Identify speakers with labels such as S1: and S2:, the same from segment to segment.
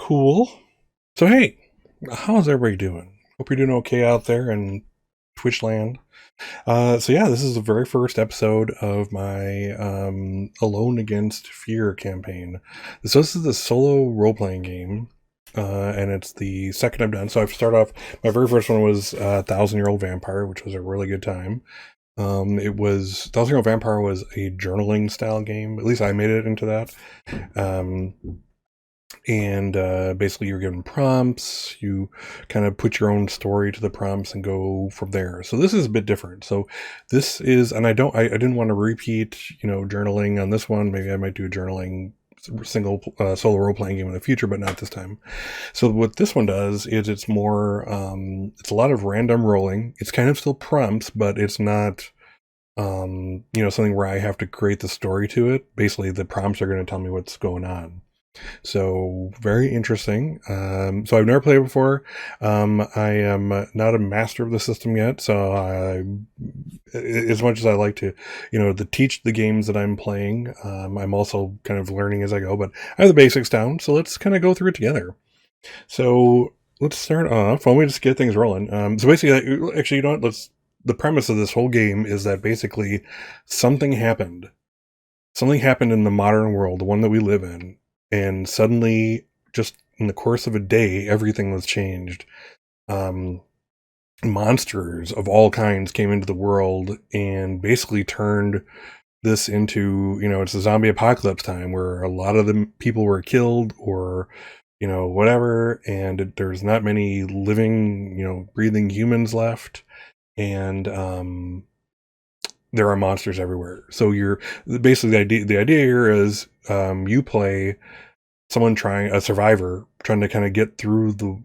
S1: Cool. So, hey, how's everybody doing? Hope you're doing okay out there in Twitch land. So this is the very first episode of my Alone Against Fear campaign. So this is the solo role-playing game, and it's the second I've done. So I've started off, my very first one was Thousand Year Old Vampire, which was a really good time. It was, Thousand Year Old Vampire was a journaling style game. At least I made it into that. And basically you're given prompts, you kind of put your own story to the prompts and go from there. So this is a bit different. So this is, and I didn't want to repeat, journaling on this one. Maybe I might do a journaling single solo role-playing game in the future, but not this time. So what this one does is it's more, it's a lot of random rolling. It's kind of still prompts, but it's not, something where I have to create the story to it. Basically the prompts are going to tell me what's going on. So very interesting. So I've never played it before. I am not a master of the system yet. So as much as I like to, to teach the games that I'm playing, I'm also kind of learning as I go, but I have the basics down. So let's kind of go through it together. So let's start off. Why don't we just get things rolling? So basically, actually, the premise of this whole game is that basically something happened. Something happened in the modern world, the one that we live in. And suddenly, just in the course of a day, everything was changed. Monsters of all kinds came into the world and basically turned this into, it's a zombie apocalypse time where a lot of the people were killed or, whatever. And there's not many living, breathing humans left. And there are monsters everywhere. So basically the idea here is you play someone a survivor trying to kind of get through the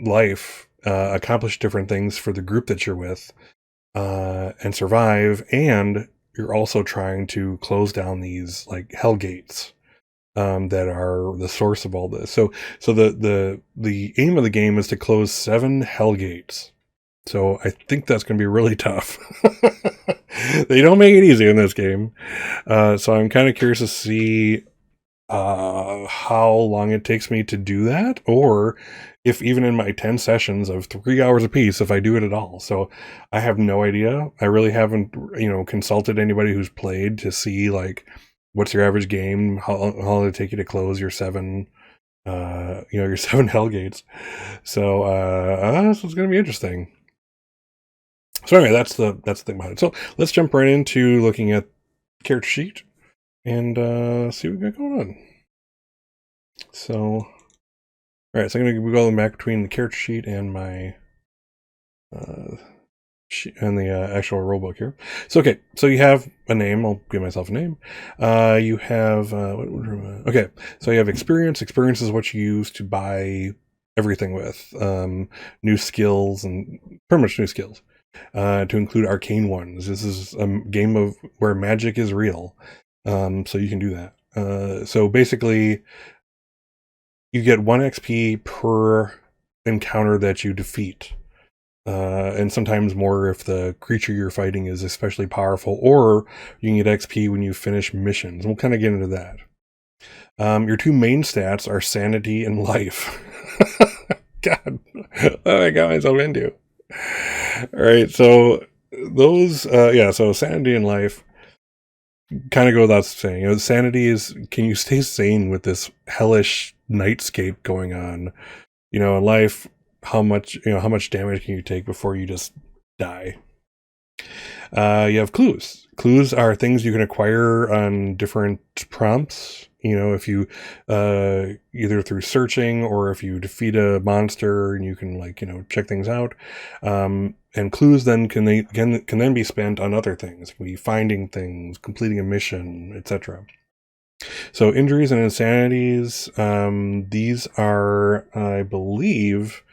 S1: life, accomplish different things for the group that you're with, and survive. And you're also trying to close down these like hell gates that are the source of all this. So the aim of the game is to close 7 hell gates. So I think that's going to be really tough. They don't make it easy in this game. So I'm kind of curious to see how long it takes me to do that, or if even in my 10 sessions of 3 hours apiece, if I do it at all. So I have no idea. I really haven't, consulted anybody who's played to see like, what's your average game? How long did it take you to close your 7 your 7 hell gates? So so it's going to be interesting. So anyway, that's the thing behind it. So let's jump right into looking at the character sheet and see what we got going on. So, all right, so I'm going to be going back between the character sheet and my and the actual rulebook here. So okay, so you have a name. I'll give myself a name. You have okay. So you have experience. Experience is what you use to buy everything with. New skills and pretty much new skills. To include arcane ones. This is a game where magic is real. So you can do that. So basically, you get 1 XP per encounter that you defeat. And sometimes more if the creature you're fighting is especially powerful, or you can get XP when you finish missions. We'll kind of get into that. Your 2 main stats are sanity and life. God, I got myself into. All right, so those, so sanity and life kind of go without saying. Sanity is, can you stay sane with this hellish nightscape going on? In life, how much damage can you take before you just die? You have clues. Clues are things you can acquire on different prompts. If you either through searching or if you defeat a monster and you can check things out. And clues then can then be spent on other things. It can be finding things, completing a mission, etc. So injuries and insanities, these are, I believe,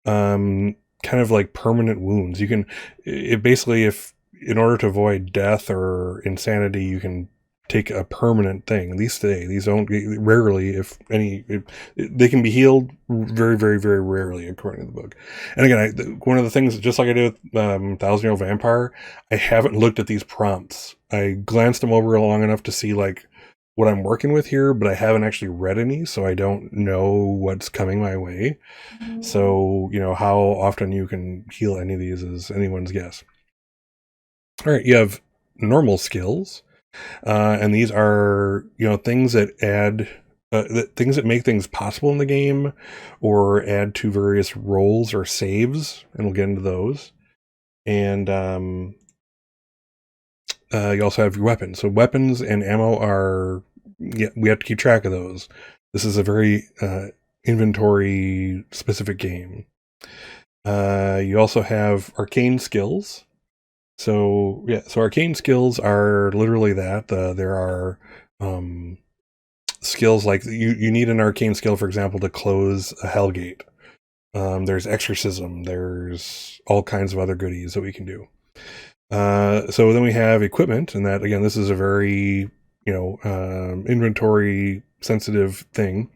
S1: kind of like permanent wounds. You can, if in order to avoid death or insanity, you can take a permanent thing. These don't rarely, if any, they can be healed very, very, very rarely, according to the book. And again, one of the things, just like I did with Thousand Year Old Vampire, I haven't looked at these prompts. I glanced them over long enough to see like what I'm working with here, but I haven't actually read any, so I don't know what's coming my way. So, how often you can heal any of these is anyone's guess. All right, you have normal skills, and these are, things that add, things that make things possible in the game or add to various rolls or saves, and we'll get into those. And you also have your weapons. So weapons and ammo are, we have to keep track of those. This is a very inventory specific game. You also have arcane skills. So arcane skills are literally that. There are skills like you need an arcane skill, for example, to close a hellgate. There's exorcism. There's all kinds of other goodies that we can do. So then we have equipment, and that, again, this is a very, inventory sensitive thing.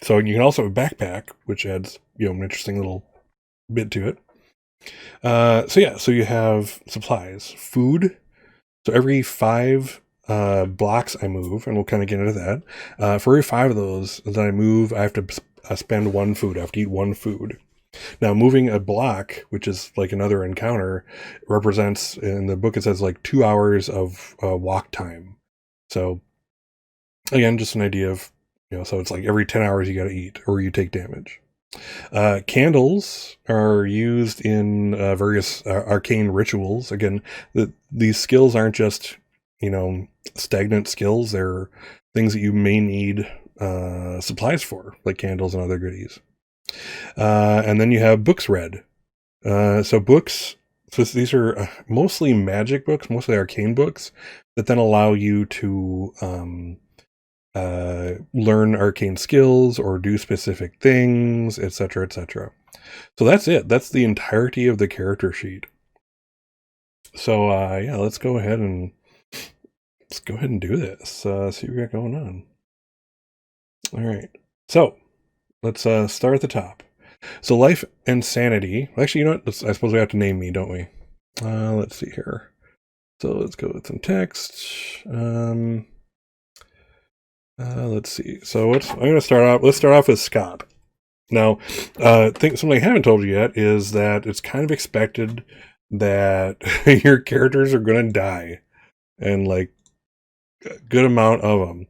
S1: So you can also have a backpack, which adds, an interesting little bit to it. So you have supplies, food. So every 5 blocks I move, and we'll kind of get into that. For every 5 of those that I move, I have to spend 1 food. I have to eat 1 food. Now, moving a block, which is like another encounter, represents, in the book it says, like 2 hours of walk time. So, again, just an idea of, so it's like every 10 hours you got to eat or you take damage. Candles are used in various arcane rituals. Again, these skills aren't just, stagnant skills. They're things that you may need supplies for, like candles and other goodies. And then you have books read. So these are mostly magic books, mostly arcane books, that then allow you to learn arcane skills or do specific things, etc., etc. So that's it. That's the entirety of the character sheet. So let's go ahead and do this. See what we got going on. All right. So let's start at the top. So life and sanity. Actually, you know what? I suppose we have to name me, don't we? Let's see here. So let's go with some text. Let's see. So I'm going to start off. Let's start off with Scott. Now, something I haven't told you yet is that it's kind of expected that your characters are going to die, and like a good amount of them.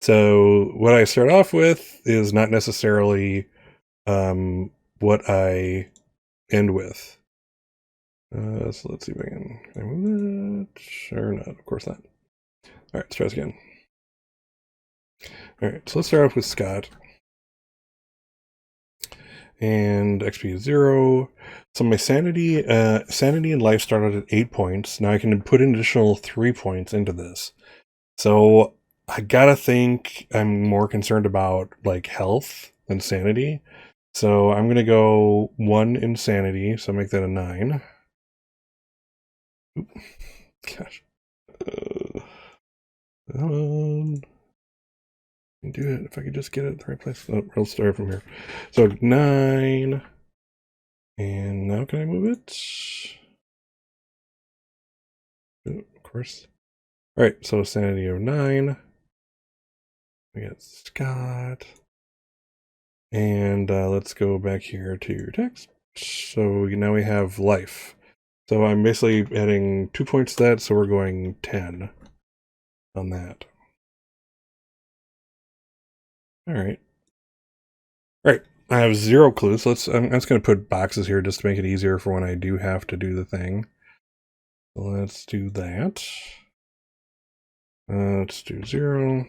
S1: So what I start off with is not necessarily what I end with. So let's see if can I move that? Sure not. Of course not. All right, let's try this again. All right, so let's start off with Scott. And XP is 0. So my sanity and life started at 8 points. Now I can put an additional 3 points into this. So I gotta think I'm more concerned about like health than sanity. So I'm gonna go 1 insanity. So make that a 9. Oop. Gosh. Do it if I could just get it at the right place. Oh, I'll start from here. So 9. And now can I move it? Oh, of course. All right, so sanity of 9. We got Scott. And let's go back here to your text. So now we have life. So I'm basically adding 2 points to that, so we're going 10 on that. All right. All right, I have 0 clues. So I'm just going to put boxes here just to make it easier for when I do have to do the thing. So let's do that. Let's do 0.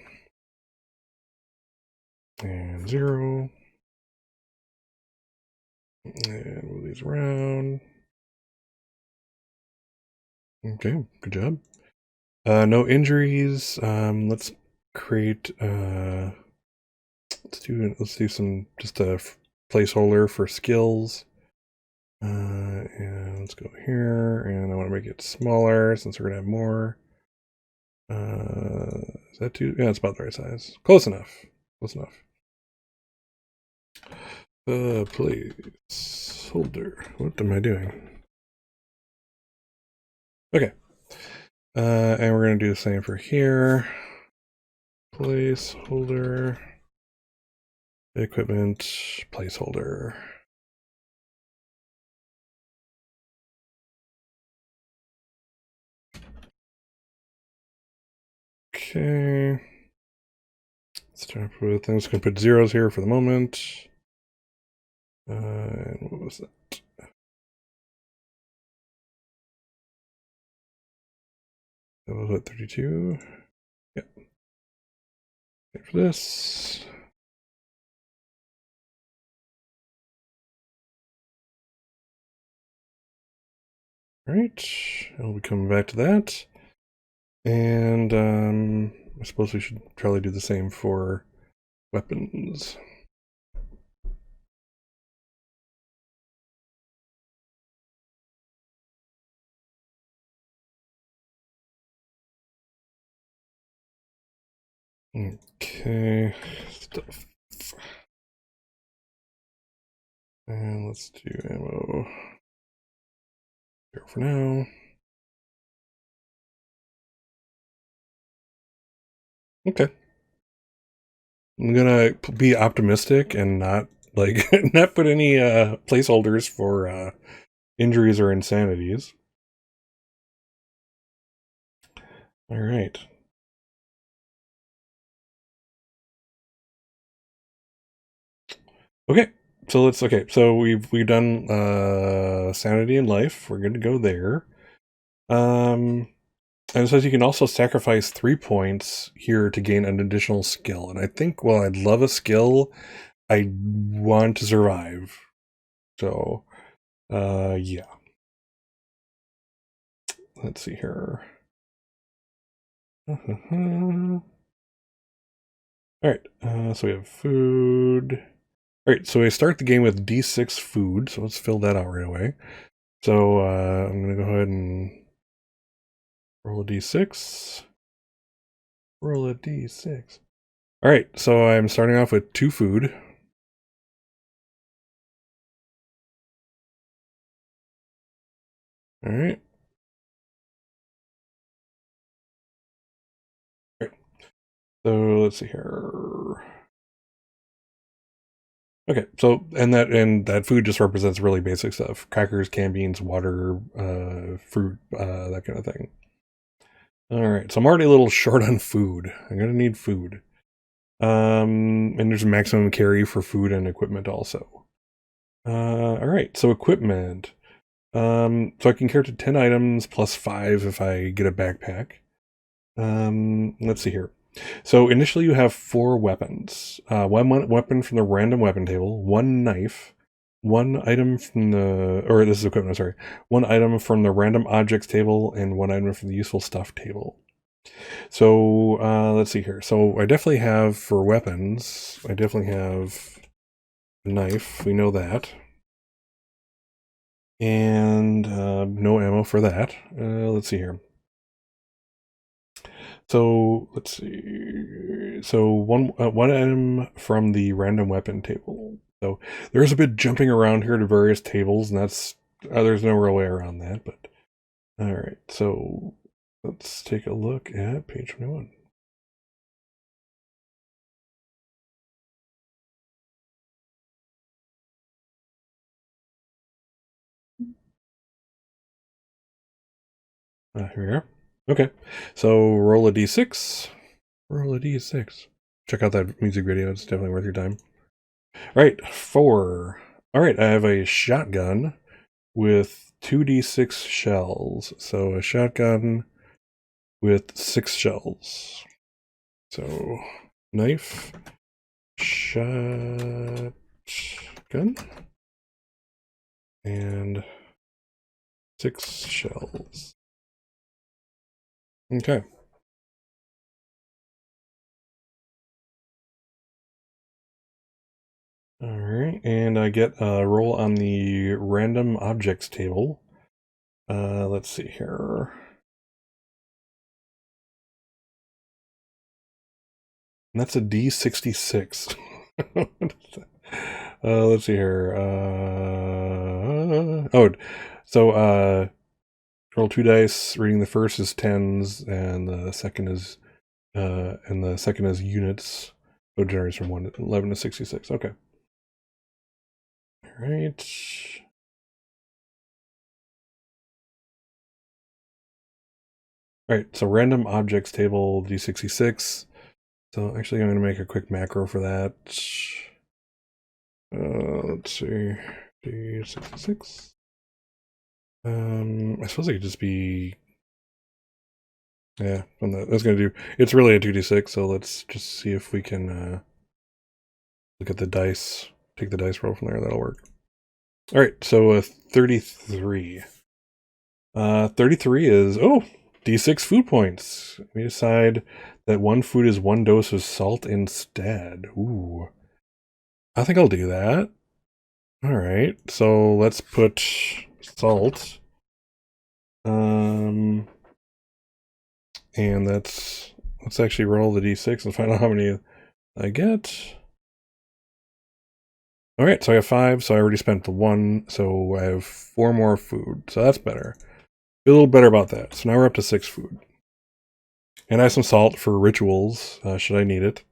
S1: And 0. And move these around. Okay, good job. No injuries. Let's create. Let's do some just a placeholder for skills. And let's go here, and I want to make it smaller since we're gonna have more. Is that too? Yeah, it's about the right size. Close enough. Close enough. Placeholder. What am I doing? Okay. And we're gonna do the same for here. placeholder, equipment, placeholder. Okay. Start with, I'm just going to put zeros here for the moment. And what was that? That was what, 32? Yep. Wait for this. All right, and we'll be coming back to that. And I suppose we should probably do the same for weapons. Okay, stuff. And let's do ammo here for now. Okay. I'm gonna be optimistic and not like not put any placeholders for injuries or insanities. All right. Okay. So let's So we've done sanity and life. We're good to go there. And it says you can also sacrifice 3 points here to gain an additional skill. And I think, well, I'd love a skill. I want to survive. So, yeah. Let's see here. All right. So we have food. All right. So we start the game with D6 food. So let's fill that out right away. So I'm going to go ahead and roll a D6. Roll a D6. All right. So I'm starting off with 2 food. All right. So let's see here. Okay, so and that food just represents really basic stuff: crackers, canned beans, water, fruit, that kind of thing. All right, so I'm already a little short on food. I'm gonna need food. And there's a maximum carry for food and equipment also. All right, so equipment. So I can carry to 10 items plus 5 if I get a backpack. Let's see here. So initially you have 4 weapons. One weapon from the random weapon table, 1 knife, 1 item from the, or this is equipment, sorry. 1 item from the random objects table, and 1 item from the useful stuff table. So let's see here. So I definitely have, for weapons, I definitely have a knife. We know that. And no ammo for that. Let's see here. So let's see. So one item from the random weapon table. So there's a bit jumping around here to various tables, and that's there's no real way around that. But all right, so let's take a look at page 21. Here we are. Okay, so roll a d6. Roll a d6. Check out that music video; it's definitely worth your time. All right, 4. All right, I have a shotgun with 2d6 shells. So a shotgun with 6 shells. So knife, shotgun, and 6 shells. Okay. All right, and I get a roll on the random objects table. Let's see here. And that's a D66. Let's see here. So roll 2 dice. Reading the first is 10s, and the second is And the second is units. So it generates from 11 to 66. Okay. All right. All right, so random objects table D66. So actually I'm going to make a quick macro for that. Let's see, D66. I suppose it could just be, yeah, that's going to do, it's really a 2d6, so let's just see if we can look at the dice, take the dice roll from there, that'll work. All right, so 33. 33 is, oh, D6 food points. We decide that one food is one dose of salt instead. Ooh. I think I'll do that. All right, so let's put salt. And let's actually roll the D6 and find out how many I get. All right, so I have 5, so I already spent the 1, so I have 4 more food, so that's better. Feel a little better about that. So now we're up to 6 food. And I have some salt for rituals, should I need it.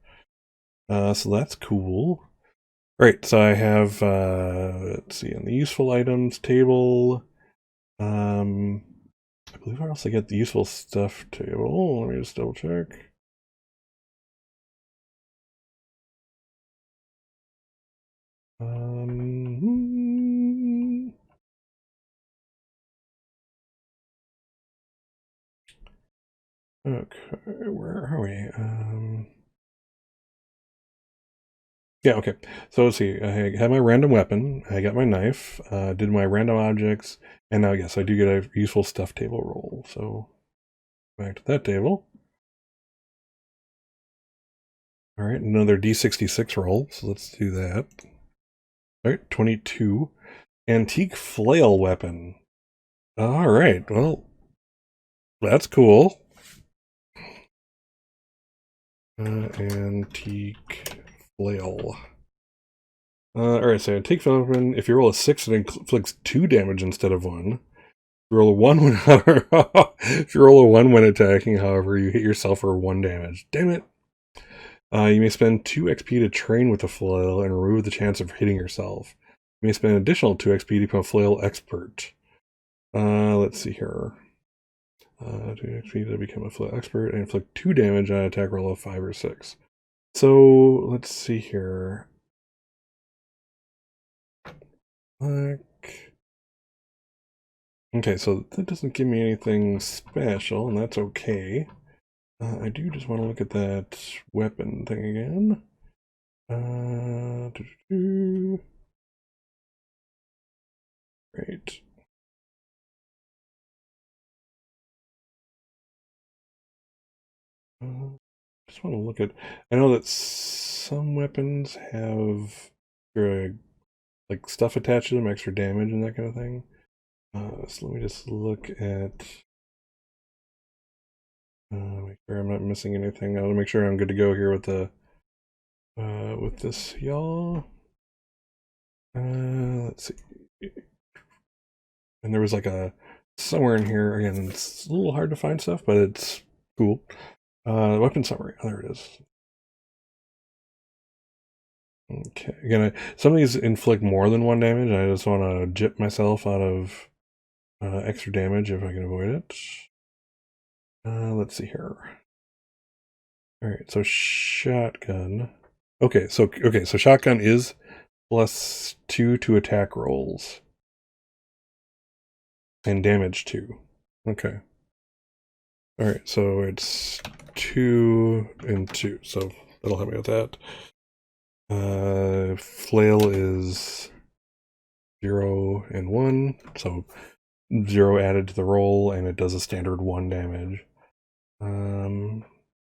S1: So that's cool. All right, so I have, let's see, in the useful items table, I believe I also get the useful stuff table. Let me just double check. Okay, where are we? Yeah, okay. So let's see. I have my random weapon. I got my knife. Did my random objects, and now yes, I do get a useful stuff table roll. So back to that table. All right, another D66 roll. So let's do that. All right, 22. Antique flail weapon. All right, well, that's cool. Antique flail. All right, so antique flail weapon. If you roll a 6, it inflicts 2 damage instead of 1. If you roll a 1 when if you roll a 1 when attacking, however, you hit yourself for 1 damage. Damn it. You may spend 2 XP to train with the flail and remove the chance of hitting yourself. You may spend an additional 2 XP to become a flail expert. Let's see here. 2 XP to become a flail expert and inflict 2 damage on an attack roll of 5 or 6. So let's see here. Okay, so that doesn't give me anything special, and that's okay. I do just want to look at that weapon thing again. Great. Just want to look at. I know that some weapons have like stuff attached to them, extra damage and that kind of thing. So let me just look at. Make sure I'm not missing anything. I'll make sure I'm good to go here with the with this, y'all. Let's see. And there was like a somewhere in here again. It's a little hard to find stuff, but it's cool. Weapon summary. Oh, there it is. Okay. Again, some of these inflict more than 1 damage. I just want to jip myself out of extra damage if I can avoid it. Let's see here. All right. So shotgun. Okay. So shotgun is +2 to attack rolls and damage 2. Okay. All right. So it's 2 and 2. So that'll help me with that. Flail is 0 and 1, so 0 added to the roll, and it does a standard 1 damage.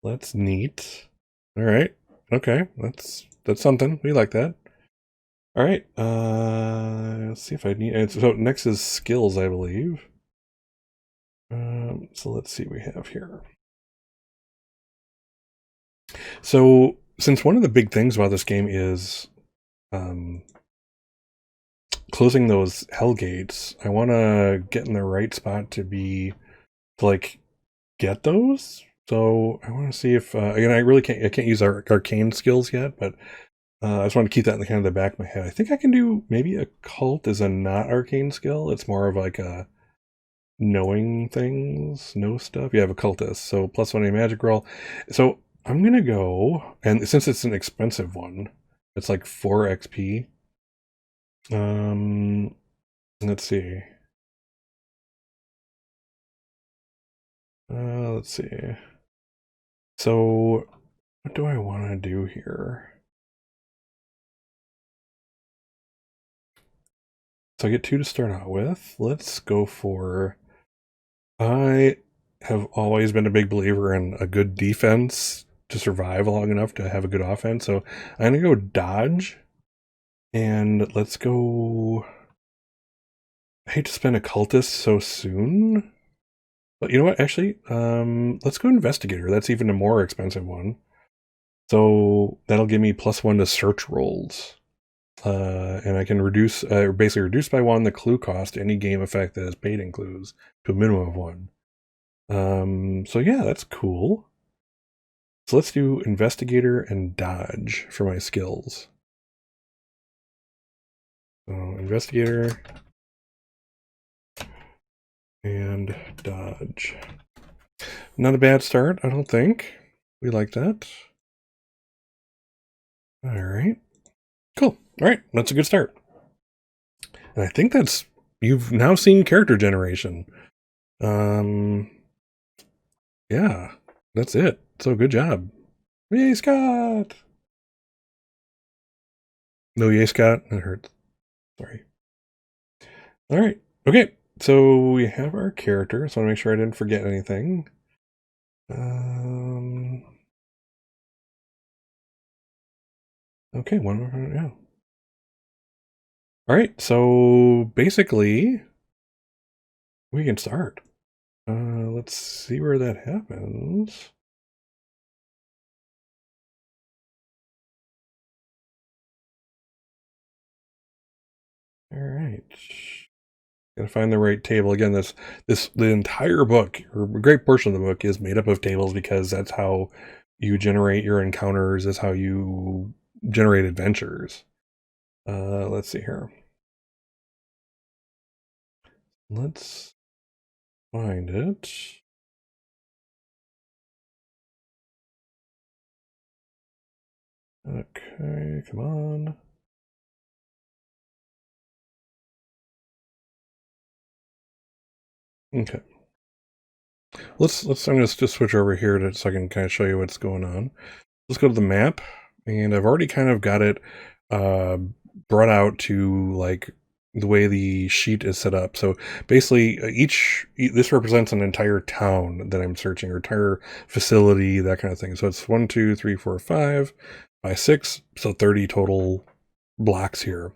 S1: That's neat. All right, okay, that's something. We like that. All right, let's see if I need. So next is skills, I believe. So let's see what we have here. So since one of the big things about this game is closing those hell gates, I want to get in the right spot to like get those. So I want to see if again I can't use our arcane skills yet, but I just want to keep that in the kind of the back of my head. I think I can do maybe occult is a not arcane skill. It's more of like a knowing things, know stuff. You have occultist, so +1 a magic roll. So I'm gonna go, and since it's an expensive one, it's like 4 XP. Let's see. Let's see. So what do I want to do here? So I get 2 to start out with. Let's go for. I have always been a big believer in a good defense to survive long enough to have a good offense. So I'm gonna go dodge, and let's go. I hate to spend a cultist so soon, but you know what? Actually, let's go investigator. That's even a more expensive one. So that'll give me +1 to search rolls. And I can reduce, basically reduce by 1 the clue cost to any game effect that has paid in clues to a minimum of 1. So yeah, that's cool. So let's do investigator and dodge for my skills. So investigator and dodge. Not a bad start, I don't think. We like that. All right. Cool. All right, that's a good start. And I think you've now seen character generation. Yeah, that's it. So good job. Yay, Scott! No, yay, Scott. That hurts. Sorry. All right. Okay. So we have our character. So I want to make sure I didn't forget anything. Okay. One more. Yeah. All right. So basically, we can start. Let's see where that happens. All right. Gotta find the right table. Again, the entire book, or a great portion of the book, is made up of tables because that's how you generate your encounters. That's how you generate adventures. Let's see here. Let's find it. Okay, come on. Okay. I'm gonna just switch over here so I can kind of show you what's going on. Let's go to the map, and I've already kind of got it uh, brought out to like the way the sheet is set up. So basically, this represents an entire town that I'm searching, or entire facility, that kind of thing. So it's 1, 2, 3, 4, 5 by 6, so 30 total blocks here.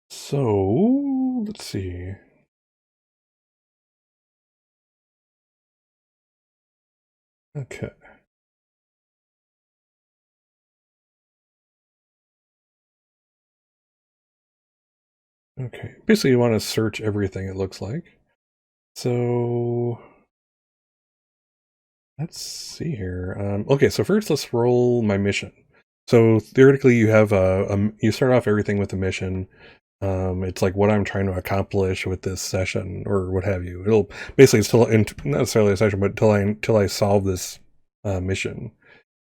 S1: So let's see. Okay. Okay. Basically, you want to search everything, it looks like. So let's see here. Okay, so first let's roll my mission. So theoretically, you start off everything with a mission. It's like what I'm trying to accomplish with this session, or what have you. It'll basically not necessarily a session, but till I solve this mission.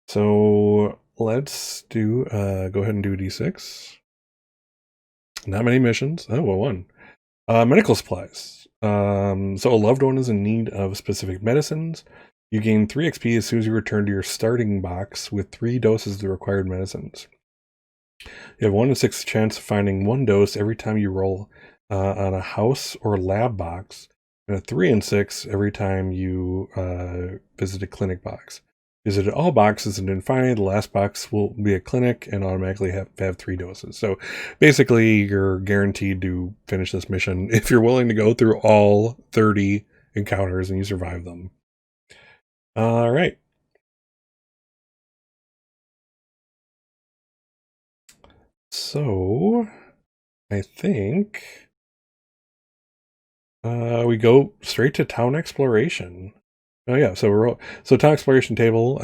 S1: So let's do go ahead and do D6. Not many missions. Oh, well, 1. Medical supplies. So a loved one is in need of specific medicines. You gain 3 XP as soon as you return to your starting box with 3 doses of the required medicines. You have 1 in 6 chance of finding 1 dose every time you roll on a house or lab box, and a 3 in 6 every time you visit a clinic box. Visit all boxes, and then finally the last box will be a clinic and automatically have 3 doses. So basically, you're guaranteed to finish this mission if you're willing to go through all 30 encounters and you survive them. All right. So I think we go straight to town exploration. Oh yeah, so town exploration table.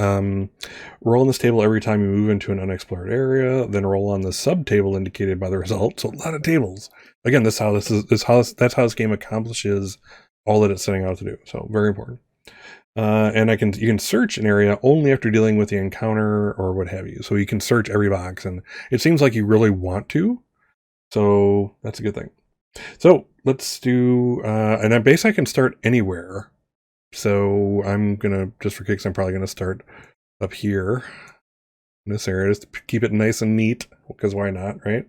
S1: Roll on this table every time you move into an unexplored area. Then roll on the sub table indicated by the result. So a lot of tables. Again, that's how that's how this game accomplishes all that it's setting out to do. So very important. And you can search an area only after dealing with the encounter or what have you. So you can search every box, and it seems like you really want to. So that's a good thing. So let's do, and I base I can start anywhere. So I'm gonna, just for kicks, I'm probably gonna start up here in this area just to keep it nice and neat, because why not, right?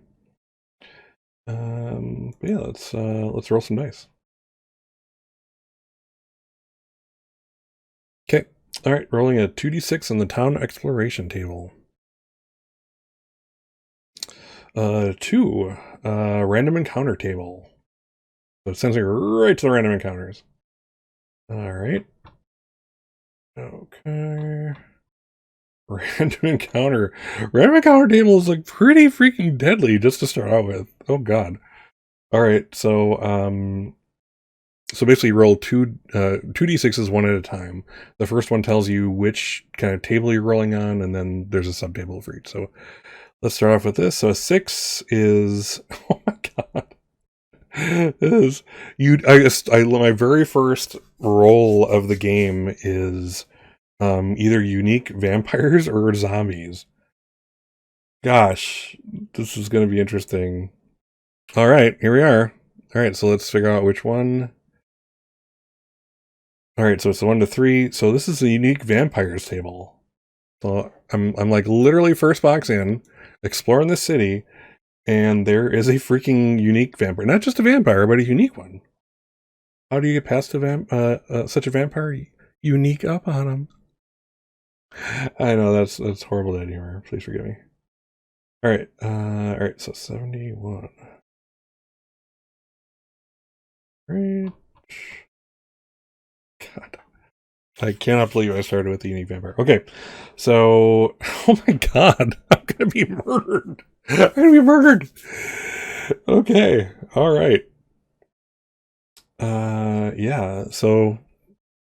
S1: But yeah, let's roll some dice. Okay, all right, rolling a 2d6 on the town exploration table. 2, random encounter table. So it sends me right to the random encounters. All right. Okay. Random encounter. Random encounter table is like pretty freaking deadly just to start out with. Oh god. All right. So basically roll 2d6s one at a time. The first one tells you which kind of table you're rolling on, and then there's a subtable for each. So let's start off with this. So a 6 is oh my god. Is my very first roll of the game is either unique vampires or zombies. Gosh, this is going to be interesting. All right, here we are. All right, so let's figure out which one. All right, so it's the 1 to 3. So this is the unique vampires table. So I'm like literally first box in, exploring the city, and there is a freaking unique vampire. Not just a vampire, but a unique one. How do you get past such a vampire? Unique up on him. I know that's horrible dead humor. Please forgive me. All right. So 71. Right. God, I cannot believe I started with the unique vampire. Okay, so oh my god, I'm gonna be murdered. I'm gonna be murdered. Okay, all right. Yeah. So,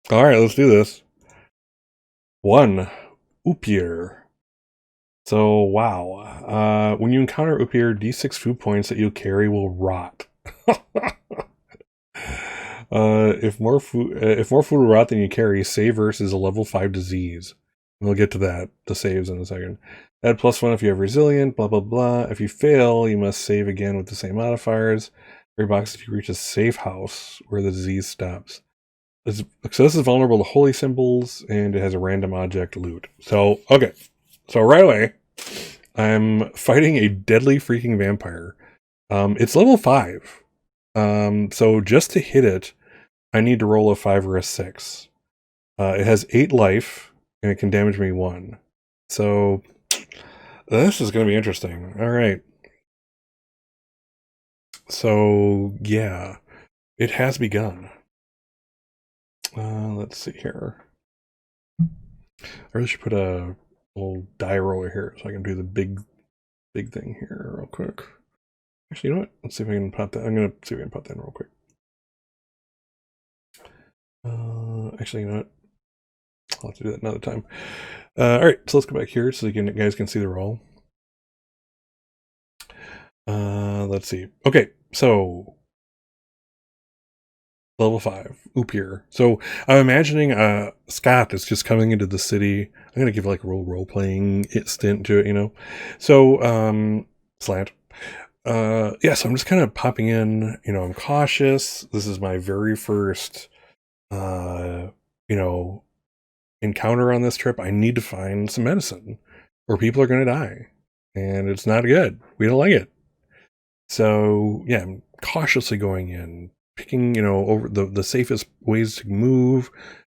S1: all right, let's do this. 1, Upier. So, wow. When you encounter Upier, D6 food points that you carry will rot. If more food will rot than you carry, save versus a level 5 disease. We'll get to that, the saves in a second. Add +1 if you have resilient, blah, blah, blah. If you fail, you must save again with the same modifiers. Every box if you reach a safe house where the disease stops. So this is vulnerable to holy symbols, and it has a random object loot. So, okay. So right away, I'm fighting a deadly freaking vampire. It's level 5. So just to hit it, I need to roll a 5 or a 6. It has 8 life, and it can damage me 1. So this is going to be interesting. All right. So yeah, it has begun. Let's see here. I really should put a little die roller here so I can do the big thing here real quick. Actually, you know what? Let's see if I can pop that. I'm going to see if I can pop that in real quick. Actually, you know what? I'll have to do that another time. All right, so let's go back here so you guys can see the roll. Let's see. Okay, so level 5, Upier. So I'm imagining Scott is just coming into the city. I'm gonna give like a role playing stint to it, you know. So slant. Yeah, so I'm just kind of popping in, you know, I'm cautious. This is my very first you know, encounter on this trip. I need to find some medicine or people are gonna die. And it's not good. We don't like it. So yeah, I'm cautiously going in, picking, you know, over the safest ways to move,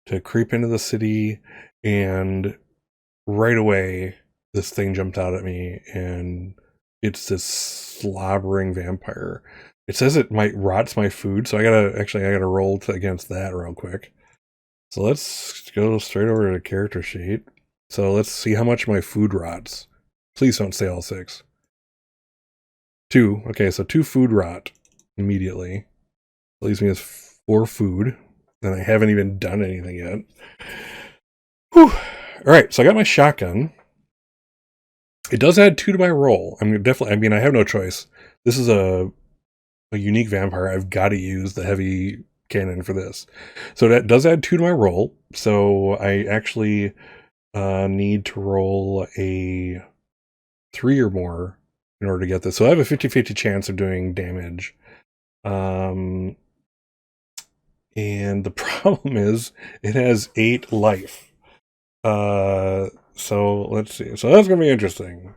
S1: to creep into the city, and right away this thing jumped out at me, and it's this slobbering vampire. It says it might rots my food, so I gotta roll against that real quick. So let's go straight over to the character sheet. So let's see how much my food rots. Please don't say all 6. 2. Okay, so 2 food rot immediately. Leaves me with 4 food. and I haven't even done anything yet. Whew. All right, so I got my shotgun. It does add 2 to my roll. I mean, I have no choice. This is a unique vampire. I've got to use the heavy cannon for this. So that does add 2 to my roll. So I actually need to roll a 3 or more in order to get this. So I have a 50-50 chance of doing damage. And the problem is it has 8 life. So let's see. So that's going to be interesting.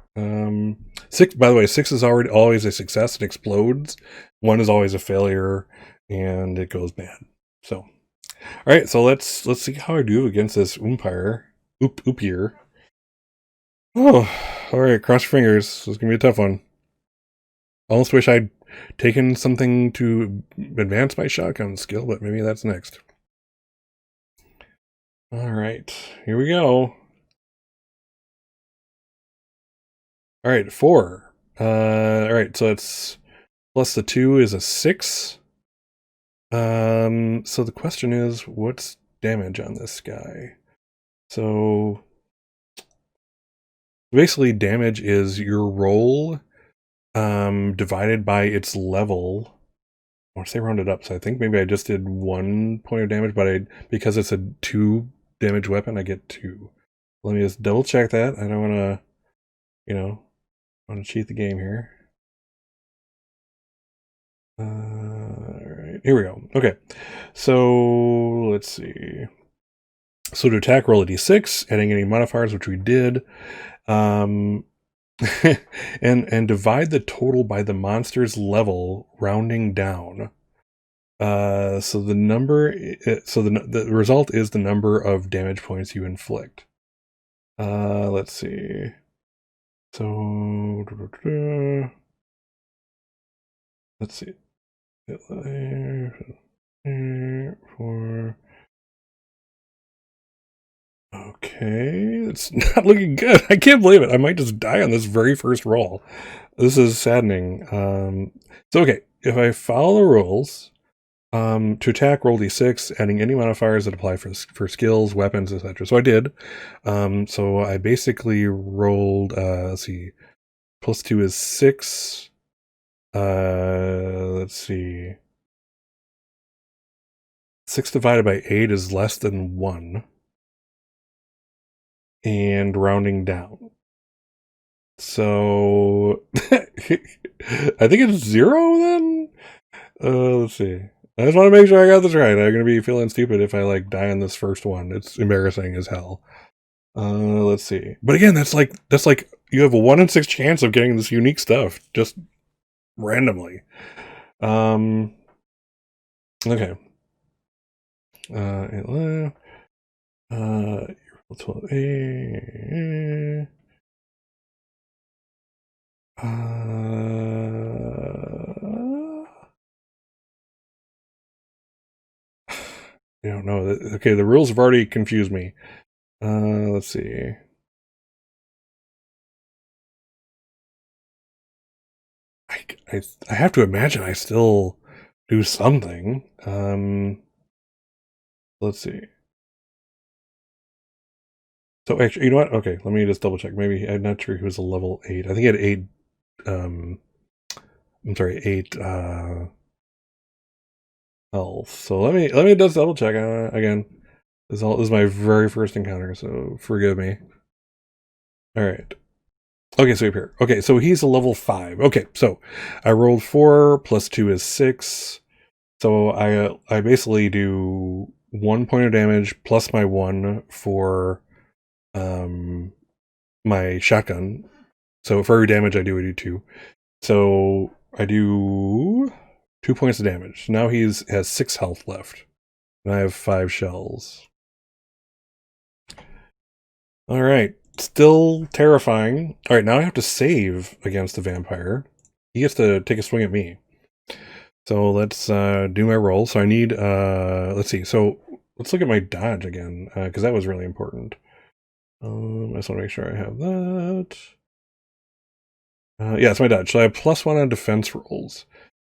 S1: 6, by the way, 6 is always a success. It explodes. 1 is always a failure, and it goes bad. So, all right. So let's see how I do against this umpire. Oopier. Oh, all right. Cross your fingers. This is going to be a tough one. Almost wish I'd taken something to advance my shotgun skill, but maybe that's next. All right. Here we go. All right, 4. All right, so it's plus the 2 is a 6. So the question is, what's damage on this guy? So basically, damage is your roll divided by its level. I want to say rounded up, so I think maybe I just did 1 point of damage, but because it's a 2 damage weapon, I get 2. Let me just double check that. I don't want to, I want to cheat the game here. All right, here we go. Okay, so let's see. So to attack, roll a d6, adding any modifiers, which we did, and divide the total by the monster's level, rounding down. So the number, the result is the number of damage points you inflict. Let's see. So let's see. 4. Okay, it's not looking good. I can't believe it. I might just die on this very first roll. This is saddening. So okay, if I follow the rules, to attack, roll d6, adding any modifiers that apply for skills, weapons, etc. So I did. So I basically rolled. Let's see, plus 2 is 6. Let's see. 6 divided by 8 is less than 1. And rounding down. So I think it's 0 then? Let's see. I just want to make sure I got this right. I'm going to be feeling stupid if I die on this first one. It's embarrassing as hell. Let's see. But again, that's like you have a 1 in 6 chance of getting this unique stuff just randomly. Okay. 12A. I don't know. Okay, the rules have already confused me. Let's see. I have to imagine I still do something. Let's see. So actually, you know what? Okay, let me just double check. Maybe I'm not sure he was a level 8. I think he had 8. I'm sorry, 8 health. So let me just double check again. This is my very first encounter, so forgive me. All right. Okay, so here. Okay, so he's a level 5. Okay, so I rolled 4 plus 2 is 6. So I basically do 1 point of damage plus my 1 for my shotgun. So for every damage I do 2. So I do 2 points of damage. Now he has 6 health left. And I have 5 shells. All right. Still terrifying. All right, now I have to save against the vampire. He gets to take a swing at me. So let's do my roll. So I need, let's see. So let's look at my dodge again, because that was really important. I just want to make sure I have that. Yeah, it's my dodge. So I have +1 on defense rolls.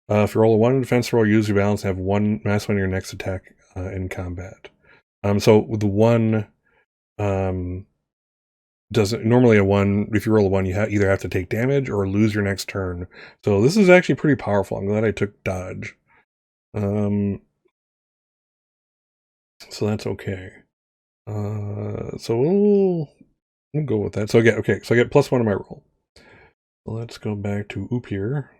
S1: If you roll a 1 on defense roll, use your balance and have 1 -1 on your next attack in combat. So the one doesn't normally a one. If you roll a one, you either have to take damage or lose your next turn. So this is actually pretty powerful. I'm glad I took dodge. So that's okay. So we'll go with that. So I get So I get +1 on my roll. Let's go back to Oop here.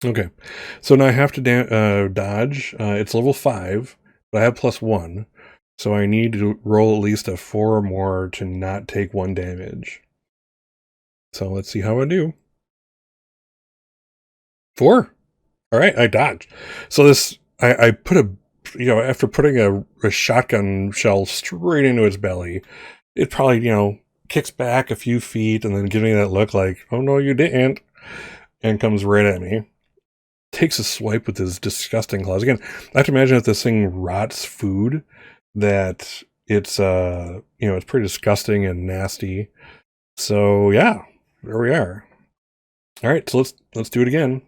S1: Okay, so now I have to dodge. It's level 5, but I have +1, so I need to roll at least a 4 or more to not take 1 damage. So let's see how I do. 4. All right, I dodged. So this, I put after putting a shotgun shell straight into its belly, it probably, kicks back a few feet and then gives me that look like, oh no, you didn't, and comes right at me. Takes a swipe with his disgusting claws. Again, I have to imagine if this thing rots food, that it's it's pretty disgusting and nasty. So yeah, there we are. All right, so let's do it again.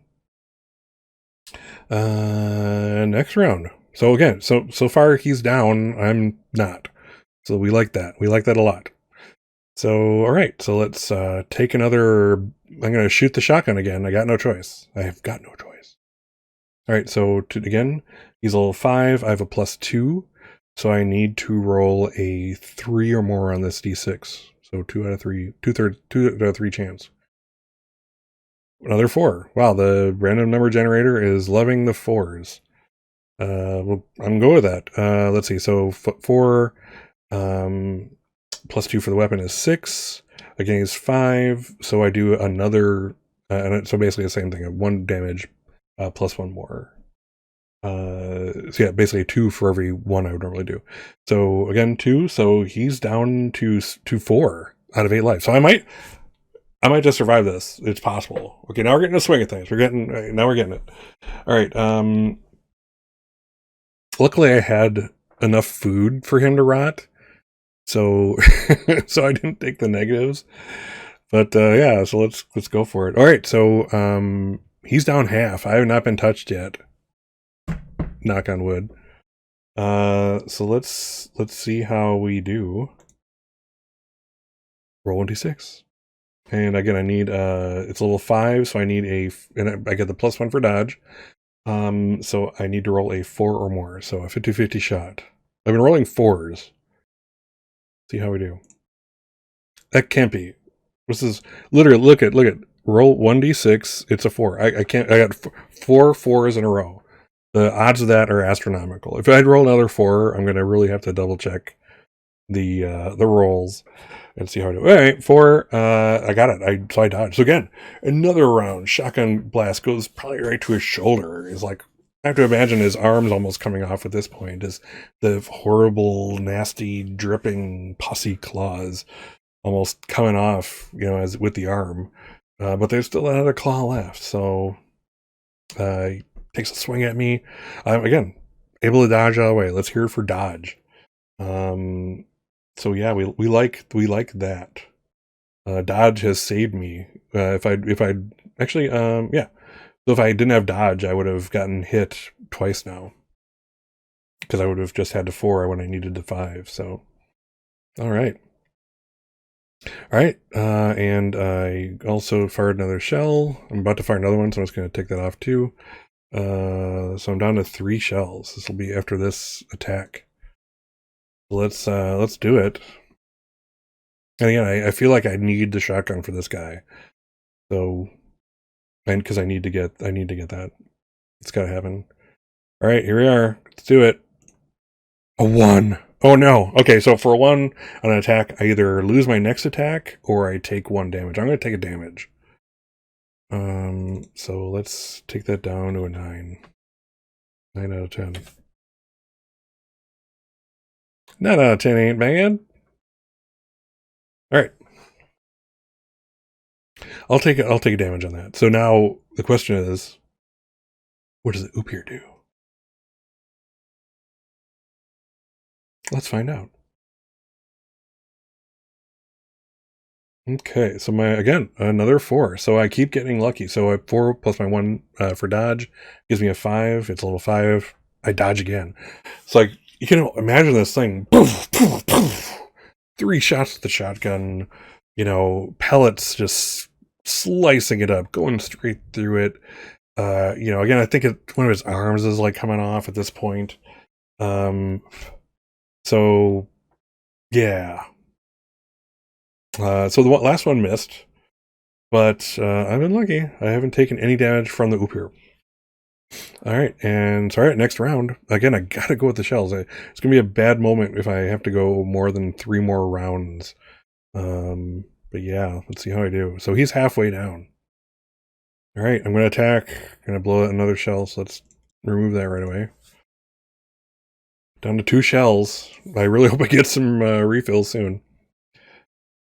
S1: Next round. So again, so far he's down. I'm not. So we like that. We like that a lot. So all right, so let's take another. I'm gonna shoot the shotgun again. I got no choice. I have got no choice. All right, so again, he's level 5. I have a +2, so I need to roll a 3 or more on this d6. So 2 out of 3, 2 out of 3 chance. Another 4. Wow, the random number generator is loving the 4s. Well, I'm going with that. Let's see. So 4 +2 for the weapon is 6. Again, is 5. So I do another. So basically the same thing. 1 damage +1 more. So yeah, basically 2 for every 1 I would normally do. So again, 2. So he's down to 4 out of 8 life. So I might just survive this. It's possible. Okay, now we're getting a swing of things. Now we're getting it. All right. Luckily I had enough food for him to rot, so so I didn't take the negatives. But yeah, so let's go for it. All right, so he's down half. I have not been touched yet. Knock on wood. So let's see how we do. Roll 1d6. And again, I need it's level 5, so I need and I get the +1 for dodge. So I need to roll a 4 or more, so a 50-50 shot. I've been rolling 4s. See how we do. That can't be. This is literally look at roll 1d6. It's a 4. I can't. I got 4 4s in a row. The odds of that are astronomical. If I'd roll another 4, I'm gonna really have to double check the rolls and see how I do. All right, 4. I got it. So I dodged. So again, another round. Shotgun blast goes probably right to his shoulder. Is like I have to imagine his arm's almost coming off at this point. Is the horrible, nasty, dripping, pussy claws almost coming off? As with the arm, but there's still another claw left. So he takes a swing at me. Again, able to dodge out of the way. Let's hear it for dodge. So yeah, we like that. Dodge has saved me. If I actually yeah. So if I didn't have dodge, I would have gotten hit twice now, because I would have just had the 4 when I needed the 5. So all right. And I also fired another shell. I'm about to fire another one, so I'm just going to take that off too. So I'm down to 3 shells. This will be after this attack. Let's do it. And again, I feel like I need the shotgun for this guy. So, and because I need to get that. It's got to happen. All right, here we are. Let's do it. A 1. Oh no. Okay, so for a 1 on an attack, I either lose my next attack or I take 1 damage. I'm going to take a damage. So let's take that down to a 9. 9 out of 10. 9 out of 10 ain't bad. All right. I'll take a damage on that. So now the question is, what does the Oopir do? Let's find out. Okay, so again, another 4. So I keep getting lucky. So a 4 plus my 1 for dodge gives me a 5. It's level 5. I dodge again. So like, you can imagine this thing. Poof, poof, poof, 3 shots with the shotgun, pellets just slicing it up, going straight through it. Again, I think one of his arms is like coming off at this point. So yeah. So the last one missed, but I've been lucky. I haven't taken any damage from the Oopir. All right, and so all right, next round. Again, I gotta go with the shells. It's gonna be a bad moment if I have to go more than 3 more rounds. But yeah, let's see how I do. So he's halfway down. All right, I'm gonna attack. I'm gonna blow out another shell. So let's remove that right away. Down to 2 shells. I really hope I get some refills soon.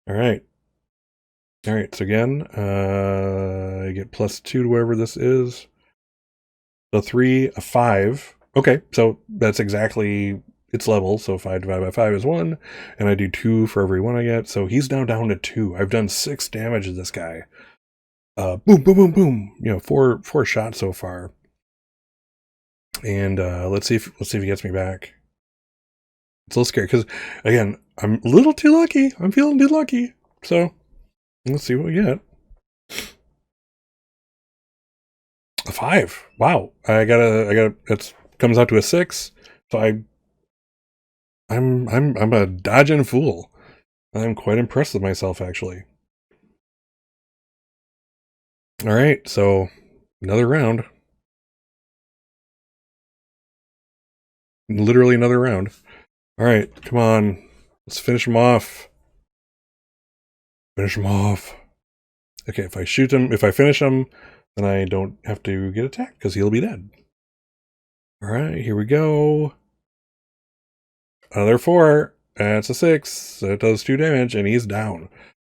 S1: All right. All right, so again, I get +2 to whatever this is. So 3, a 5. Okay, so that's exactly its level. So 5 divided by 5 is 1, and I do 2 for every 1 I get. So he's now down to 2. I've done 6 damage to this guy. Boom, boom, boom, boom. 4 shots so far. And let's see if he gets me back. It's a little scary because, again, I'm a little too lucky. I'm feeling too lucky. So let's see what we get. A 5. Wow. I gotta. It comes out to a 6. So I'm a dodging fool. I'm quite impressed with myself, actually. All right, so another round. Literally another round. All right, come on. Let's finish him off. Finish him off. Okay, if I shoot him, if I finish him, then I don't have to get attacked because he'll be dead. All right, here we go. Another 4. That's a 6. That does 2 damage, and he's down.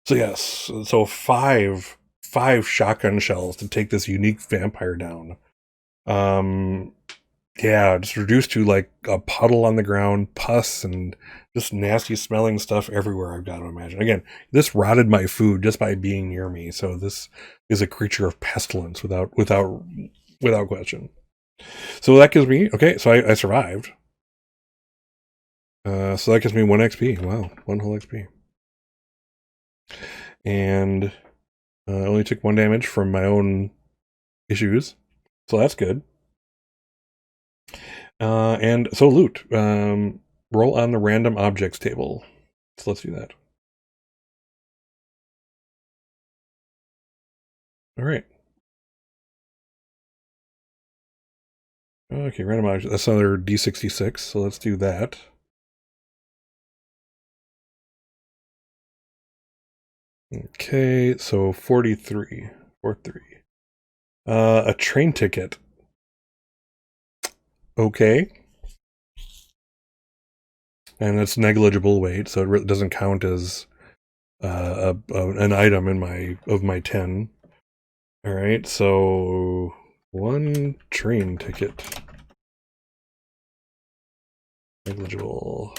S1: So yes, so 5 shotgun shells to take this unique vampire down. Yeah, just reduced to like a puddle on the ground, pus, and just nasty smelling stuff everywhere, I've got to imagine. Again, this rotted my food just by being near me, so this is a creature of pestilence without question. So that gives me, okay, so I survived. So that gives me 1 XP. Wow, 1 whole XP. And I only took 1 damage from my own issues, so that's good. And so loot. Roll on the random objects table. So let's do that. All right. Okay, random object. That's another D66. So let's do that. Okay, so 43. 43. A train ticket. Okay. And it's negligible weight, so it doesn't count as an item in my 10. All right, so 1 train ticket. Negligible.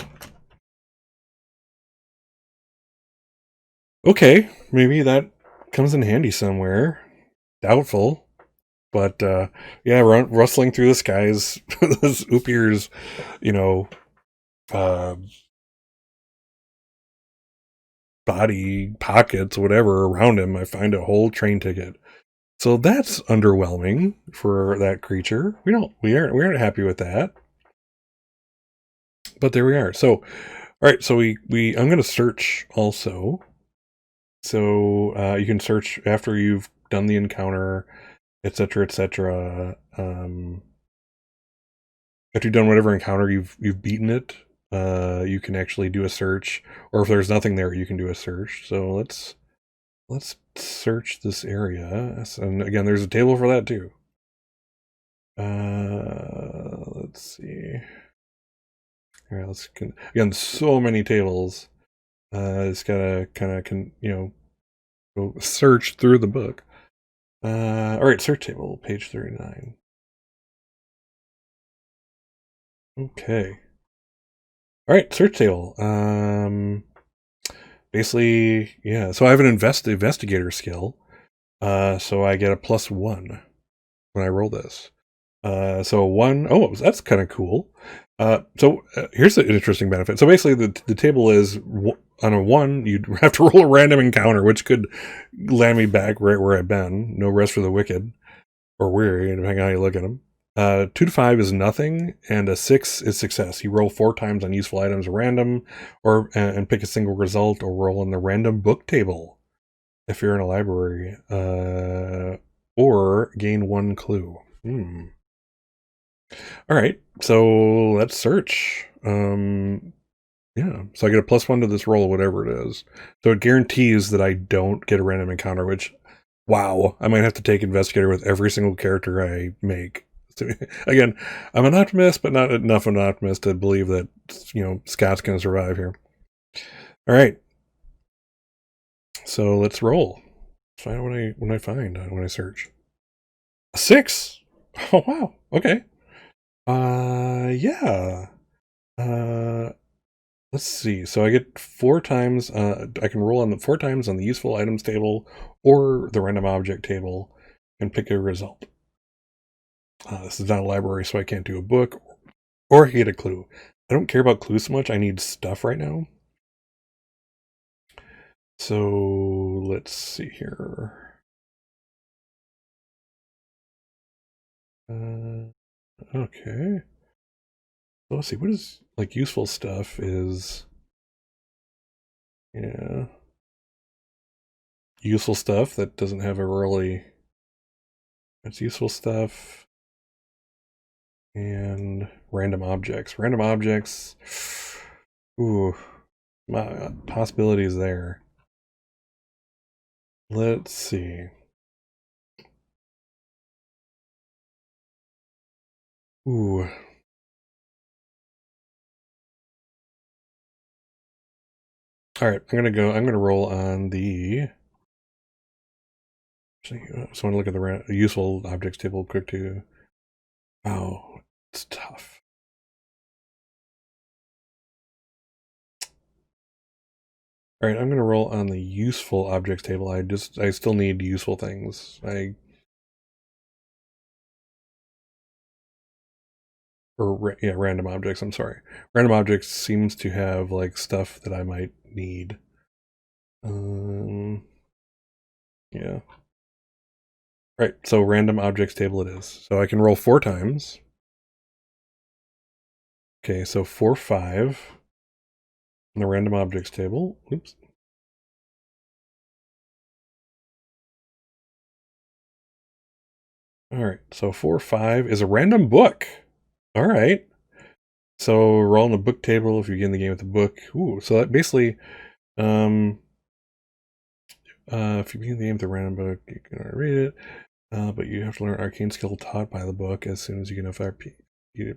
S1: Okay, maybe that comes in handy somewhere. Doubtful. But yeah, rustling through the skies, those Oopier's, uh, body pockets, whatever around him, I find a whole train ticket. So that's underwhelming for that creature. We aren't happy with that. But there we are. So, all right. So I'm going to search also. So you can search after you've done the encounter, etc., etc. After you've done whatever encounter you've beaten it, you can actually do a search, or if there's nothing there, you can do a search. So let's search this area. And again, there's a table for that too. Let's see. All right, again, so many tables. Just gotta kind of go search through the book. All right, search table, page 39. Okay. All right, search table. basically, yeah. So I have an investigator skill. So I get a +1 when I roll this. So a 1, oh, that's kind of cool. Here's an interesting benefit. So basically, the table is on a 1, you'd have to roll a random encounter, which could land me back right where I've been. No rest for the wicked or weary, depending on how you look at them. 2 to 5 is nothing, and a 6 is success. You roll 4 times on useful items random, or and pick a single result, or roll in the random book table if you're in a library, or gain 1 clue. All right, so let's search. Yeah, so I get a +1 to this roll, whatever it is. So it guarantees that I don't get a random encounter, which, wow, I might have to take investigator with every single character I make. So, again, I'm an optimist, but not enough of an optimist to believe that, Scott's going to survive here. All right, so let's roll. Find out when I search. A 6. Oh wow. Okay. Yeah. Uh, let's see. So I get 4 times. I can roll on the 4 times on the useful items table or the random object table, and pick a result. This is not a library, so I can't do a book or get a clue. I don't care about clues so much. I need stuff right now. So let's see here. Okay. Let's see. What is like useful stuff is. Yeah. Useful stuff that doesn't have a really. That's useful stuff. And random objects. Random objects. Ooh. My possibilities there. Let's see. Ooh. All right, I'm gonna roll on the. So I want to look at the useful objects table quick too. Oh, it's tough. All right, I'm gonna roll on the useful objects table. I still need useful things. Random objects. I'm sorry. Random objects seems to have like stuff that I might need. Yeah. Right. So random objects table it is. So I can roll 4 times. Okay, so 4, 5 on the random objects table. Oops. All right. So 4, 5 is a random book. All right. So roll on the book table if you get in the game with the book. Ooh. So that basically, if you begin the game with a random book, you can read it. But you have to learn arcane skill taught by the book as soon as you get enough RP. You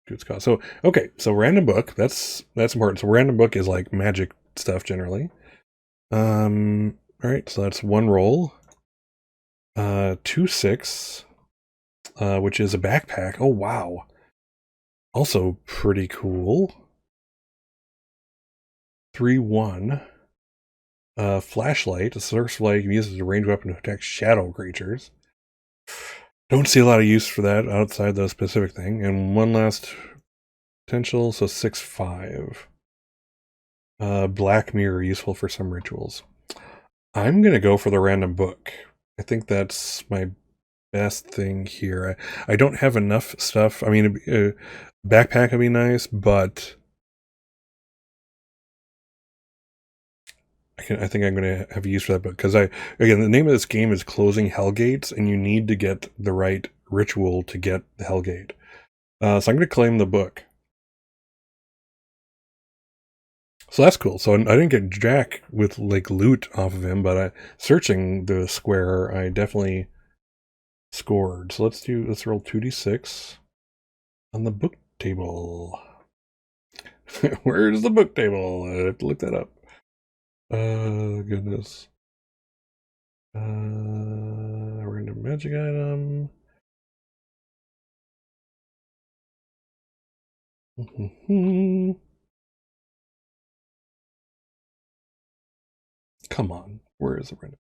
S1: do its cost. So okay, so random book. That's important. So random book is like magic stuff generally. All right, so that's 1 roll. 2, 6, which is a backpack. Oh wow, also pretty cool. 3, 1. Flashlight. A searchlight you can use as a ranged weapon to attack shadow creatures. Don't see a lot of use for that outside the specific thing. And 1 last potential, so 6, 5. Black mirror, useful for some rituals. I'm gonna go for the random book. I think that's my best thing here. I don't have enough stuff. I mean, a backpack would be nice, but I think I'm going to have use for that book because again, the name of this game is Closing Hellgates, and you need to get the right ritual to get the Hellgate. So I'm going to claim the book. So that's cool. So I didn't get jack with like loot off of him, but searching the square, I definitely scored. So let's roll 2d6 on the book table. Where's the book table? I have to look that up. Goodness. Random magic item. Come on. Where is the random?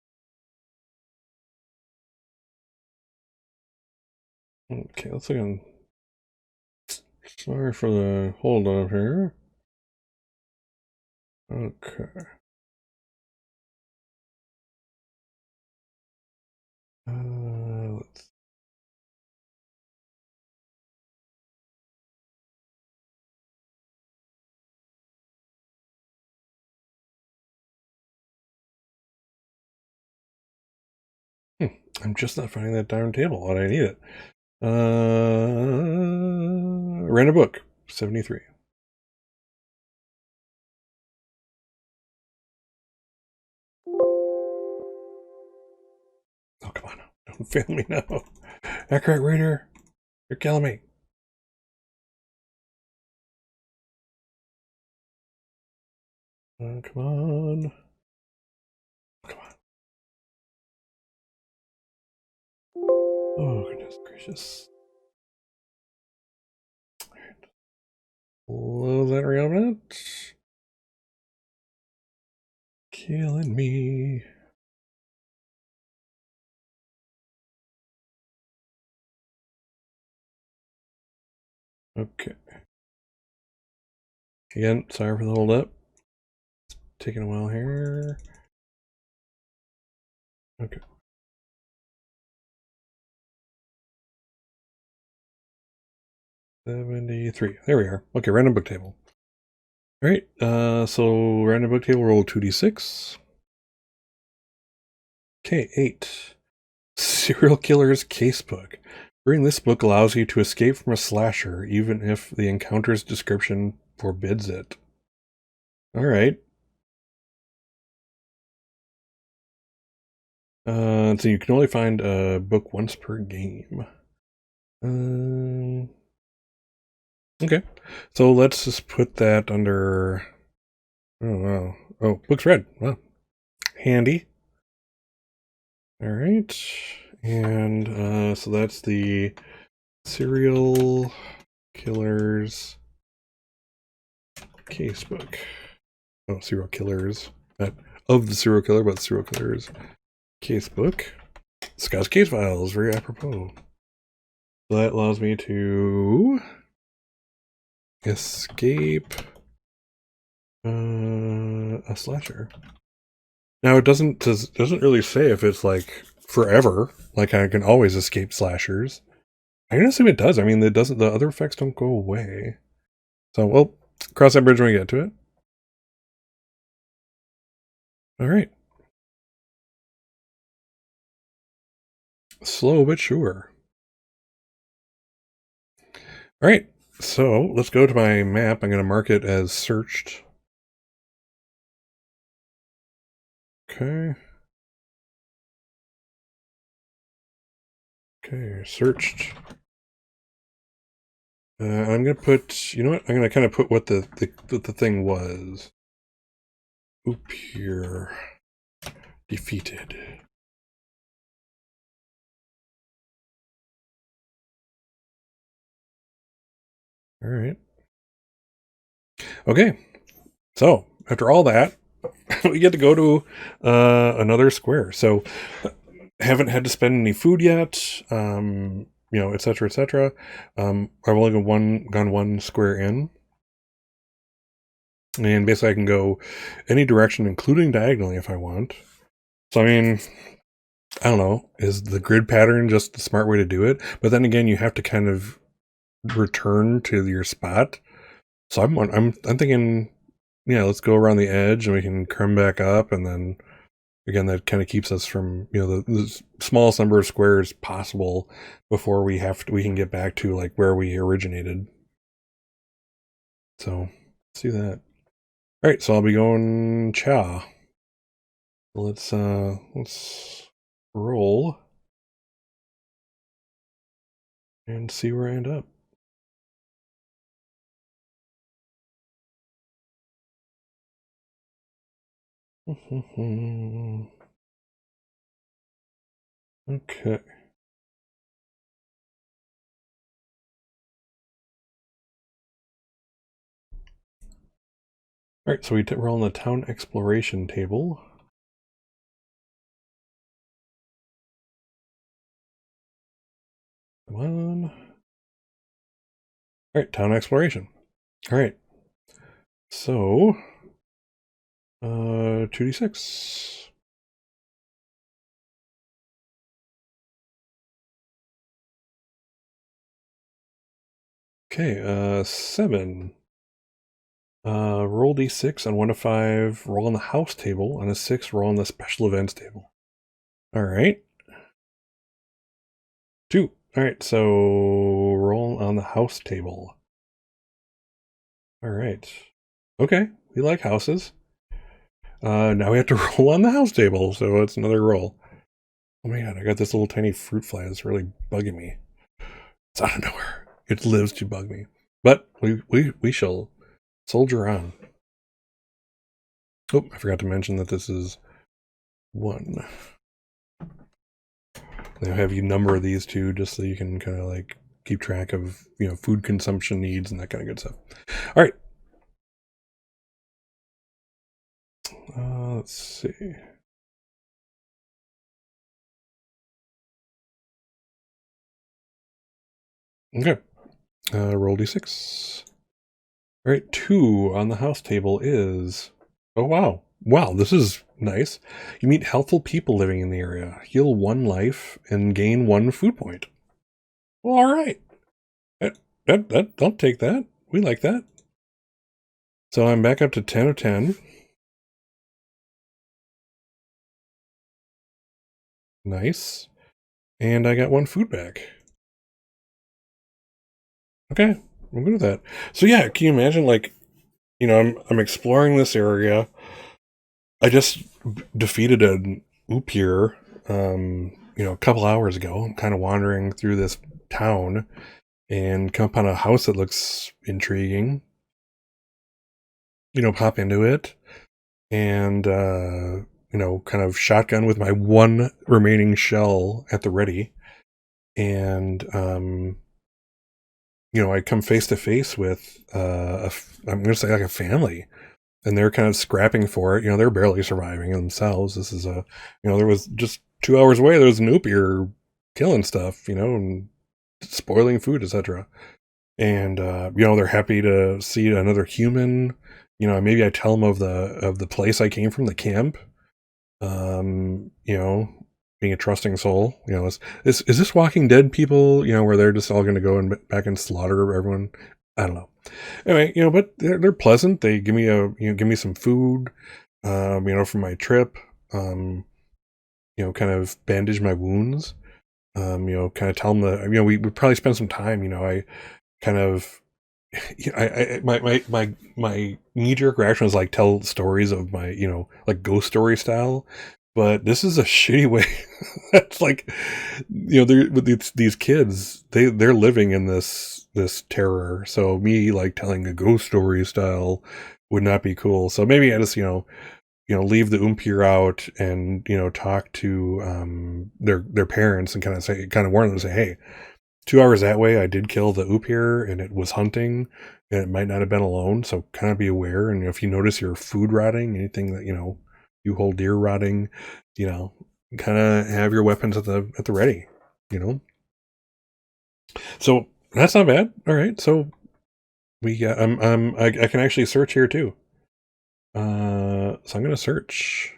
S1: Okay, let's look on. Sorry for the hold up here. Okay. Let's. I'm just not finding that darn table. What I need it. Random book 73. Oh, come on. Don't fail me now. Accurate reader. You're killing me. Come on. Come on. Oh, goodness gracious. Alright. Close that reopen. Killing me. Okay. Again, sorry for the hold up. It's taking a while here. Okay. $73. There we are. Okay, random book table. All right. So random book table roll 2d6. Okay, 8. Serial Killer's Casebook. Reading this book allows you to escape from a slasher, even if the encounter's description forbids it. All right. So you can only find a book once per game. Okay. So let's just put that under. Oh wow. Oh, book's red. Wow. Handy. All right. And so that's the Serial Killer's Casebook. Oh, serial killers. Not of the serial killer, but serial killers casebook. Scott's case files, very apropos. So that allows me to escape a slasher. Now it doesn't really say if it's like forever. Like I can always escape slashers. I can assume it does. I mean, it doesn't. The other effects don't go away. So we'll cross that bridge when we get to it. All right. Slow but sure. All right. So let's go to my map. I'm going to mark it as searched. Okay. Okay, searched. I'm gonna put. You know what? I'm gonna kind of put what the thing was. Oop here. Defeated. All right. Okay. So after all that, we get to go to another square. So haven't had to spend any food yet. You know, etc. etc. I've only gone one square in. And basically I can go any direction, including diagonally if I want. So I mean, I don't know, is the grid pattern just the smart way to do it? But then again, you have to kind of return to your spot. So I'm thinking, yeah, let's go around the edge and we can come back up, and then again that kind of keeps us from, you know, the smallest number of squares possible before we can get back to like where we originated. So let's do that. All right, so I'll be going cha. Let's roll and see where I end up. Okay. All right, so we're on the town exploration table. Come on. All right, town exploration. All right. So, 2d6. Okay, 7. Roll d6 on 1 to 5. Roll on the house table. On a 6, roll on the special events table. All right. 2. All right, so roll on the house table. All right. Okay, we like houses. Now we have to roll on the house table, so it's another roll. Oh my god, I got this little tiny fruit fly that's really bugging me. It's out of nowhere. It lives to bug me. But we shall soldier on. Oh, I forgot to mention that this is 1. They'll have you number these two just so you can kind of like keep track of, food consumption needs and that kind of good stuff. All right. Let's see. Okay. Roll d6. All right. 2 on the house table is. Oh, wow. Wow, this is nice. You meet helpful people living in the area. Heal 1 life and gain 1 food point. Well, all right. I'll take that. We like that. So I'm back up to 10 of 10. Nice. And I got 1 food back. Okay, I'm good with that. So yeah, can you imagine, like, I'm exploring this area. I just defeated an Upir, a couple hours ago. I'm kind of wandering through this town and come upon a house that looks intriguing. Pop into it and kind of shotgun with my 1 remaining shell at the ready, and I come face to face with I'm going to say like a family, and they're kind of scrapping for it. They're barely surviving themselves. This is there was just 2 hours away. There was an Opier killing stuff, and spoiling food, etc. And they're happy to see another human. Maybe I tell them of the place I came from, the camp. Being a trusting soul. Is this Walking Dead people? Where they're just all going to go and back and slaughter everyone. I don't know. Anyway, but they're pleasant. They give me give me some food, from my trip. Kind of bandage my wounds. Kind of tell them that we probably spend some time. I kind of my knee jerk reaction was like tell stories of my like ghost story style, but this is a shitty way. It's like they're with these kids, they're living in this terror. So me like telling a ghost story style would not be cool. So maybe I just leave the Umpire out and talk to their parents and kind of warn them, say, hey, 2 hours that way, I did kill the Upir, and it was hunting, and it might not have been alone. So kind of be aware. And if you notice your food rotting, anything that you hold dear rotting, kind of have your weapons at the ready. So that's not bad. All right, so we got. I can actually search here too. So I'm gonna search,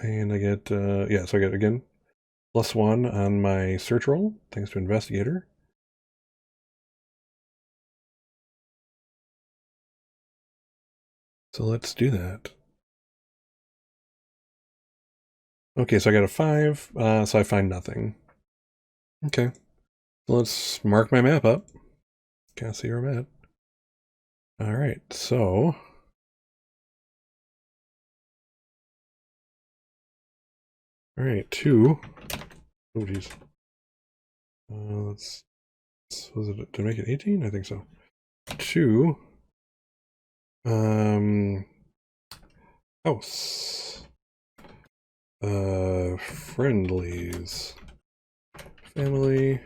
S1: and I get yeah. So I get again +1 on my search roll thanks to investigator. So let's do that. Okay, so I got a 5, so I find nothing. Okay, so let's mark my map up. Can't see where I'm at. All right, so all right, 2. Oh geez. Let's was it to make it 18? I think so. 2. Um, House. Friendlies. Family.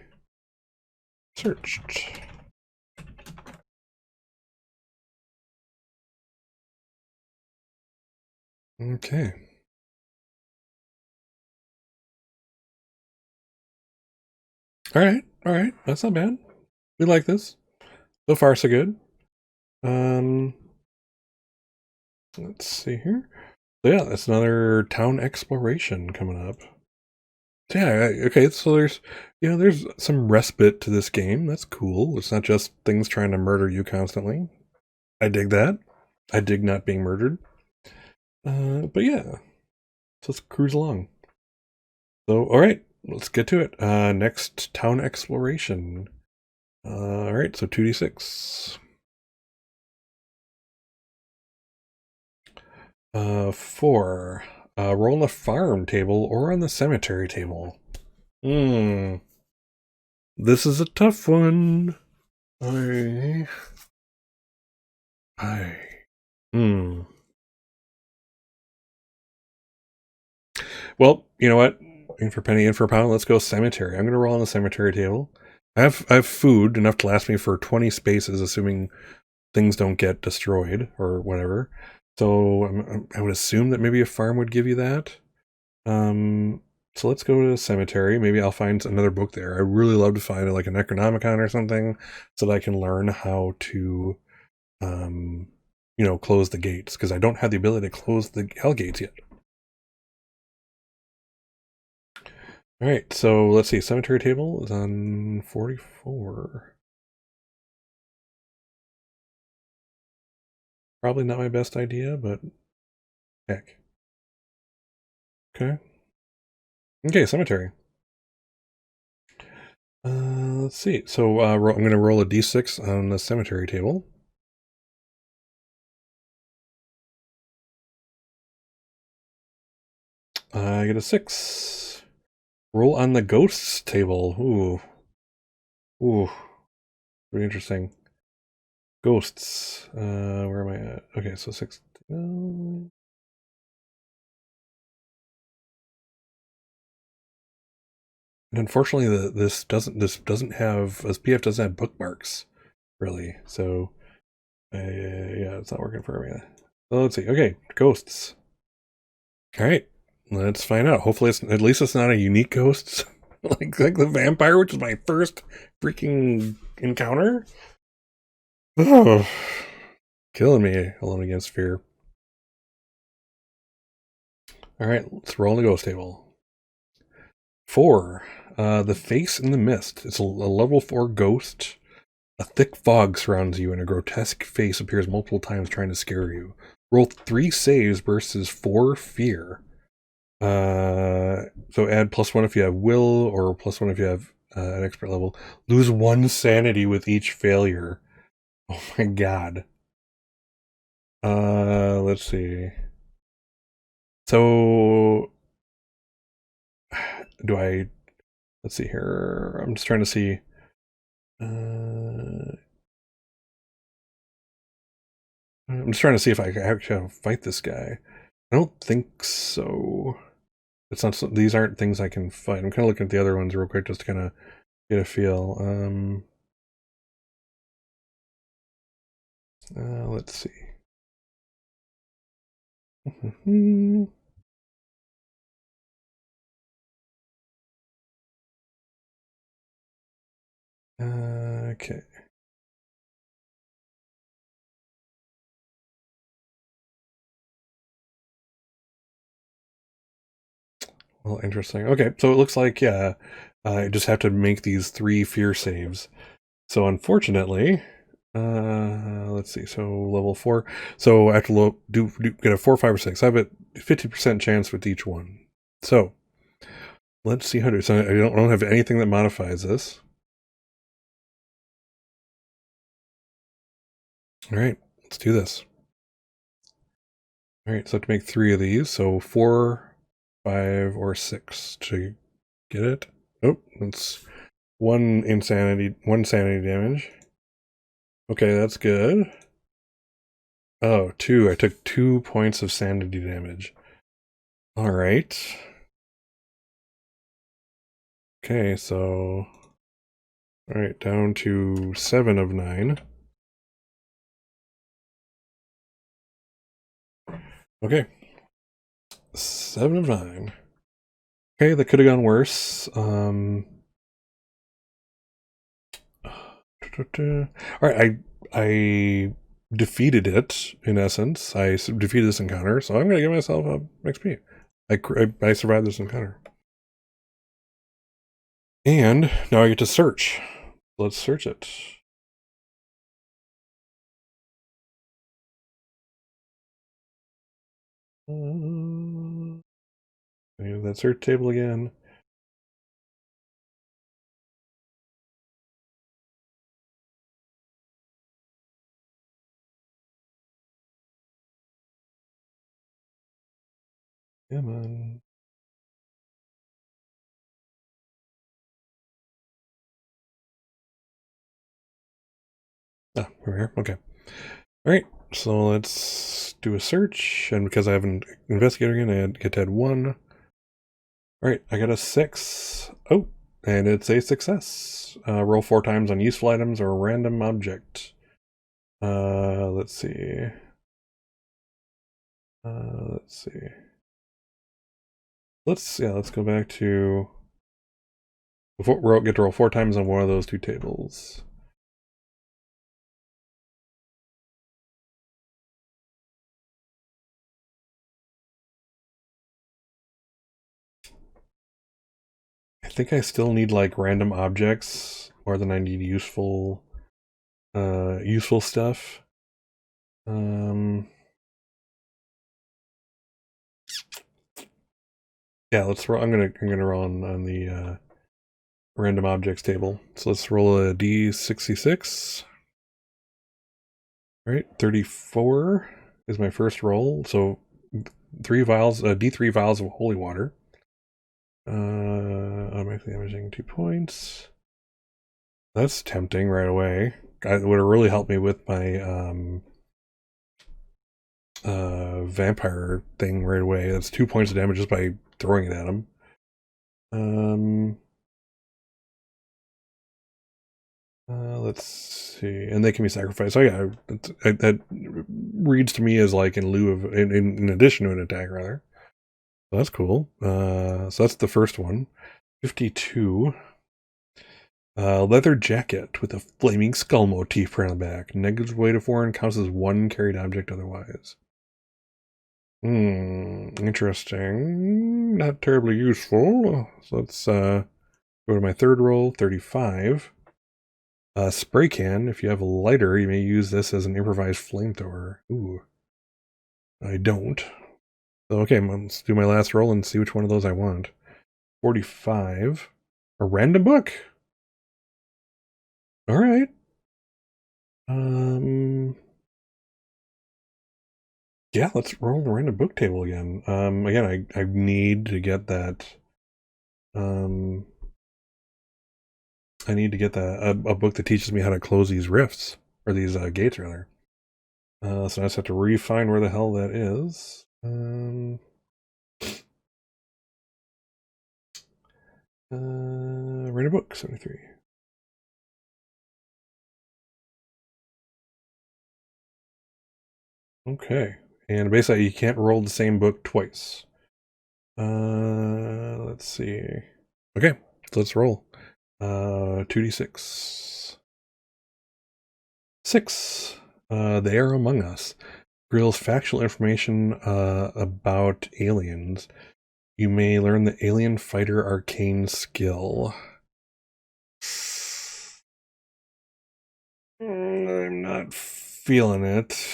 S1: Searched. Okay. All right, all right. That's not bad. We like this. So far, so good. Um, let's see here. So yeah, that's another town exploration coming up. So yeah, okay. So there's some respite to this game. That's cool. It's not just things trying to murder you constantly. I dig that. I dig not being murdered. But yeah, so let's cruise along. So all right, let's get to it. Next town exploration. All right, so 2d6. 4. Roll on the farm table or on the cemetery table. Hmm. This is a tough one. I. I. Hmm. Well, you know what? In for penny, in for pound. Let's go cemetery. I'm gonna roll on the cemetery table. I have food enough to last me for 20 spaces, assuming things don't get destroyed or whatever. So I would assume that maybe a farm would give you that. Um, so let's go to the cemetery. Maybe I'll find another book there. I really love to find like an Necronomicon or something so that I can learn how to, um, close the gates because I don't have the ability to close the hell gates yet. All right, so let's see. Cemetery table is on 44. Probably not my best idea, but heck. Okay. Okay, cemetery. Let's see. So I'm going to roll a d6 on the cemetery table. I get a 6. Roll on the ghosts table. Ooh, pretty interesting. Ghosts. Where am I at? Okay, so 6. And unfortunately, this doesn't have this PF doesn't have bookmarks really. So yeah, it's not working for me. So let's see. Okay, ghosts. All right, let's find out. Hopefully, at least it's not a unique ghost like the vampire, which is my first freaking encounter. Oh, killing me alone against fear. All right, let's roll the ghost table. 4. The face in the mist. It's a level 4 ghost. A thick fog surrounds you, and a grotesque face appears multiple times trying to scare you. Roll 3 saves versus 4 fear. So add +1 if you have will, or +1 if you have an expert level. Lose 1 sanity with each failure. Oh my god. Let's see. So, do I? Let's see here. I'm just trying to see. Uh, I'm just trying to see if I can actually fight this guy. I don't think so. It's not. These aren't things I can fight. I'm kind of looking at the other ones real quick just to kind of get a feel. Let's see. Okay. Well, interesting. Okay, so it looks like yeah, I just have to make these 3 fear saves. So unfortunately, let's see. So level 4. So I have to get a 4, 5, or 6. I have a 50% chance with each one. So let's see how to. So I don't have anything that modifies this. All right, let's do this. All right, so I have to make 3 of these. So 4, 5, or 6 to get it. Oh, that's 1 sanity damage. Okay, that's good. Oh, 2. I took 2 points of sanity damage. All right. Okay, so all right, down to 7 of 9. Okay, 7 of 9. Okay, that could have gone worse. All right, I defeated it in essence. I defeated this encounter, so I'm going to give myself a XP. I survived this encounter, and now I get to search. Let's search it. Use that search table again. Come on. Ah, we're here. Okay. All right. So let's do a search, and because I have an investigator again, I get to add 1. All right, I got a 6. Oh, and it's a success. Roll 4 times on useful items or a random object. Let's see. Let's see. Let's go back to get to roll 4 times on one of those 2 tables. I think I still need like random objects more than I need useful stuff. Yeah, let's roll. I'm gonna roll on the random objects table. So let's roll a d66. All right, 34 is my first roll. So 3 vials, d3 vials of holy water. Automatically damaging 2 points. That's tempting right away. It would have really helped me with my vampire thing right away. That's 2 points of damage just by throwing it at him. Let's see, and they can be sacrificed. So yeah, that reads to me as like in lieu of, in addition to an attack, rather. So that's cool. So that's the first one. 52. Leather jacket with a flaming skull motif around the back. Negative weight of 4 and counts as 1 carried object otherwise. Interesting. Not terribly useful. So let's go to my third roll, 35. Spray can. If you have a lighter, you may use this as an improvised flamethrower. Ooh. I don't. So, okay, let's do my last roll and see which one of those I want. 45. A random book. All right. Yeah, let's roll the random book table again. Again, I need to get that. I need to get a book that teaches me how to close these rifts, or these gates, rather. So I just have to refine where the hell that is. Read a book, 73. Okay, and basically you can't roll the same book twice. Let's see. Okay, so let's roll. 2d6. 6. They are among us. Reveals factual information about aliens. You may learn the alien fighter arcane skill. I'm not feeling it.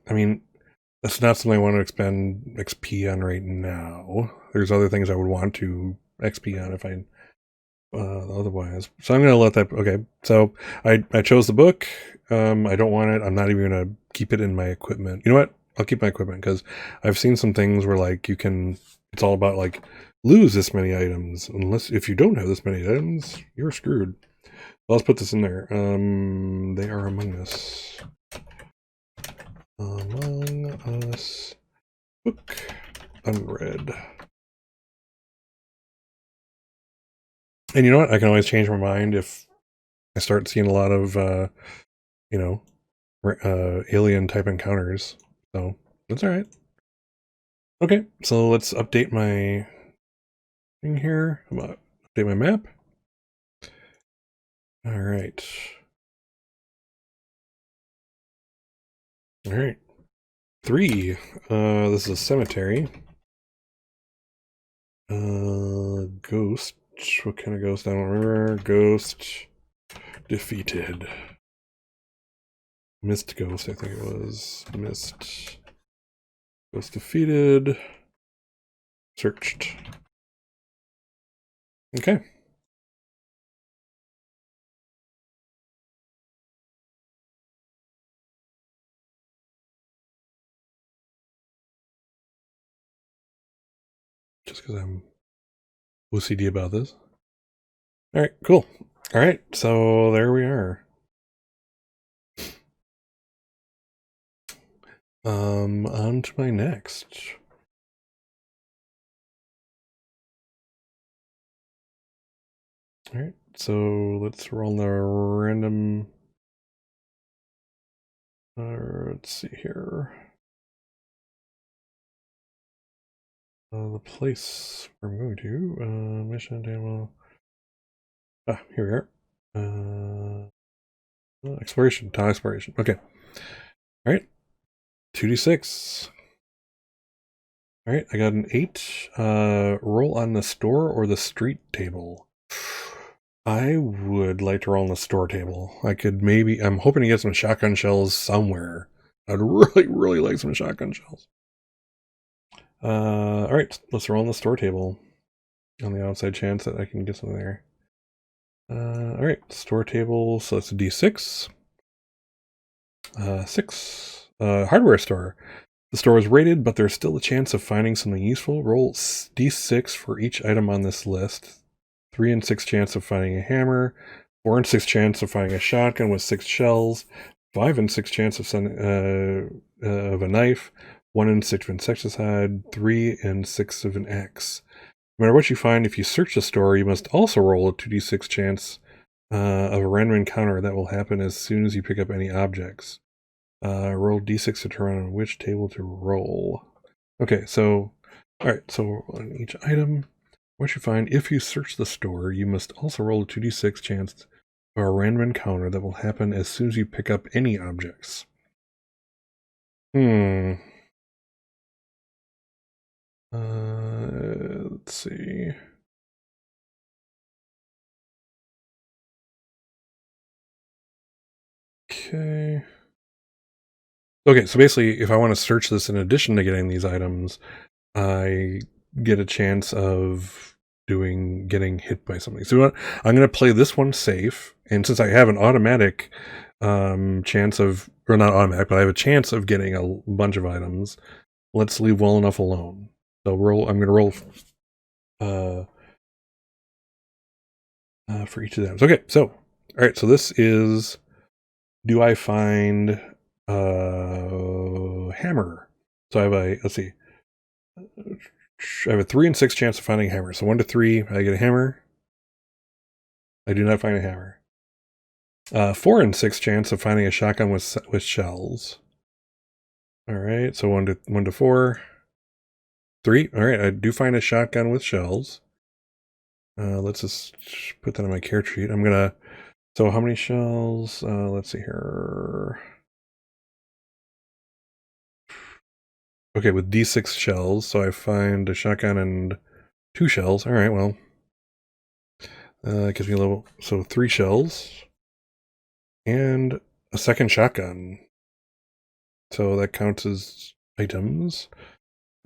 S1: I mean, that's not something I want to expend XP on right now. There's other things I would want to XP on if I otherwise. So I'm going to let that. Okay, so I chose the book. I don't want it. I'm not even going to keep it in my equipment. You know what? I'll keep my equipment because I've seen some things where like you can. It's all about like lose this many items. Unless if you don't have this many items, you're screwed. So let's put this in there. They are among us. Among Us book unread. And you know what? I can always change my mind if I start seeing a lot of, you know, alien type encounters. So that's all right. Okay, so let's update my thing here. Update my map. All right. All right. 3. This is a cemetery. Ghost. What kind of ghost? I don't remember. Ghost. Defeated. Mist ghost, I think it was. Mist. Ghost defeated. Searched. Okay. Just because I'm OCD about this. All right, cool. All right, so there we are. On to my next. All right, so let's roll the random. Let's see here. The place I'm going to. Mission demo. Ah, here we are. Exploration. Town exploration. Okay. All right. 2d6. All right, I got an 8. Roll on the store or the street table. I would like to roll on the store table. I could maybe. I'm hoping to get some shotgun shells somewhere. I'd really, really like some shotgun shells. All right, let's roll on the store table. On the outside chance that I can get something there. All right, store table. So that's a d6. 6. Hardware store. The store is rated, but there's still a chance of finding something useful. Roll d6 for each item on this list. 3 and 6 chance of finding a hammer. 4 and 6 chance of finding a shotgun with 6 shells. 5 and 6 chance of a knife. 1 and 6 of insecticide. 3 and 6 of an axe. No matter what you find, if you search the store, you must also roll a 2d6 chance of a random encounter that will happen as soon as you pick up any objects. Roll d6 to determine on which table to roll. Okay, so, alright, so on each item, what you find, if you search the store, you must also roll a 2d6 chance for a random encounter that will happen as soon as you pick up any objects. Let's see. Okay. Okay, so basically, if I want to search this in addition to getting these items, I get a chance of getting hit by something. So I'm going to play this one safe, and since I have an automatic chance of, or not automatic, but I have a chance of getting a bunch of items, let's leave well enough alone. So I'm going to roll for each of them. Okay, so, all right, so this is, do I find hammer? So I have let's see, I have a 3 and 6 chance of finding a hammer. So 1 to 3, I get a hammer. I do not find a hammer. 4 and 6 chance of finding a shotgun with shells. All right, so 1 to 4. 3. All right, I do find a shotgun with shells. Let's just put that on my character sheet. I'm gonna. So how many shells? Let's see here. Okay, with D6 shells, so I find a shotgun and 2 shells. All right, well, it gives me a little. So 3 shells and a second shotgun. So that counts as items.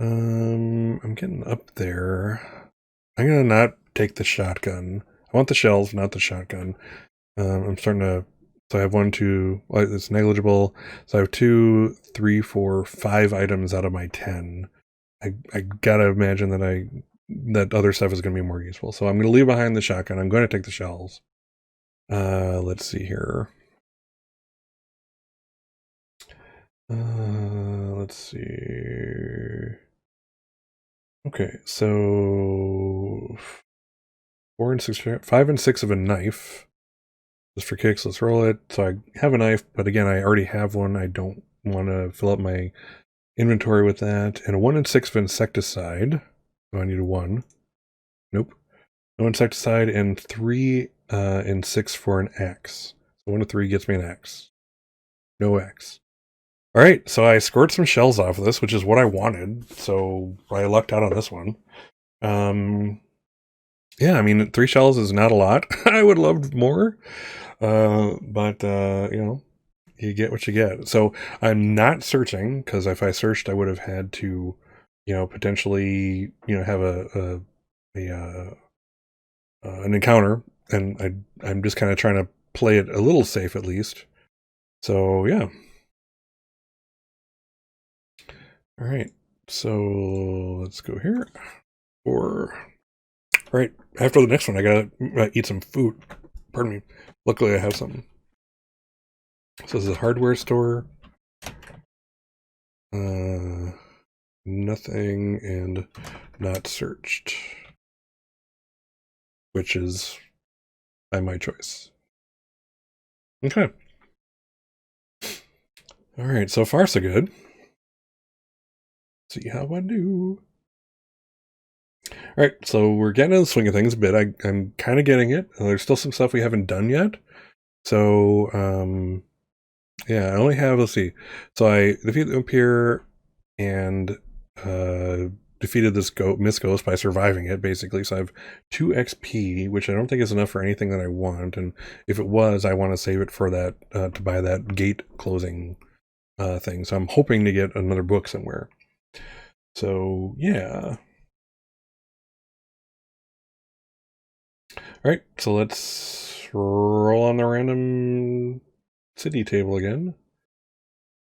S1: I'm getting up there. I'm gonna not take the shotgun. I want the shells, not the shotgun. I'm starting to. So I have 1, 2. Well, it's negligible. So I have 2, 3, 4, 5 items out of my 10. I gotta imagine that other stuff is gonna be more useful. So I'm gonna leave behind the shotgun. I'm going to take the shells. Let's see here. Let's see. Okay, so 4 and 6, 5 and 6 of a knife. Just for kicks, let's roll it. So I have a knife, but again, I already have one. I don't want to fill up my inventory with that. And a 1 and 6 of insecticide. So I need a 1. Nope. No insecticide and 3 and 6 for an X. So 1 to 3 gets me an X. No X. All right, so I scored some shells off of this, which is what I wanted. So I lucked out on this one. Yeah, I mean, 3 shells is not a lot. I would love more, but you get what you get. So I'm not searching, because if I searched, I would have had to, potentially, have an encounter, and I'm just kind of trying to play it a little safe at least. So yeah. All right. So let's go here. All right. After the next one, I gotta eat some food. Pardon me. Luckily, I have something. So this is a hardware store. Nothing and not searched, which is by my choice. Okay. All right. So far, so good. See how I do. All right. So we're getting in the swing of things a bit. I'm kind of getting it. There's still some stuff we haven't done yet. So, yeah, I only have, let's see. So I defeated the Vampire and defeated this Mist Ghost by surviving it, basically. So I have 2 XP, which I don't think is enough for anything that I want. And if it was, I want to save it for that, to buy that gate closing thing. So I'm hoping to get another book somewhere. So, yeah. All right, so let's roll on the random city table again.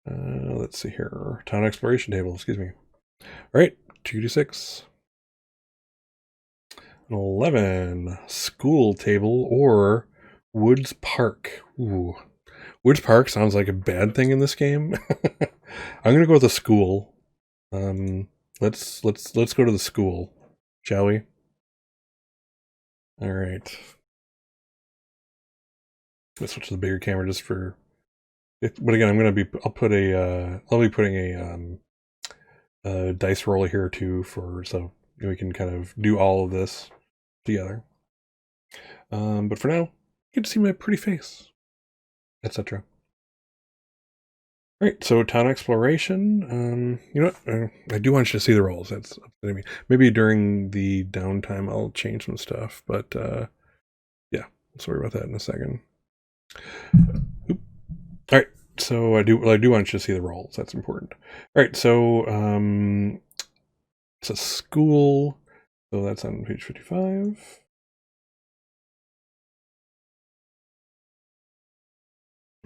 S1: Let's see here. Town exploration table, excuse me. All right, 2d6. 11. School table or Woods Park. Ooh. Woods Park sounds like a bad thing in this game. I'm gonna go with the school. Let's go to the school, shall we? All right. Let's switch to the bigger camera just for. But again, I'll be putting a dice roll here too, so we can kind of do all of this together. But for now, you get to see my pretty face, etc. All right, so town exploration. You know what? I do want you to see the rolls. That's maybe during the downtime I'll change some stuff, but yeah, let's worry about that in a second. Oop. All right, so I do want you to see the rolls. That's important. All right, so it's a school, so that's on page 55.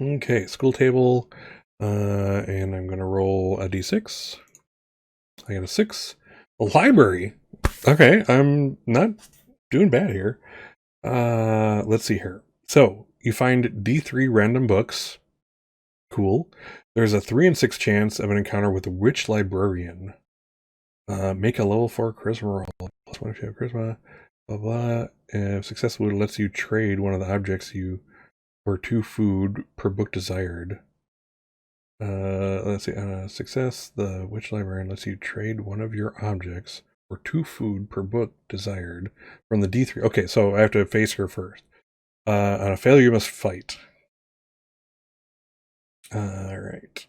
S1: Okay, school table, and I'm gonna roll a d6. I got a 6. A library. Okay, I'm not doing bad here. Let's see here. So you find D3 random books. Cool. There's a 3 in 6 chance of an encounter with a witch librarian. Make a level 4 charisma roll. +1 if you have charisma. Blah blah. If successful, it lets you trade one of the objects or 2 food per book desired. Let's see. Success. The witch librarian lets you trade one of your objects or 2 food per book desired from the D3. Okay, so I have to face her first. On a failure, you must fight. All right.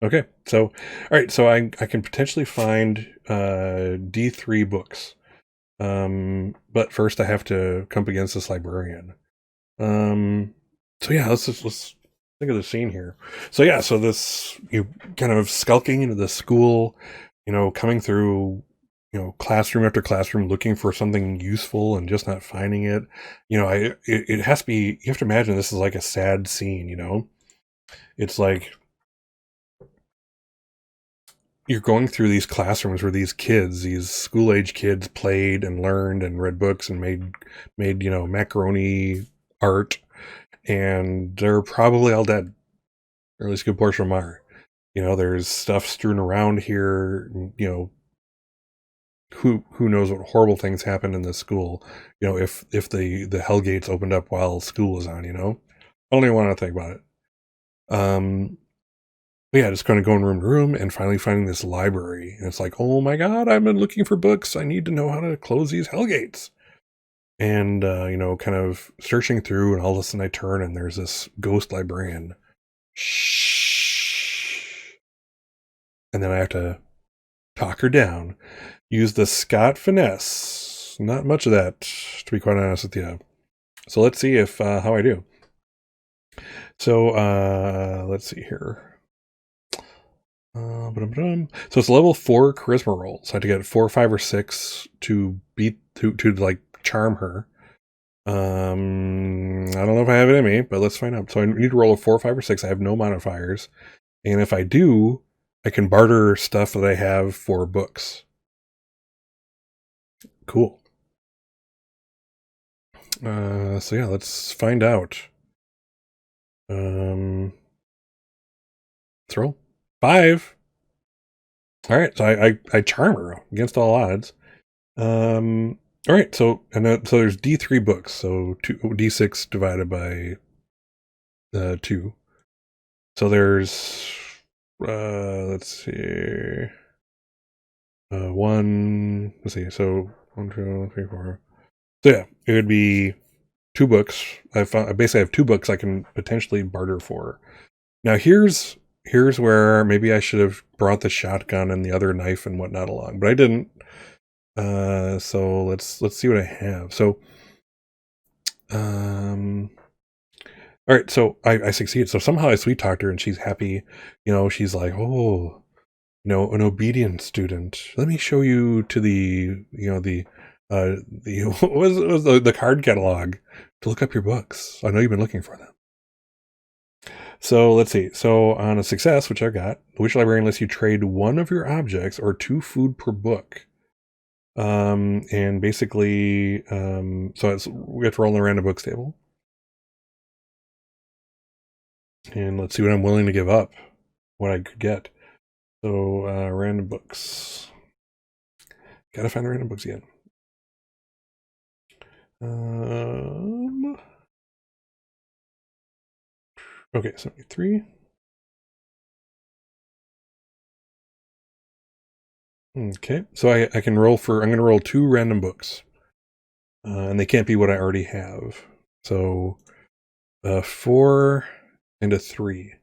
S1: Okay, so all right, so I can potentially find D3 books, but first I have to come up against this librarian. So yeah, let's think of the scene here. So yeah, so this you kind of skulking into the school, coming through, classroom after classroom, looking for something useful and just not finding it. It has to be. You have to imagine this is like a sad scene. It's like you're going through these classrooms where these school-age kids played and learned and read books and made macaroni art, and they're probably all dead, or at least a good portion of them are. There's stuff strewn around here. Who knows what horrible things happened in this school? If the hell gates opened up while school was on. I don't even want to think about it. yeah, just kind of going room to room and finally finding this library. And it's like, oh my God, I've been looking for books. I need to know how to close these hellgates. And, kind of searching through, and all of a sudden I turn and there's this ghost librarian. Shh. And then I have to talk her down. Use the Scott finesse. Not much of that, to be quite honest with you. So let's see if how I do. So let's see here. So it's level 4 charisma roll. So I had to get 4, 5, or 6 to beat to like charm her. I don't know if I have it in me, but let's find out. So I need to roll a 4, 5, or 6. I have no modifiers, and if I do, I can barter stuff that I have for books. Cool. So yeah, let's find out. Let's roll 5. All right, so I charm her against all odds. All right, so so there's D3 books, so D6 divided by 2. So there's let's see, 1. Let's see, so 1, 2, 3, 4. So yeah, it would be 2 books. I basically have 2 books I can potentially barter for. Now here's where maybe I should have brought the shotgun and the other knife and whatnot along, but I didn't. So let's see what I have. So, all right. So I succeed. So somehow I sweet talked her and she's happy. She's like, oh, an obedient student. Let me show you to the what was the card catalog to look up your books. I know you've been looking for them. So let's see. So on a success, which I got, the Witch Librarian lets you trade 1 of your objects or 2 food per book. And basically, so we have to roll in the random books table. And let's see what I'm willing to give up, what I could get. So, random books. Gotta find the random books again. Okay, 73. Okay, so I can roll I'm going to roll 2 random books. And they can't be what I already have. So, 4 and a 3.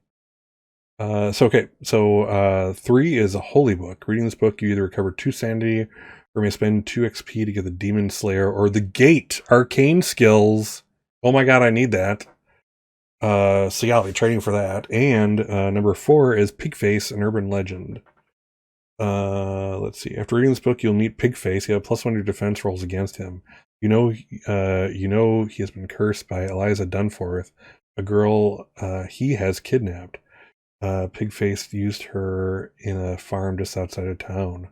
S1: So 3 is a holy book. Reading this book, you either recover 2 sanity or may spend 2 XP to get the Demon Slayer or the Gate Arcane Skills. Oh my God, I need that. So yeah, I'll be trading for that. And number 4 is Pigface, an urban legend. Let's see. After reading this book, you'll meet Pigface. You have +1 to your defense rolls against him. He has been cursed by Eliza Dunforth, a girl he has kidnapped. Pigface used her in a farm just outside of town.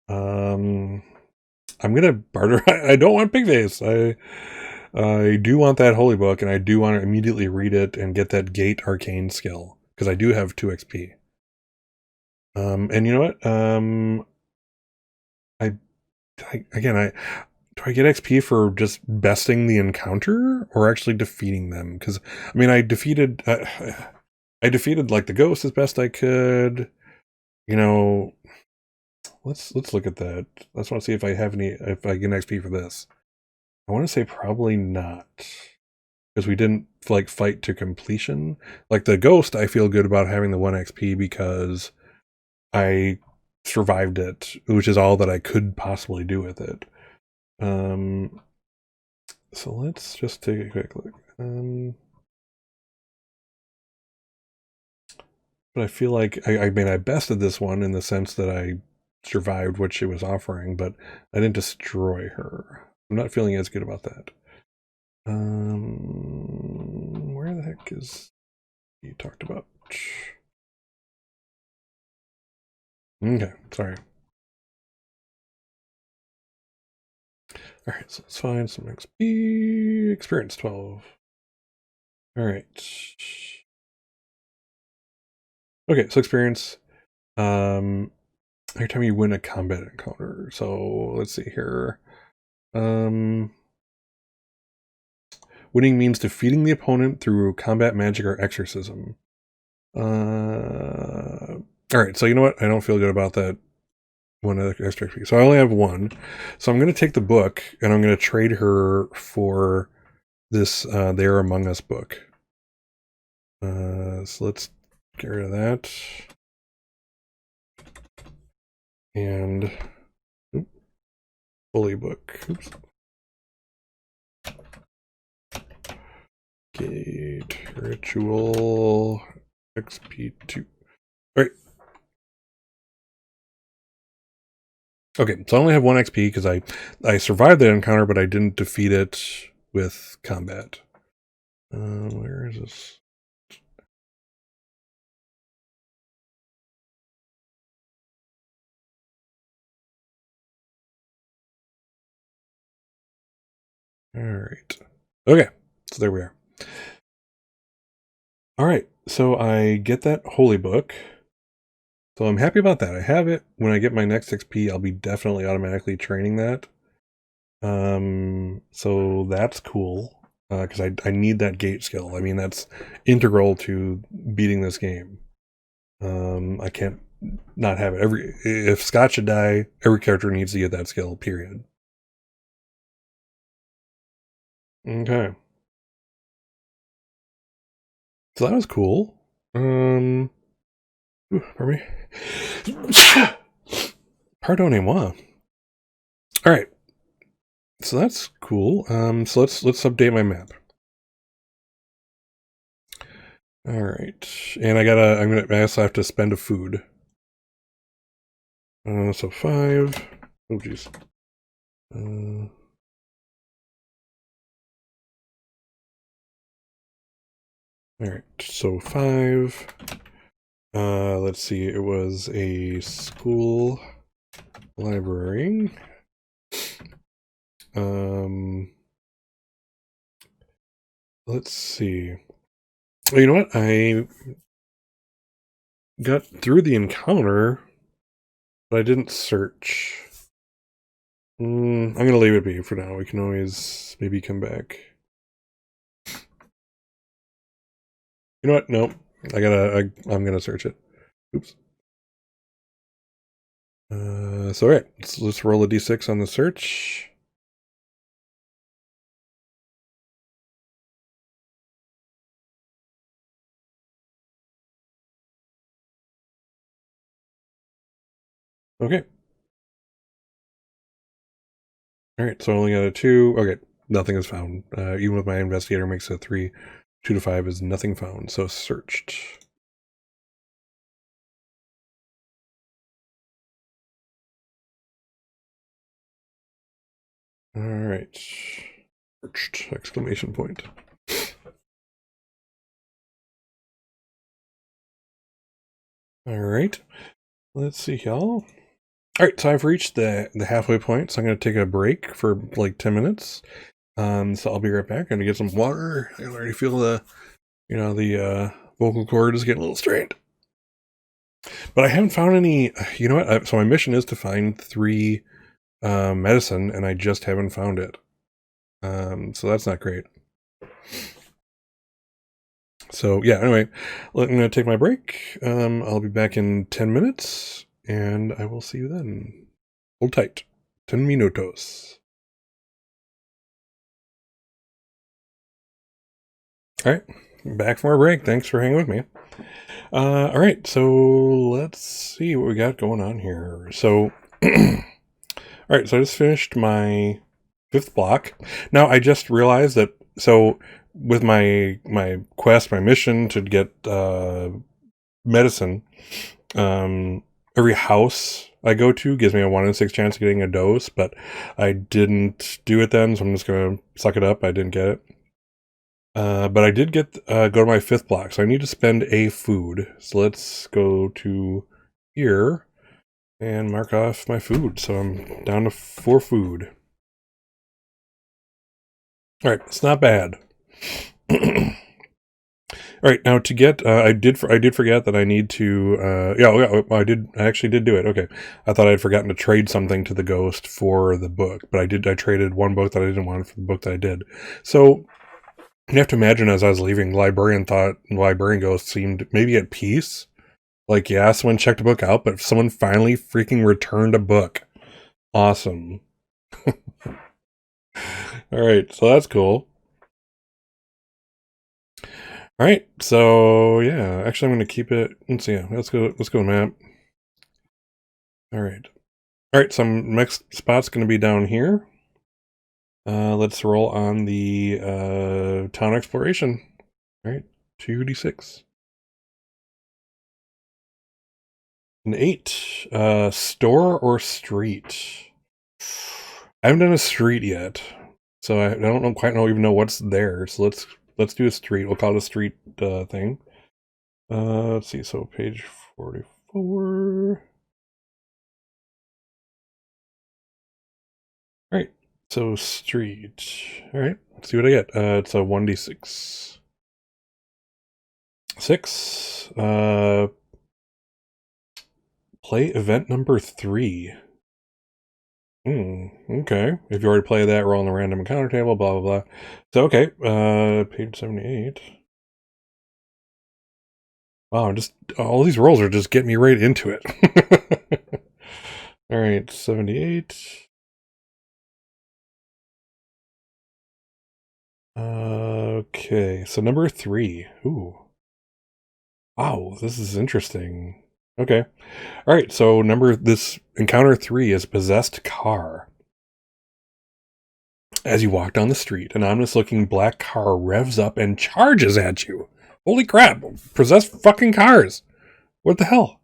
S1: I'm gonna barter. I don't want Pigface. I do want that holy book, and I do want to immediately read it and get that Gate Arcane skill because I do have 2 XP. And you know what? Do I get XP for just besting the encounter or actually defeating them? Because I defeated like the ghost as best I could. Let's look at that. I just want to see if I get XP for this. I want to say probably not, because we didn't fight to completion. Like the ghost, I feel good about having the 1 XP because I survived it, which is all that I could possibly do with it. So let's just take a quick look. But I feel like I bested this one in the sense that I survived what she was offering, but I didn't destroy her. I'm not feeling as good about that. Where the heck is you talked about? Okay, sorry. All right, so let's find some XP. Experience 12. All right. Okay, so experience. Every time you win a combat encounter. So let's see here. Winning means defeating the opponent through combat, magic, or exorcism. All right, so you know what? I don't feel good about that one extra XP. So I only have one. So I'm going to take the book, and I'm going to trade her for this They Are Among Us book. So let's get rid of that. And fully book. Oops. Gate ritual XP2. All right. Okay, so I only have 1 XP because I survived that encounter, but I didn't defeat it with combat. Where is this? All right. Okay, so there we are. All right, so I get that holy book. So I'm happy about that. I have it. When I get my next XP, I'll be definitely automatically training that. So that's cool. Because I need that gate skill. I mean, that's integral to beating this game. I can't not have it. If Scott should die, every character needs to get that skill, period. Okay. So that was cool. Ooh, pardon me. Pardonnez-moi. All right. So that's cool. So let's update my map. All right, and I also have to spend a food. So 5. Oh geez. All right, so 5. Let's see. It was a school library. Let's see. Oh, you know what? I got through the encounter, but I didn't search. I'm gonna leave it be for now. We can always maybe come back. You know what? Nope. I'm gonna search it. Oops. So all right, let's roll a d6 on the search. Okay. All right, so I only got a 2. Okay, nothing is found. Even with my investigator makes a 3, 2 to 5 is nothing found. So searched. All right, searched! Exclamation point. All right, let's see, y'all. All right, so I've reached the halfway point, so I'm going to take a break for like 10 minutes. So I'll be right back. I'm going to get some water. I can already feel the vocal cord is getting a little strained. But I haven't found any. You know what? So my mission is to find 3 medicine, and I just haven't found it. So that's not great. So yeah. Anyway, I'm going to take my break. I'll be back in 10 minutes, and I will see you then. Hold tight. 10 minutos. All right, back from our break. Thanks for hanging with me. All right, so let's see what we got going on here. So, all right, so I just finished my 5th block. Now I just realized that, so with my quest, my mission to get medicine, every house I go to gives me a 1 in 6 chance of getting a dose, but I didn't do it then, so I'm just gonna suck it up. I didn't get it. But I did get go to my 5th block, so I need to spend a food. So let's go to here and mark off my food. So I'm down to 4 food. All right, it's not bad. All right, now to get, I did forget that I need to, I actually did do it. Okay, I thought I had forgotten to trade something to the ghost for the book, but I traded 1 book that I didn't want for the book that I did. So You have to imagine as I was leaving, librarian ghost seemed maybe at peace. Like, yeah, someone checked a book out, but someone finally freaking returned a book. Awesome. All right, so that's cool. All right, so yeah, actually, I'm going to keep it. Let's see. Yeah, let's go to map. All right. All right, so next spot's going to be down here. Let's roll on the town exploration. All right, 2d6. An 8. Store or street? I haven't done a street yet, so I don't quite even know what's there. So let's do a street. We'll call it a street thing. Let's see. So page 44. All right. So street. All right. Let's see what I get. It's a 1d6. 6. Play event number 3. Okay. If you already play that, roll on the random encounter table, blah, blah, blah. So, okay. Page 78. Wow, all these rolls are just getting me right into it. All right, 78. Okay, so number 3. Ooh. Wow, this is interesting. Okay. All right, so this encounter 3 is possessed car. As you walk down the street, an ominous-looking black car revs up and charges at you. Holy crap! Possessed fucking cars! What the hell?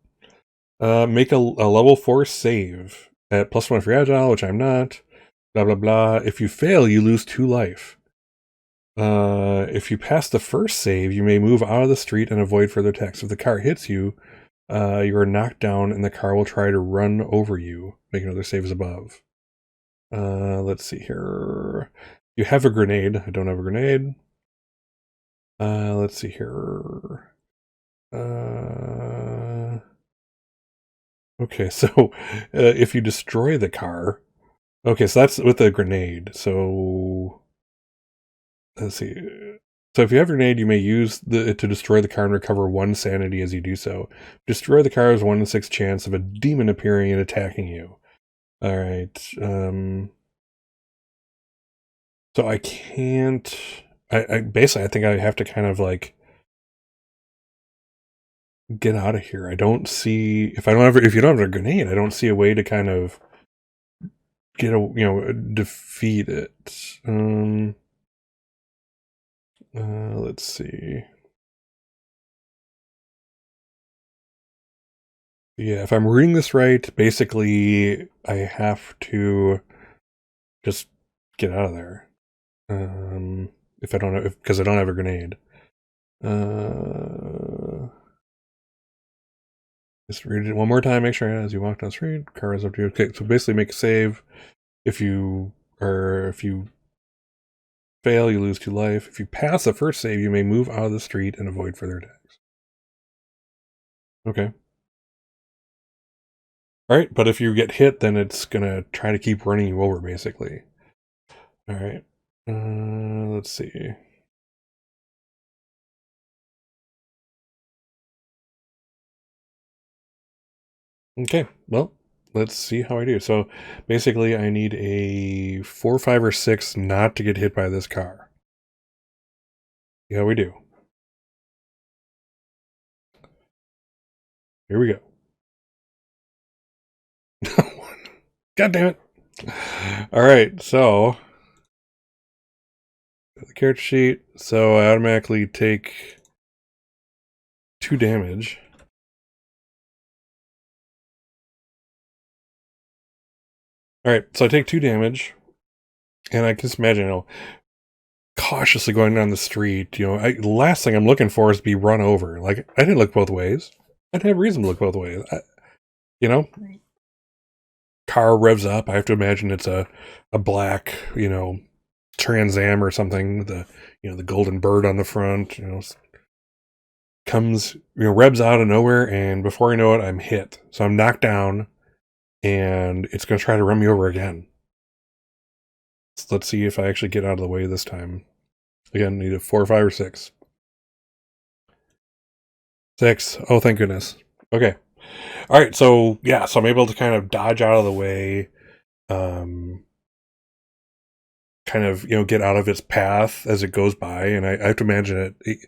S1: Make a level 4 save at +1 for agile, which I'm not. Blah, blah, blah. If you fail, you lose 2 life. If you pass the first save, you may move out of the street and avoid further attacks. If the car hits you, you are knocked down and the car will try to run over you. Make another save as above. Let's see here. You have a grenade. I don't have a grenade. Let's see here. Okay, so if you destroy the car, okay, so that's with a grenade. So let's see. So if you have a grenade, you may use it to destroy the car and recover 1 sanity as you do so. Destroy the car has 1 in 6 chance of a demon appearing and attacking you. All right. So I can't. I basically I think I have to kind of like get out of here. I don't see if you don't have a grenade, I don't see a way to kind of defeat it. Let's see. Yeah, if I'm reading this right, basically I have to just get out of there. If I don't have, because I don't have a grenade. Just read it one more time. Make sure as you walk down the street, car is up to you. Okay, so basically make a save. If you fail, you lose 2 life. If you pass the first save, you may move out of the street and avoid further attacks. Okay. All right, but if you get hit, then it's gonna try to keep running you over, basically. All right. Let's see. Okay, well, let's see how I do. So basically, I need a 4, 5, or 6 not to get hit by this car. See how we do. Here we go. God damn it. All right, so the character sheet. So I automatically take 2 damage. All right, so I take 2 damage, and I can just imagine, cautiously going down the street. The last thing I'm looking for is to be run over. Like, I didn't look both ways. I didn't have reason to look both ways. Car revs up. I have to imagine it's a black, Trans Am or something. The golden bird on the front. Comes, revs out of nowhere, and before I know it, I'm hit. So I'm knocked down, and it's going to try to run me over again. So let's see if I actually get out of the way this time. Again, need a 4, 5, or 6. 6. Oh, thank goodness. Okay. All right. So yeah, so I'm able to kind of dodge out of the way, kind of get out of its path as it goes by, and I have to imagine it.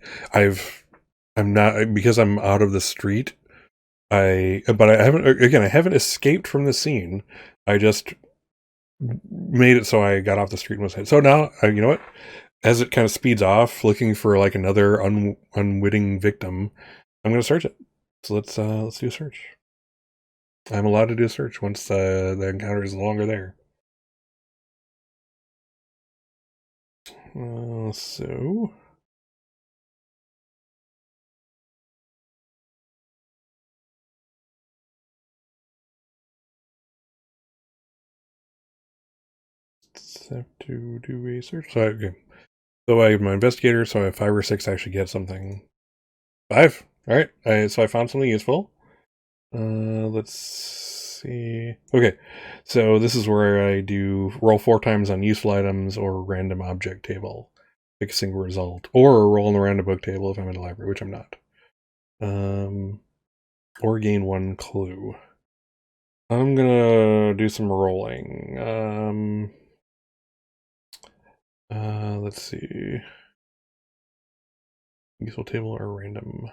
S1: I'm not, because I'm out of the street. But I haven't escaped from the scene. I just made it so I got off the street and was hit. So now, you know what? As it kind of speeds off, looking for like another unwitting victim, I'm going to search it. So let's do a search. I'm allowed to do a search once the encounter is no longer there. So let's have to do a search. So okay. So I have my investigator. So I have 5 or 6 to actually get something. 5. All right. So I found something useful. Let's see. Okay, so this is where I do roll 4 times on useful items or random object table, pick a single result, or roll on the random book table if I'm in the library, which I'm not. Or gain 1 clue. I'm gonna do some rolling. Let's see. Useful table or random.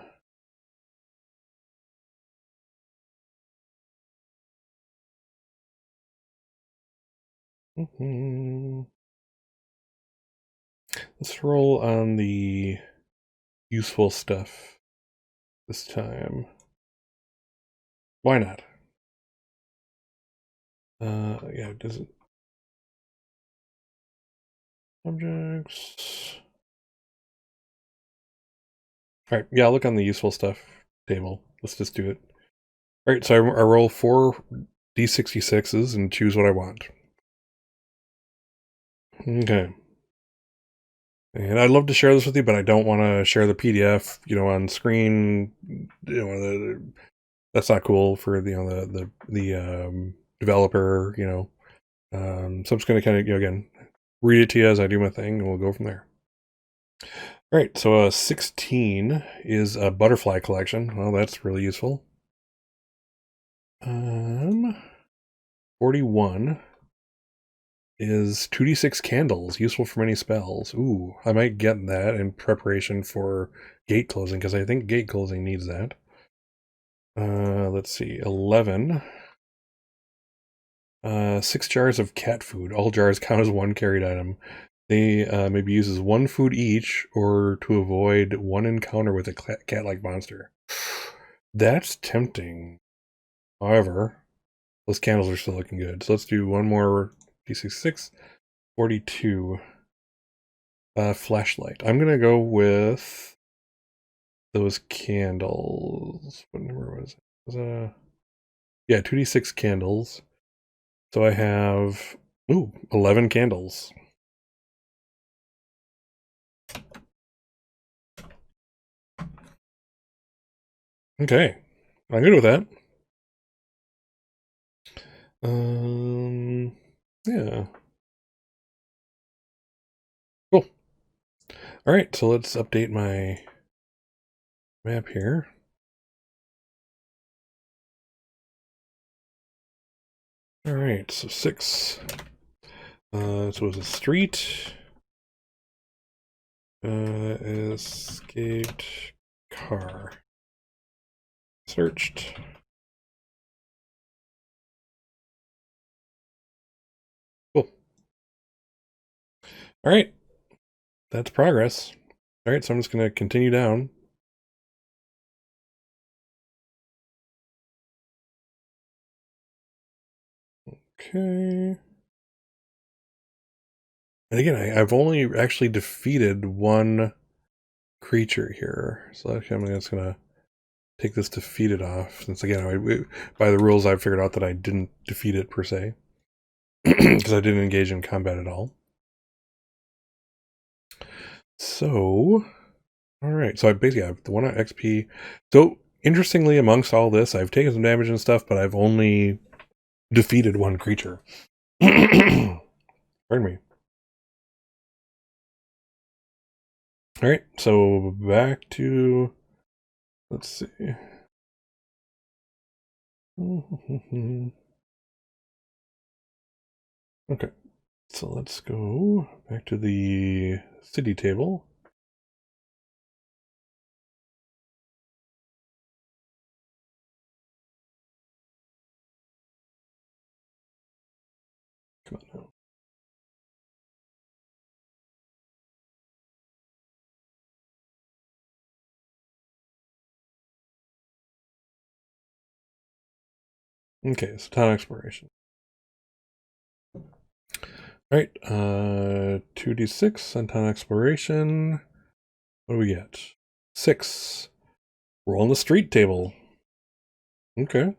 S1: Let's roll on the useful stuff this time. Why not? Yeah, does it? Objects. All right, yeah, I'll look on the useful stuff table. Let's just do it. All right, so I roll 4 d66s and choose what I want. Okay. And I'd love to share this with you, but I don't want to share the PDF, on screen. That's not cool for the developer. So I'm just going to kind of again read it to you as I do my thing, and we'll go from there. All right, so 16 is a butterfly collection. Well, that's really useful. 41 is 2d6 candles, useful for many spells. Ooh, I might get that in preparation for gate closing, because I think gate closing needs that. Let's see, 11. 6 jars of cat food. All jars count as 1 carried item. They may be used as 1 food each, or to avoid 1 encounter with a cat-like monster. That's tempting. However, those candles are still looking good. So let's do 1 more d66. 42. Flashlight. I'm going to go with those candles. What number was it? It was, yeah, 2d6 candles. So I have 11 candles. Okay, I'm good with that. Yeah. Cool. All right, so let's update my map here. All right, so 6. So it was a street. Escaped car. Searched. Cool. All right. That's progress. All right, so I'm just going to continue down. Okay. And again, I've only actually defeated 1 creature here. So actually, I'm just going to take this defeated off. Since again, by the rules, I've figured out that I didn't defeat it per se. Because I didn't engage in combat at all. So, all right. So I basically have the 1 XP. So interestingly, amongst all this, I've taken some damage and stuff, but I've only defeated 1 creature. Pardon me. All right, so back to, let's see. Okay, so let's go back to the city table. Come on now. Okay, so town exploration. All right, 2d6 on town exploration. What do we get? 6. Roll on the street table. Okay.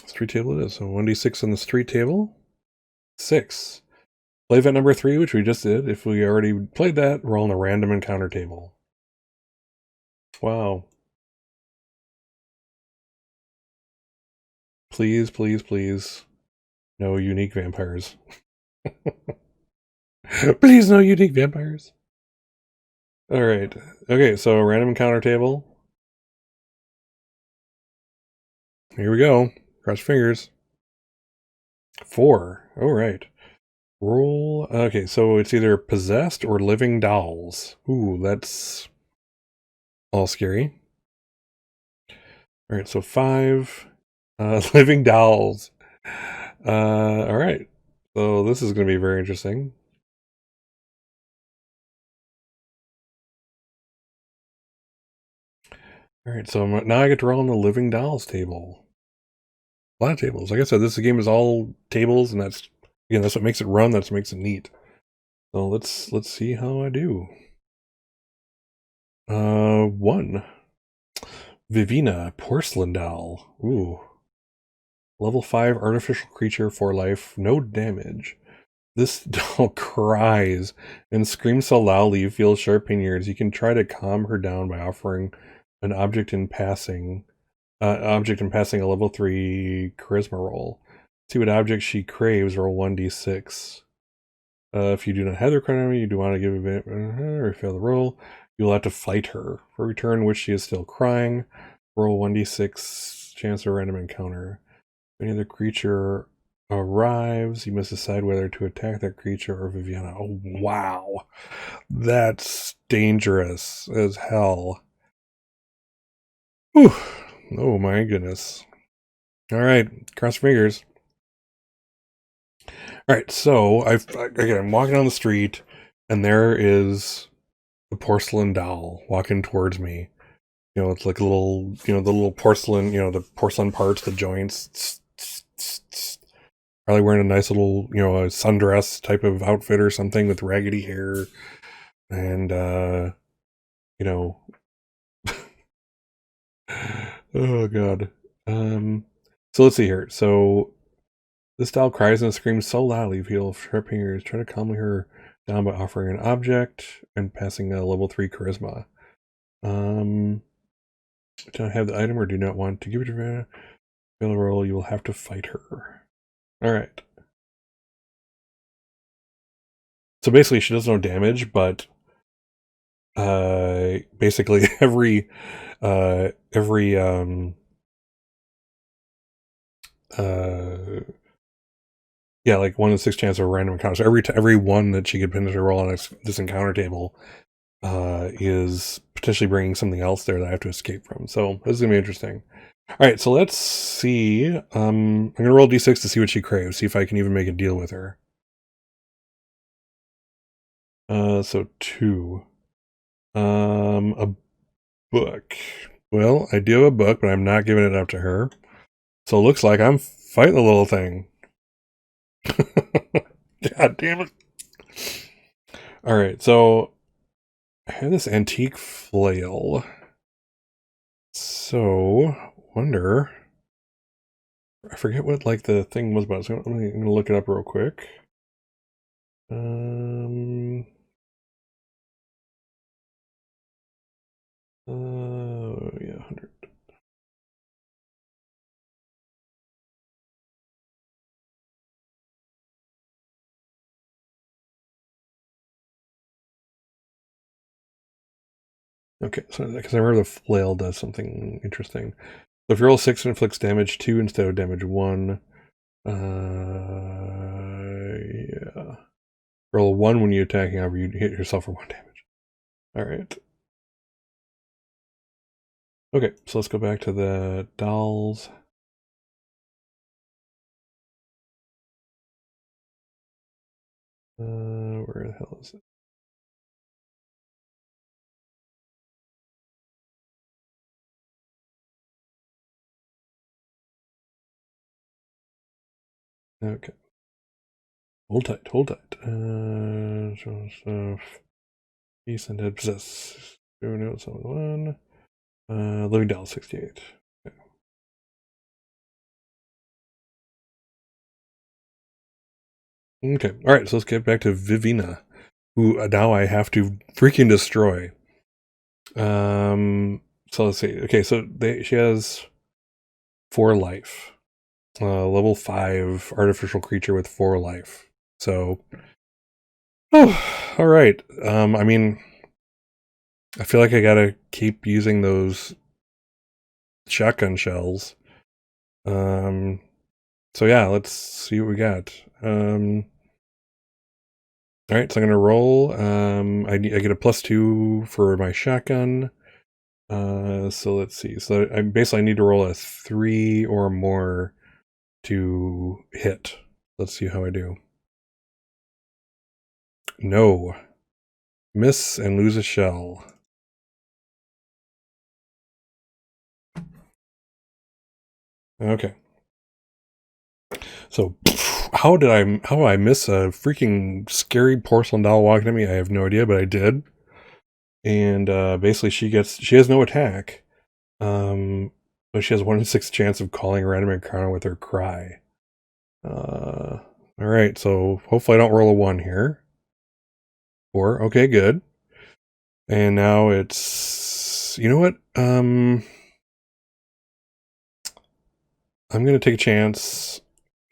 S1: Street table it is. So 1d6 on the street table. 6. Play event number 3, which we just did. If we already played that, roll on a random encounter table. Wow. Please, please, please. No unique vampires. Please, no unique vampires. All right. Okay, so random encounter table. Here we go. Cross your fingers. 4. All right. Roll. Okay, so it's either possessed or living dolls. Ooh, that's all scary. All right, so 5. Living dolls. All right. So this is going to be very interesting. All right, so now I get to roll on the living dolls table. A lot of tables. Like I said, this game is all tables, and that's what makes it run. That's what makes it neat. So let's see how I do. 1. Vivina, porcelain doll. Ooh. Level 5 artificial creature for life, no damage. This doll cries and screams so loudly you feel sharp pain in your ears. You can try to calm her down by offering an object in passing a level 3 charisma roll. See what object she craves, roll 1d6. If you do not have the credit, you do want to give it or fail the roll, you'll have to fight her. For a return which she is still crying, roll 1d6 chance of random encounter. If any other creature arrives, you must decide whether to attack that creature or Viviana. Oh, wow. That's dangerous as hell. Whew. Oh, my goodness. All right, cross your fingers. All right, so I'm walking down the street, and there is the porcelain doll walking towards me. You know, it's like a little, the little porcelain, the porcelain parts, the joints. Probably wearing a nice little, a sundress type of outfit or something with raggedy hair, and you know, oh god. So let's see here. So this doll cries and screams so loudly, you feel sharp fingers. Try to calm her down by offering an object and passing a level 3 charisma. Do not have the item or do not want to give it to her. Fail the roll, you will have to fight her. All right. So basically, she does no damage, but basically every uh yeah, like 1 in 6 chance of a random encounter. So every one that she could finish her roll on this encounter table is potentially bringing something else there that I have to escape from. So this is gonna be interesting. All right, so let's see. I'm gonna roll d6 to see what she craves. See if I can even make a deal with her. So 2. A book. Well, I do have a book, but I'm not giving it up to her. So it looks like I'm fighting the little thing. God damn it. All right, so I have this antique flail. So, wonder. I forget what like the thing was about. So I'm gonna look it up real quick. Um. Yeah, 100. Okay, so because I remember the flail does something interesting. So if you roll a 6, it inflicts damage 2 instead of damage 1. Yeah. Roll a 1 when you attack, however, you hit yourself for 1 damage. Alright. Okay, so let's go back to the dolls. Where the hell is it? Okay. Hold tight, hold tight. Stuff. Peace and Dead Possess. Notes on 1. Living Doll 68. Okay. Okay. Alright, so let's get back to Vivina, who now I have to freaking destroy. So let's see. Okay, so she has 4 life. Level 5 artificial creature with 4 life. So, all right. I mean, I feel like I gotta keep using those shotgun shells. So yeah, let's see what we got. All right, so I'm gonna roll. I get a +2 for my shotgun. So let's see. So I basically need to roll a 3 or more to hit. Let's see how I do. No. Miss and lose a shell. Okay. So how did I miss a freaking scary porcelain doll walking at me? I have no idea, but I did. And basically she has no attack. But she has 1 in 6 chance of calling a random encounter with her cry. All right, so hopefully I don't roll a 1 here. 4. Okay, good. And now it's, you know what? I'm gonna take a chance.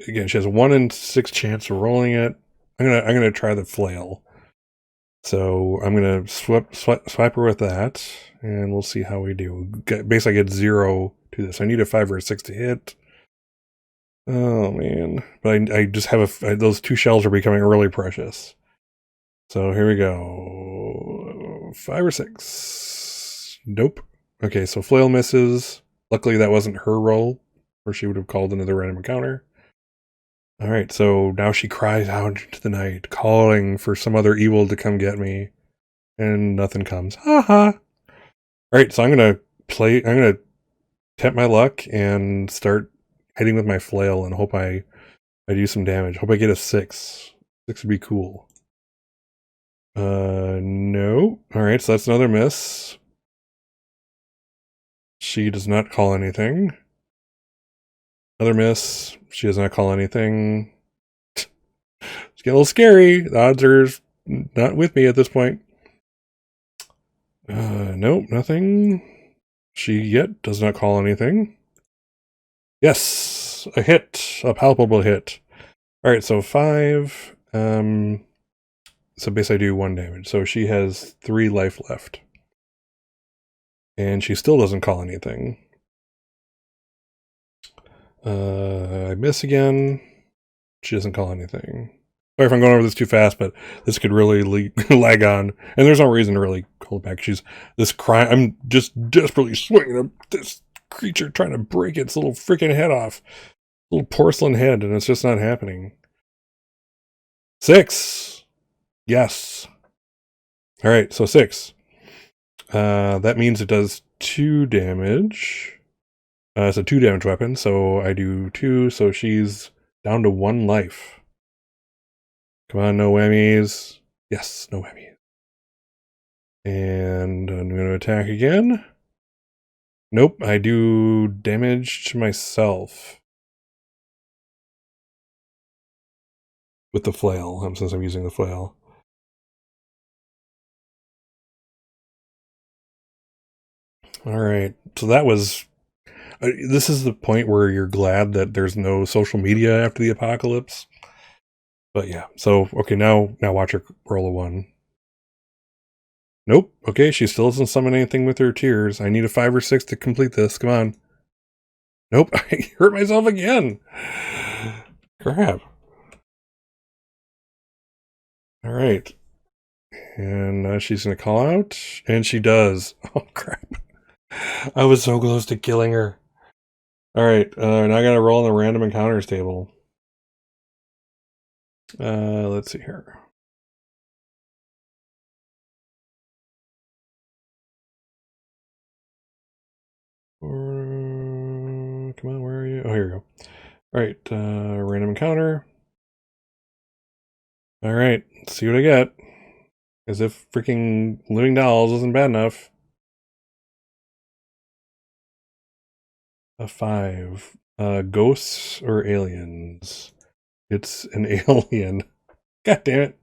S1: Again, she has a 1 in 6 chance of rolling it. I'm gonna try the flail. So I'm gonna swipe her with that, and we'll see how we do. Basically, I get 0 to this. I need a 5 or a 6 to hit. Oh man! But I just have those 2 shells are becoming really precious. So here we go. 5 or 6. Nope. Okay, so flail misses. Luckily, that wasn't her roll, or she would have called another random encounter. All right, so now she cries out into the night, calling for some other evil to come get me, and nothing comes. Ha ha! All right, so I'm gonna tempt my luck and start hitting with my flail and hope I do some damage. Hope I get a 6. 6 would be cool. No. All right, so that's another miss. She does not call anything. Another miss. She does not call anything. It's getting a little scary. The odds are not with me at this point. Nope, nothing. She yet does not call anything. Yes, a hit, a palpable hit. All right, so 5. So basically I do 1 damage. So she has 3 life left. And she still doesn't call anything. I miss again. She doesn't call anything. Sorry if I'm going over this too fast, but this could really lag on. And there's no reason to really hold back. She's this crying. I'm just desperately swinging at this creature, trying to break its little freaking head off. Little porcelain head, and it's just not happening. 6. Yes. All right, so 6. That means it does 2 damage. It's a 2 damage weapon, so I do 2, so she's down to 1 life. Come on, no whammies. Yes, no whammies. And I'm going to attack again. Nope, I do damage to myself with the flail, since I'm using the flail. All right, so that was... this is the point where you're glad that there's no social media after the apocalypse. But yeah, so, okay, now watch her roll a 1. Nope. Okay, she still doesn't summon anything with her tears. I need a 5 or 6 to complete this. Come on. Nope, I hurt myself again. Crap. All right. And she's going to call out, and she does. Oh, crap. I was so close to killing her. All right, now I got to roll on the random encounters table. Let's see here. Come on, where are you? Oh, here we go. All right, random encounter. All right, let's see what I get. As if freaking living dolls isn't bad enough. A 5. Ghosts or aliens? It's an alien. God damn it.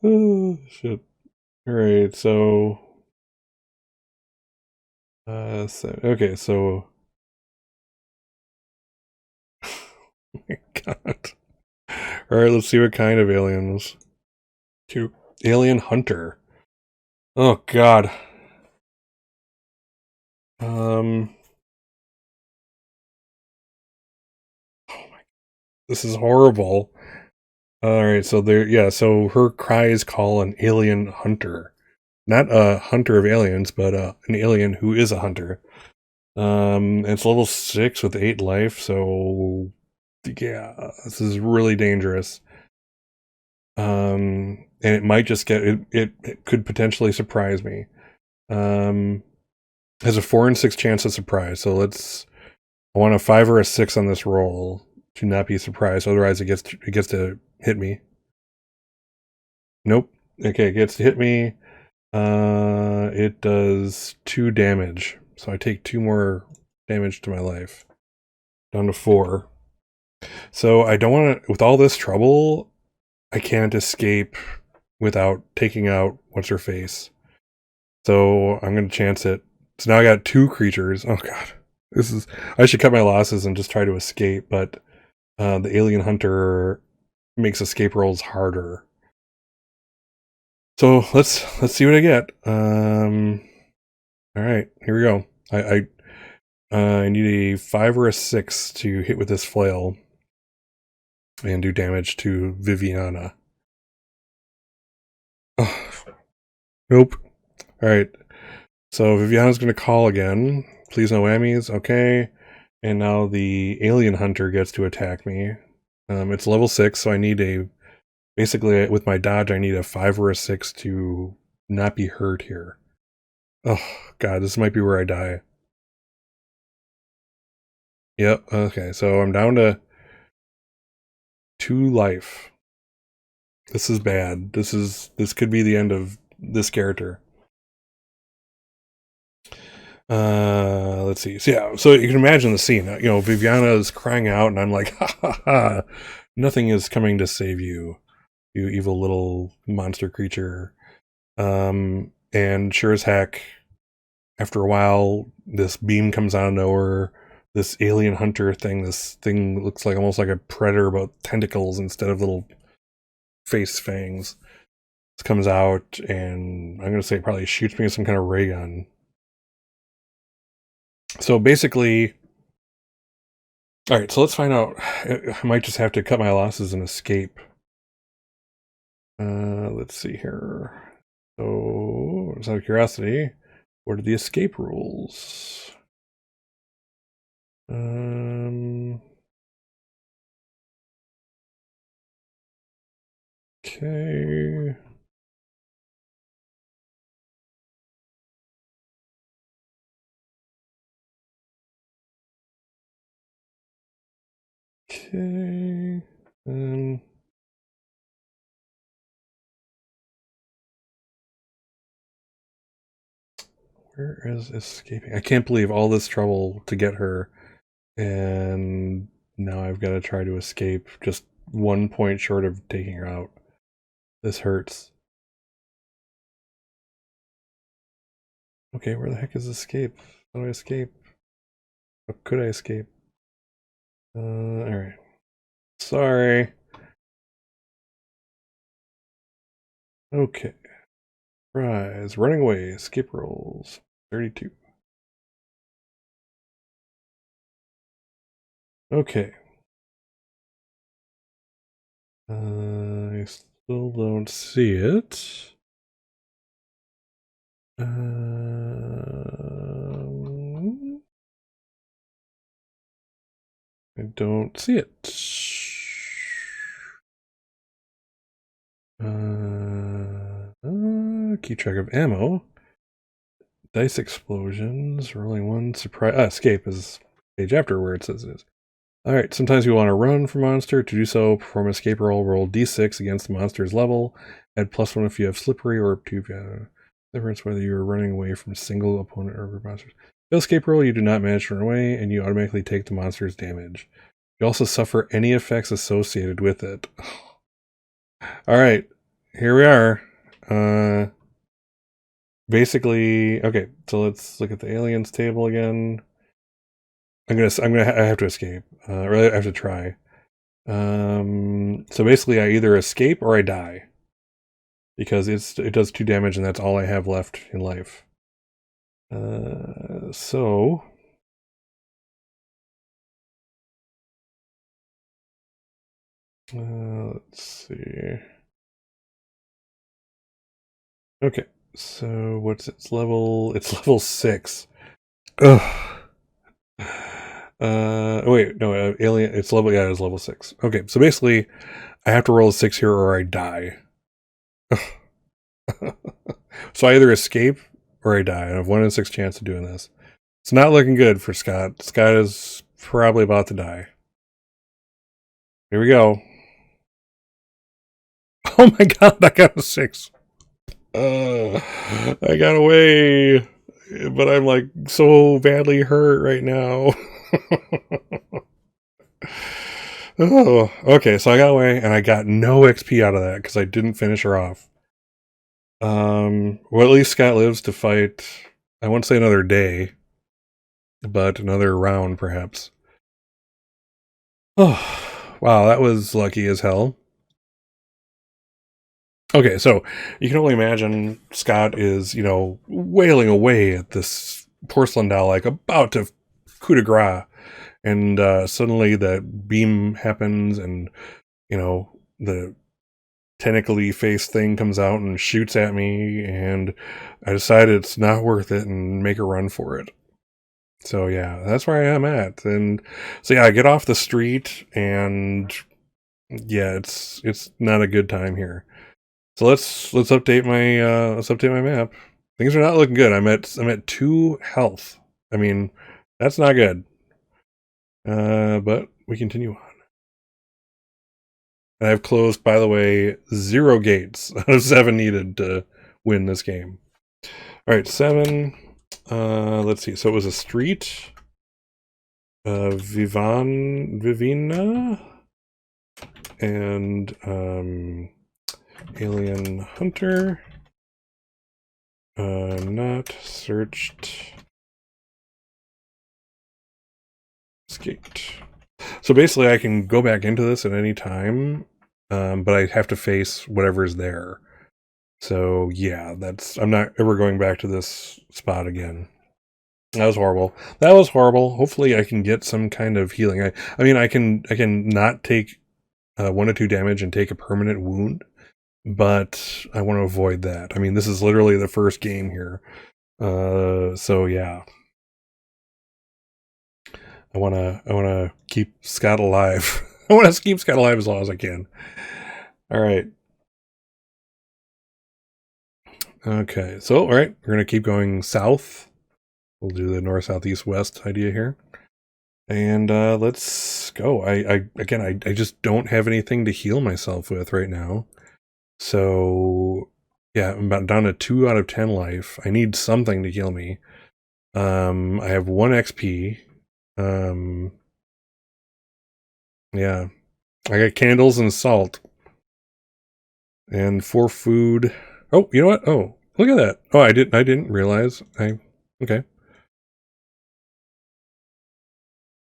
S1: Oh, shit. All right, so... okay, so... Oh my god. Alright, let's see what kind of aliens. Alien hunter. Oh god. Um... Oh my... This is horrible. Alright, so so her cries call an alien hunter. Not a hunter of aliens, but an alien who is a hunter. It's level 6 with 8 life, so yeah, this is really dangerous. And it might just get it could potentially surprise me. Has a 4 and 6 chance of surprise, so I want a 5 or a 6 on this roll to not be surprised. Otherwise, it gets to hit me. Nope. Okay, it gets to hit me. It does 2 damage, so I take 2 more damage to my life, down to 4. So I don't want to. With all this trouble, I can't escape without taking out what's her face. So I'm gonna chance it. So now I got 2 creatures. Oh god, I should cut my losses and just try to escape, but the alien hunter makes escape rolls harder. So let's see what I get. All right, here we go. I need a 5 or a 6 to hit with this flail and do damage to Viviana. Oh, nope. All right. So Viviana's going to call again. Please no whammies. Okay. And now the alien hunter gets to attack me. It's level 6, so I need basically with my dodge, I need a 5 or a 6 to not be hurt here. Oh, God, this might be where I die. Yep, okay, so I'm down to 2 life. This is bad. This could be the end of this character. Let's see. So yeah, so you can imagine the scene. You know, Viviana is crying out, and I'm like, ha ha ha! Nothing is coming to save you, you evil little monster creature. And sure as heck, after a while, this beam comes out of nowhere. This alien hunter thing. This thing looks like almost like a predator, but tentacles instead of little face fangs. This comes out, and I'm gonna say it probably shoots me with some kind of ray gun. So basically, all right, so let's find out. I might just have to cut my losses and escape. Let's see here. So, just out of curiosity, what are the escape rules? Okay. Okay. Where is escaping? I can't believe all this trouble to get her, and now I've got to try to escape just 1 point short of taking her out. This hurts. Okay, where the heck is escape? How do I escape? How could I escape? Alright. Sorry. Okay. Rise, running away, escape rolls, 32. Okay. I still don't see it. I don't see it. Keep track of ammo. Dice explosions, rolling one, surprise. Escape is page after where it says it is. Alright, sometimes you want to run from monster. To do so, perform an escape roll. Roll d6 against the monster's level. Add +1 if you have slippery, or 2 if you have difference whether you are running away from a single opponent or monsters. Fail escape roll, you do not manage to run away, and you automatically take the monster's damage. You also suffer any effects associated with it. Alright, here we are. Basically, okay, so let's look at the aliens table again. I have to escape, or I have to try. So basically, I either escape or I die, because it does 2 damage, and that's all I have left in life. So let's see. Okay, so what's its level? It's level 6. Ugh. Wait, no, alien. It's level. Yeah, it's level 6. Okay, so basically, I have to roll a 6 here, or I die. So I either escape or I die. I have 1 in 6 chance of doing this. It's not looking good for Scott. Scott is probably about to die. Here we go. Oh my god, I got a 6. I got away, but I'm like so badly hurt right now. Oh, okay, so I got away and I got no XP out of that because I didn't finish her off. Well, at least Scott lives to fight, I won't say another day, but another round perhaps. Oh, wow, that was lucky as hell. Okay, so you can only imagine Scott is, wailing away at this porcelain doll, like about to coup de grace. And suddenly the beam happens and, the tentacly face thing comes out and shoots at me. And I decide it's not worth it and make a run for it. So yeah, that's where I am at. And so yeah, I get off the street and yeah, it's not a good time here. So let's update my map. Things are not looking good. I'm at 2 health. I mean, that's not good. But we continue on. And I've closed, by the way, 0 gates out of 7 needed to win this game. All right, 7. Let's see. So it was a street. Vivina, and alien hunter. Not searched. Escaped. So basically, I can go back into this at any time, but I have to face whatever's there. So yeah, I'm not ever going back to this spot again. That was horrible. That was horrible. Hopefully, I can get some kind of healing. I mean, I can not take 1 or 2 damage and take a permanent wound, but I want to avoid that. I mean, this is literally the first game here, so yeah. I wanna keep Scott alive. I want to keep Scott alive as long as I can. All right. Okay. So all right, we're gonna keep going south. We'll do the north, south, east, west idea here, and let's go. I just don't have anything to heal myself with right now. So yeah, I'm about down to 2 out of 10 life. I need something to heal me. I have 1 XP. Yeah, I got candles and salt, and 4 food. Oh, you know what? Oh, look at that. Oh, I didn't realize. Okay.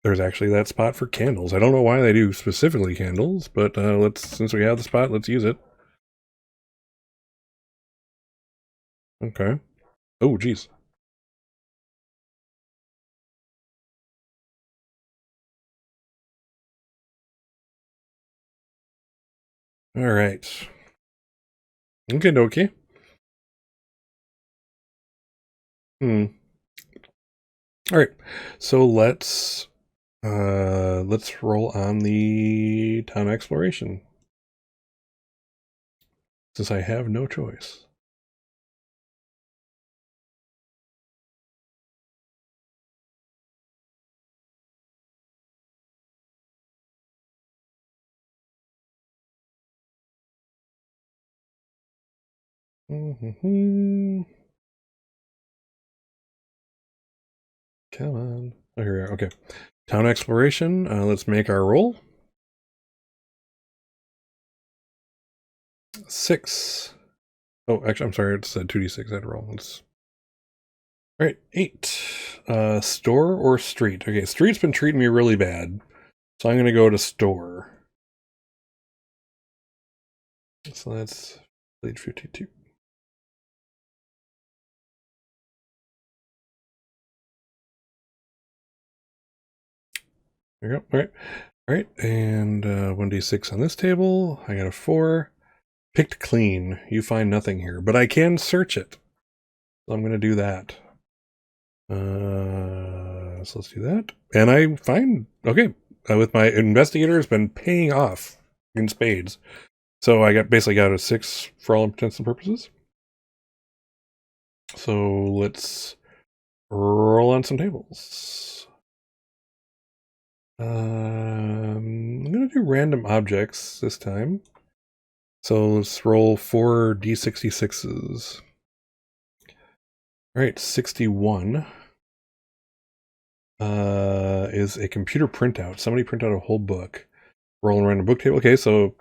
S1: There's actually that spot for candles. I don't know why they do specifically candles, but since we have the spot, let's use it. Okay. Oh, geez. All right. Okay, dokie. Hmm. All right. So let's roll on the town exploration, since I have no choice. Mm-hmm. Come on. Oh, here we are. Okay. Town exploration. Let's make our roll. 6. Oh, actually, I'm sorry. It's a 2d6. I had to roll. All right, 8. Store or street? Okay, street's been treating me really bad, so I'm going to go to store. So that's page 52. There you go. All right. All right, and 1d6 on this table. I got a 4. Picked clean. You find nothing here, but I can search it. So I'm going to do that. So let's do that. And I find, okay, with my investigator, has been paying off in spades. So I basically got a 6 for all intents and purposes. So let's roll on some tables. I'm going to do random objects this time. So let's roll 4 d66s. All right, 61 is a computer printout. Somebody print out a whole book. Roll around a book table. Okay, so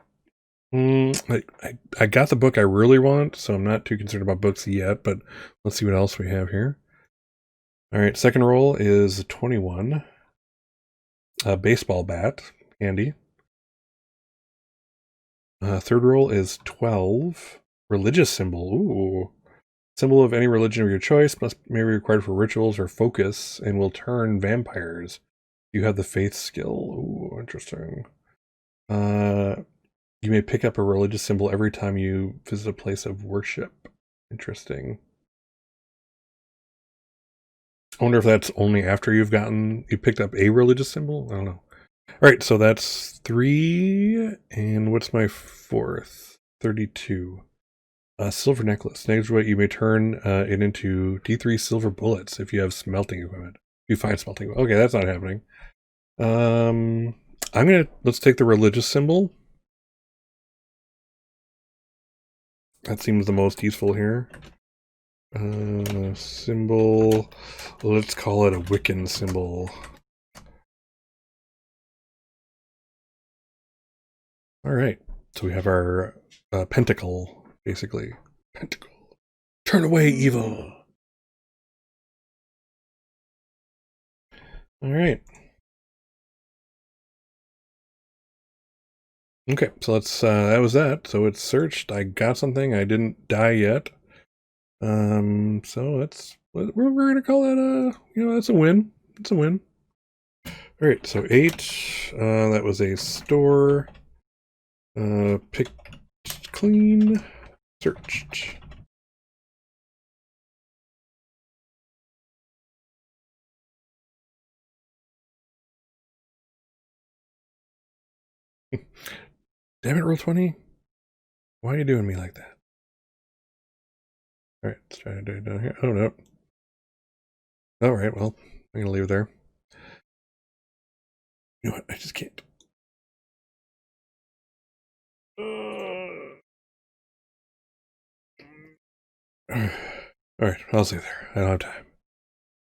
S1: I got the book I really want, so I'm not too concerned about books yet, but let's see what else we have here. All right, second roll is 21. A baseball bat, handy. Third roll is 12. Religious symbol. Ooh. Symbol of any religion of your choice may be required for rituals or focus and will turn vampires. You have the faith skill. Ooh, interesting. You may pick up a religious symbol every time you visit a place of worship. Interesting. I wonder if that's only after you picked up a religious symbol? I don't know. All right, so that's 3. And what's my 4th? 32. Silver necklace. Next, what you may turn it into D3 silver bullets if you have smelting equipment. You find smelting. Okay, that's not happening. Let's take the religious symbol. That seems the most useful here. Symbol. Let's call it a Wiccan symbol. All right. So we have our pentacle, basically. Pentacle. Turn away evil. All right. Okay, so that was that. So it's searched. I got something. I didn't die yet. So we're gonna call that that's a win. It's a win. All right, so 8. That was a store. Picked clean. Searched. Damn it, roll 20. Why are you doing me like that? All right, let's try to do it down here. Oh no. All right, well, I'm gonna leave it there. You know what? I just can't. All right, I'll stay there. I don't have time.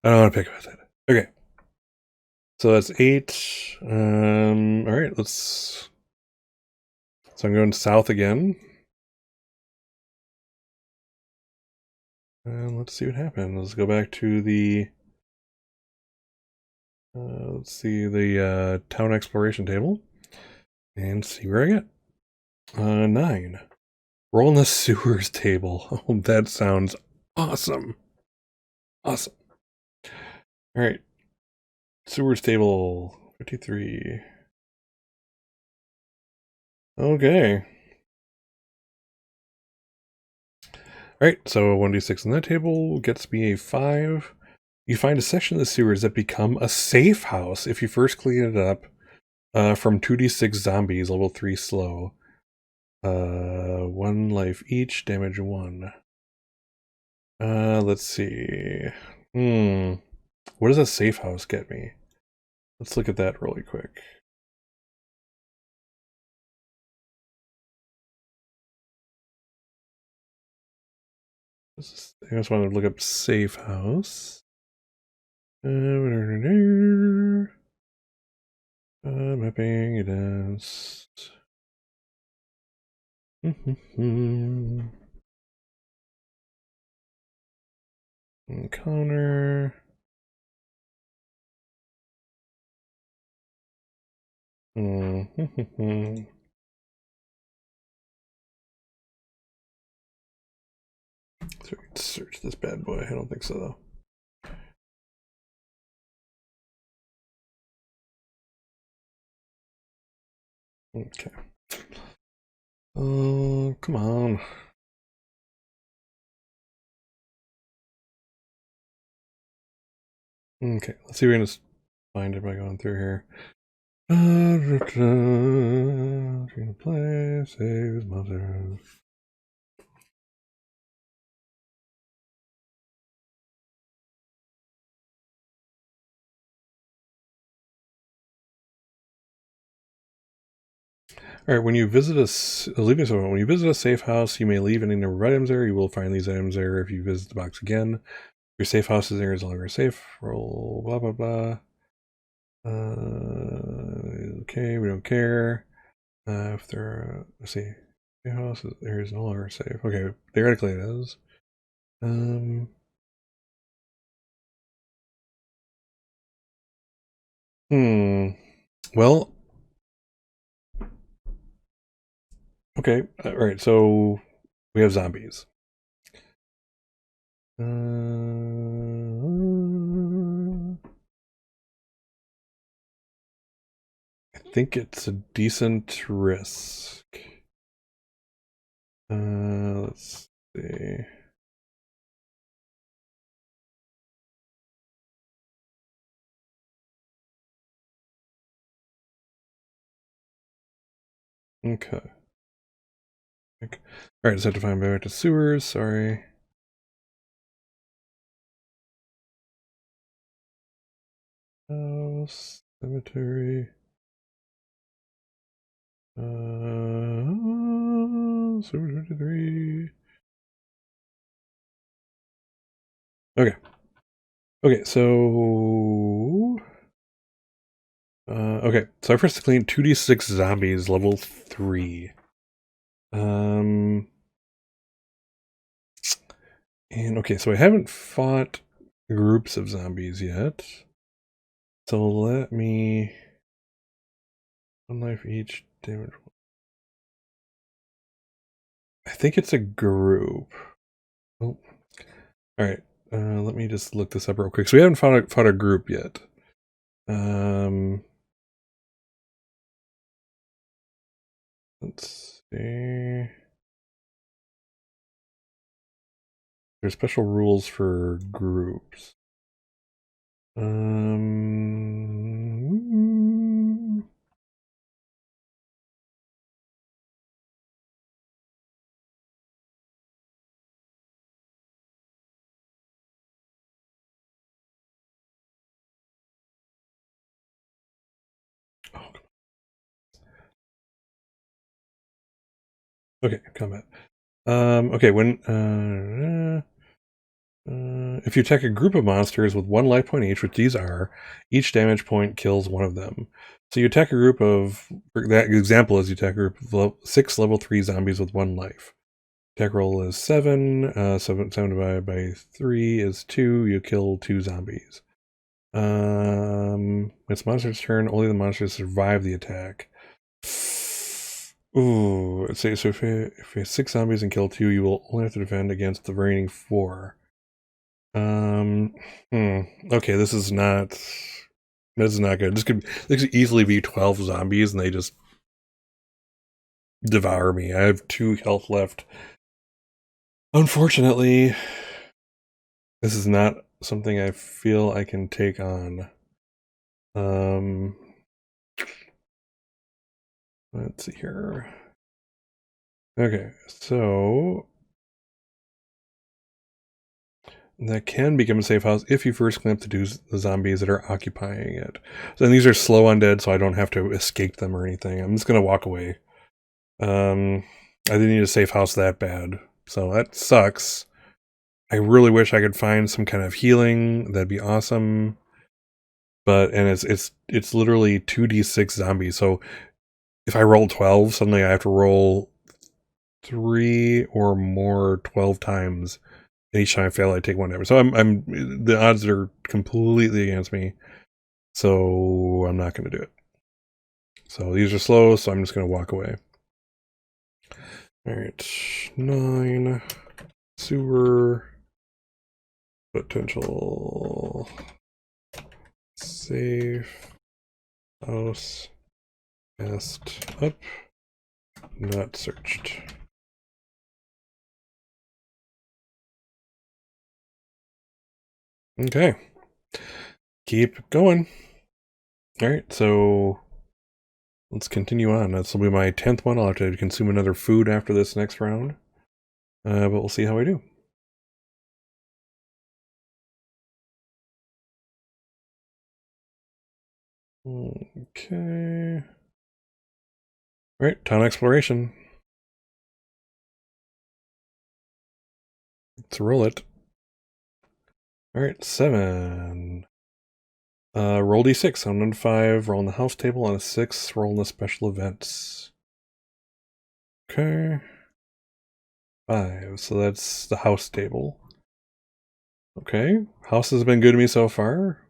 S1: I don't want to pick about that. Okay. So that's 8. All right, so I'm going south again. And let's see what happens. Let's go back to the let's see the town exploration table and see where I get. 9. Roll in the sewers table. Oh, that sounds Awesome. Awesome. All right. Sewers table 53. Okay. All right, so 1d6 on that table gets me a 5. You find a section of the sewers that become a safe house if you first clean it up from 2d6 zombies, level 3 slow. 1 life each, damage 1. Let's see. What does a safe house get me? Let's look at that really quick. I just want to look up safe house. Mapping against. Encounter. Search this bad boy. I don't think so though. Okay. Oh, come on. Okay, let's see if we can just find it by going through here. Trying to play, save mother. All right, when you visit a safe house, you may leave any number of items there. You will find these items there if you visit the box again. Your safe house is there is no longer safe. Roll blah blah blah. Okay, we don't care. If they're let's see, safe house there is no longer safe. Okay, theoretically it is. Well, okay. All right. So we have zombies. I think it's a decent risk. Let's see. Okay. All right. Just have to find my way to sewers. Sorry. House, cemetery. Sewer 23. Okay. Okay, so okay, so I first clean 2d6 zombies, level 3. And okay, so I haven't fought groups of zombies yet. So let me 1 life each, damage. I think it's a group. Oh. Alright, let me just look this up real quick. So we haven't fought a group yet. Let's see. There's special rules for groups. Okay, combat. Okay, when if you attack a group of monsters with 1 life point each, which these are, each damage point kills one of them. So you attack a group of, that example is you attack a group of 6 level 3 zombies with 1 life. Attack roll is 7. 7 divided by 3 is 2. You kill 2 zombies. It's monster's turn. Only the monsters survive the attack. Ooh, let's say so if you have 6 zombies and kill 2, you will only have to defend against the remaining 4. Um, okay, this is not good. This could easily be 12 zombies and they just devour me. I have 2 health left. Unfortunately, this is not something I feel I can take on. Let's see here. Okay, so that can become a safe house if you first clean up the zombies that are occupying it. So, and these are slow undead, so I don't have to escape them or anything. I'm just gonna walk away. I didn't need a safe house that bad, so that sucks. I really wish I could find some kind of healing. That'd be awesome. But and it's literally 2d6 zombies. So if I roll 12, suddenly I have to roll 3 or more 12 times. And each time I fail, I take 1 damage. So I'm the odds are completely against me. So I'm not going to do it. So these are slow, so I'm just going to walk away. All right, 9 sewer potential safe house messed up, not searched. Okay, keep going. All right, so let's continue on. This will be my 10th one. I'll have to consume another food after this next round, but we'll see how I do. Okay. All right, town exploration. Let's roll it. All right, 7. Roll d6. On 1 to 5, roll on the house table. On a 6, roll on the special events. Okay. 5. So that's the house table. Okay. House has been good to me so far.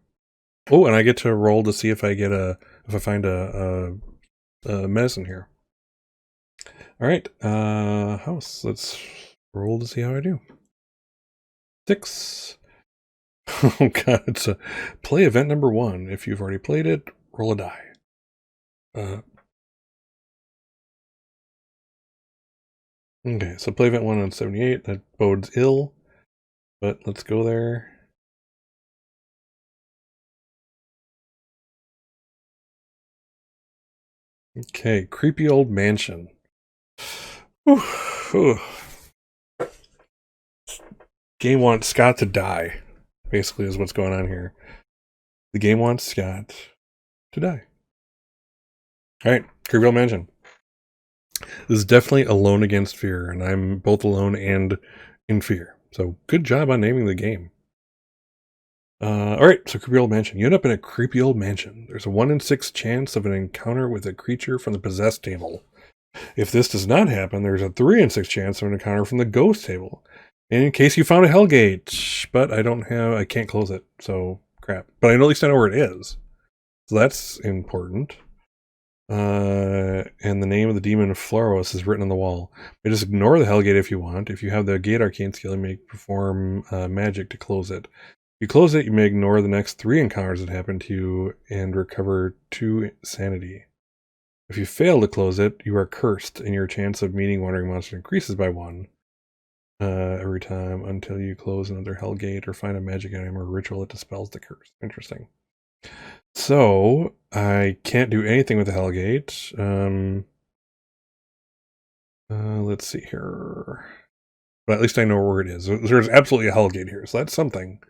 S1: Oh, and I get to roll to see if I find a medicine here. All right. House. Let's roll to see how I do. 6. Oh god, it's a play event number 1. If you've already played it, roll a die. Okay, so play event 1 on 78. That bodes ill, but let's go there. Okay, creepy old mansion. Game wants Scott to die, basically, is what's going on here. The game wants Scott to die. All right, creepy old mansion. This is definitely Alone Against Fear, and I'm both alone and in fear. So good job on naming the game. All right, so creepy old mansion. You end up in a creepy old mansion. There's a 1 in 6 chance of an encounter with a creature from the possessed table. If this does not happen, there's a 3 in 6 chance of an encounter from the ghost table. And in case you found a Hellgate, but I can't close it, so crap. But at least I know where it is. So that's important. And the name of the demon Floros is written on the wall. You just ignore the Hellgate if you want. If you have the Gate Arcane skill, you may perform magic to close it. If you close it, you may ignore the next 3 encounters that happen to you and recover 2 sanity. If you fail to close it, you are cursed, and your chance of meeting wandering monster increases by 1 every time until you close another Hellgate or find a magic item or ritual that dispels the curse. Interesting. So I can't do anything with the Hellgate. Let's see here. But at least I know where it is. There's absolutely a Hellgate here, so that's something.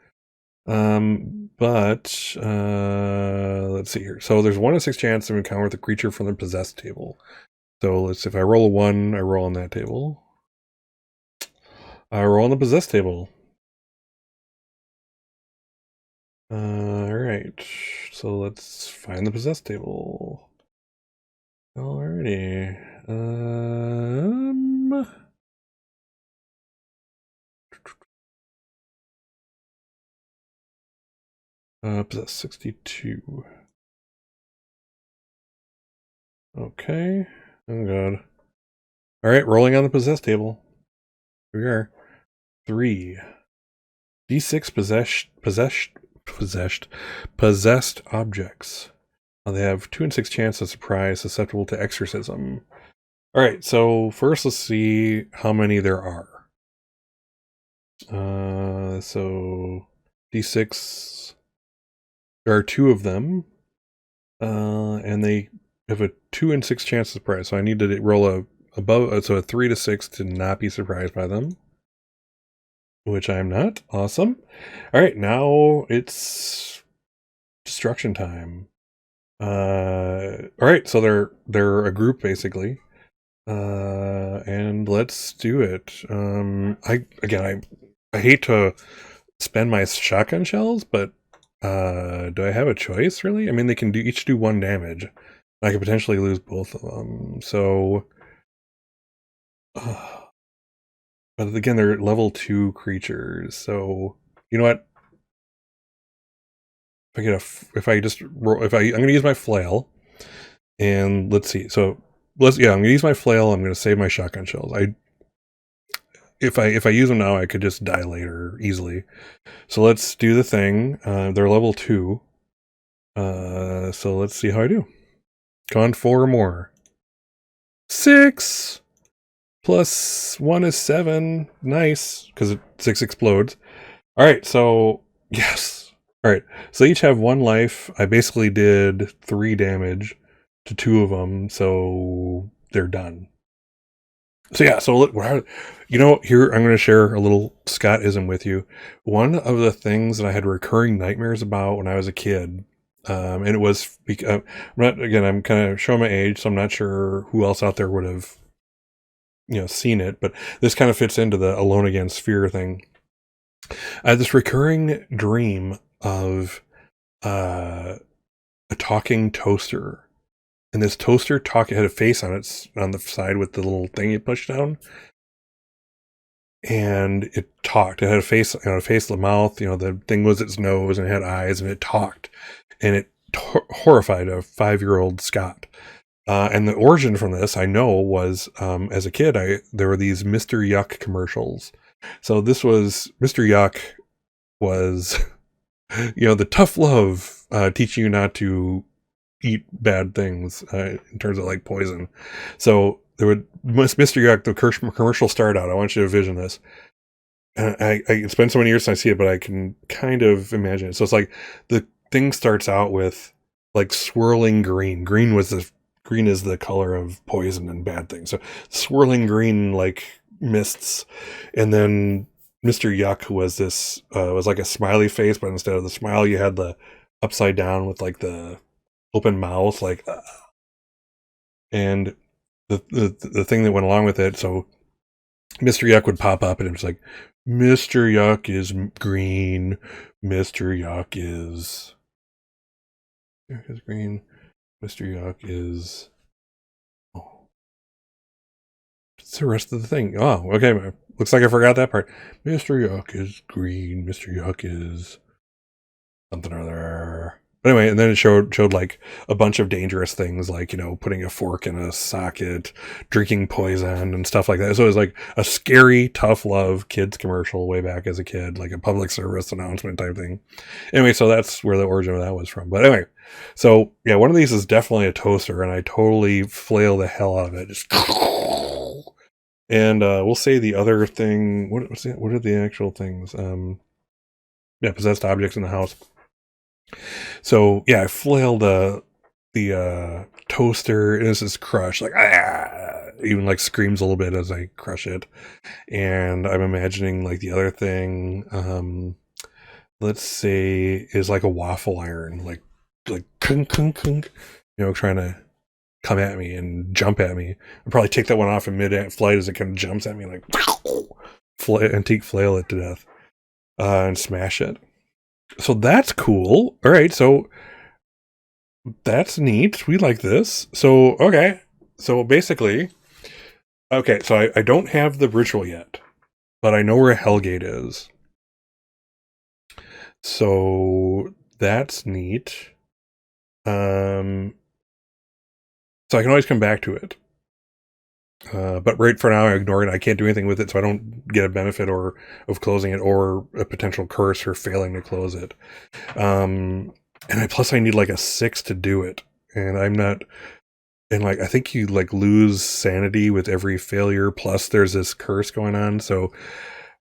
S1: But let's see here. So there's 1 in 6 chance of encounter with a creature from the possessed table. So if I roll a 1, I roll on that table. I roll on the possessed table. Alright. So let's find the possessed table. Alrighty. Possessed 62. Okay. Oh god. Alright, rolling on the possessed table. Here we are. 3. D6 possessed objects. They have 2 and 6 chance of surprise, susceptible to exorcism. All right, so first let's see how many there are. So D6, there are 2 of them, and they have a 2 and 6 chance of surprise. So I need to roll a 3 to 6 to not be surprised by them, which I'm not. Awesome. All right, now it's destruction time. All right, so they're a group basically. And let's do it. I hate to spend my shotgun shells, but do I have a choice really? I mean, they can each do 1 damage. I could potentially lose both of them. So, but again, they're level 2 creatures. So, you know what? I'm gonna use my flail, and let's see. So I'm gonna use my flail. I'm gonna save my shotgun shells. If I use them now, I could just die later easily. So let's do the thing. They're level 2. So let's see how I do. Come on, 4 or more. 6 plus 1 is 7. Nice, because 6 explodes. All right, so yes. All right, so they each have 1 life. I basically did 3 damage to 2 of them, so they're done. So yeah, so here I'm going to share a little Scottism with you. One of the things that I had recurring nightmares about when I was a kid, and it was I'm kind of showing my age, so I'm not sure who else out there would have, seen it, but this kind of fits into the Alone Again sphere thing. I had this recurring dream of a talking toaster. And this toaster had a face on the side with the little thing you push down. And it talked. It had a face, the mouth, the thing was its nose, and it had eyes, and it talked. And it horrified a 5-year-old Scott. And the origin from this, I know, was as a kid, there were these Mr. Yuck commercials. So this was, Mr. Yuck was, the tough love, teaching you not to eat bad things in terms of like poison. So Mr. Yuck, the commercial started out. I want you to vision this. It's been so many years since I see it, but I can kind of imagine it. So it's like the thing starts out with like swirling green. Green is the color of poison and bad things. So swirling green like mists, and then Mr. Yuck was like a smiley face, but instead of the smile, you had the upside down with like the open mouth, like, and the thing that went along with it. So Mr. Yuck would pop up, and it was like, Mr. Yuck is green. Mr. Yuck is green. Mr. Yuck is. Oh, what's the rest of the thing? Oh, okay. Looks like I forgot that part. Mr. Yuck is green. Mr. Yuck is something or other. But anyway, and then it showed like a bunch of dangerous things, like, putting a fork in a socket, drinking poison and stuff like that. So it was like a scary, tough love kids commercial way back as a kid, like a public service announcement type thing. Anyway, so that's where the origin of that was from. But anyway, so yeah, one of these is definitely a toaster, and I totally flail the hell out of it. Just and we'll say the other thing. What are the actual things? Possessed objects in the house. So yeah, I flailed the toaster, and this is crushed, like even like screams a little bit as I crush it. And I'm imagining like the other thing, let's say, is like a waffle iron, like kunk, kunk, kunk, trying to come at me and jump at me. I'll probably take that one off in mid-flight as it kind of jumps at me, like antique flail it to death, and smash it. So that's cool. All right, so that's neat. We like this. So, okay. So basically, okay, so I don't have the ritual yet, but I know where Hellgate is. So that's neat. So I can always come back to it. But right for now, I ignore it. I can't do anything with it, so I don't get a benefit or of closing it or a potential curse for failing to close it. Plus I need like a 6 to do it, and I'm not. And like I think you like lose sanity with every failure. Plus, there's this curse going on, so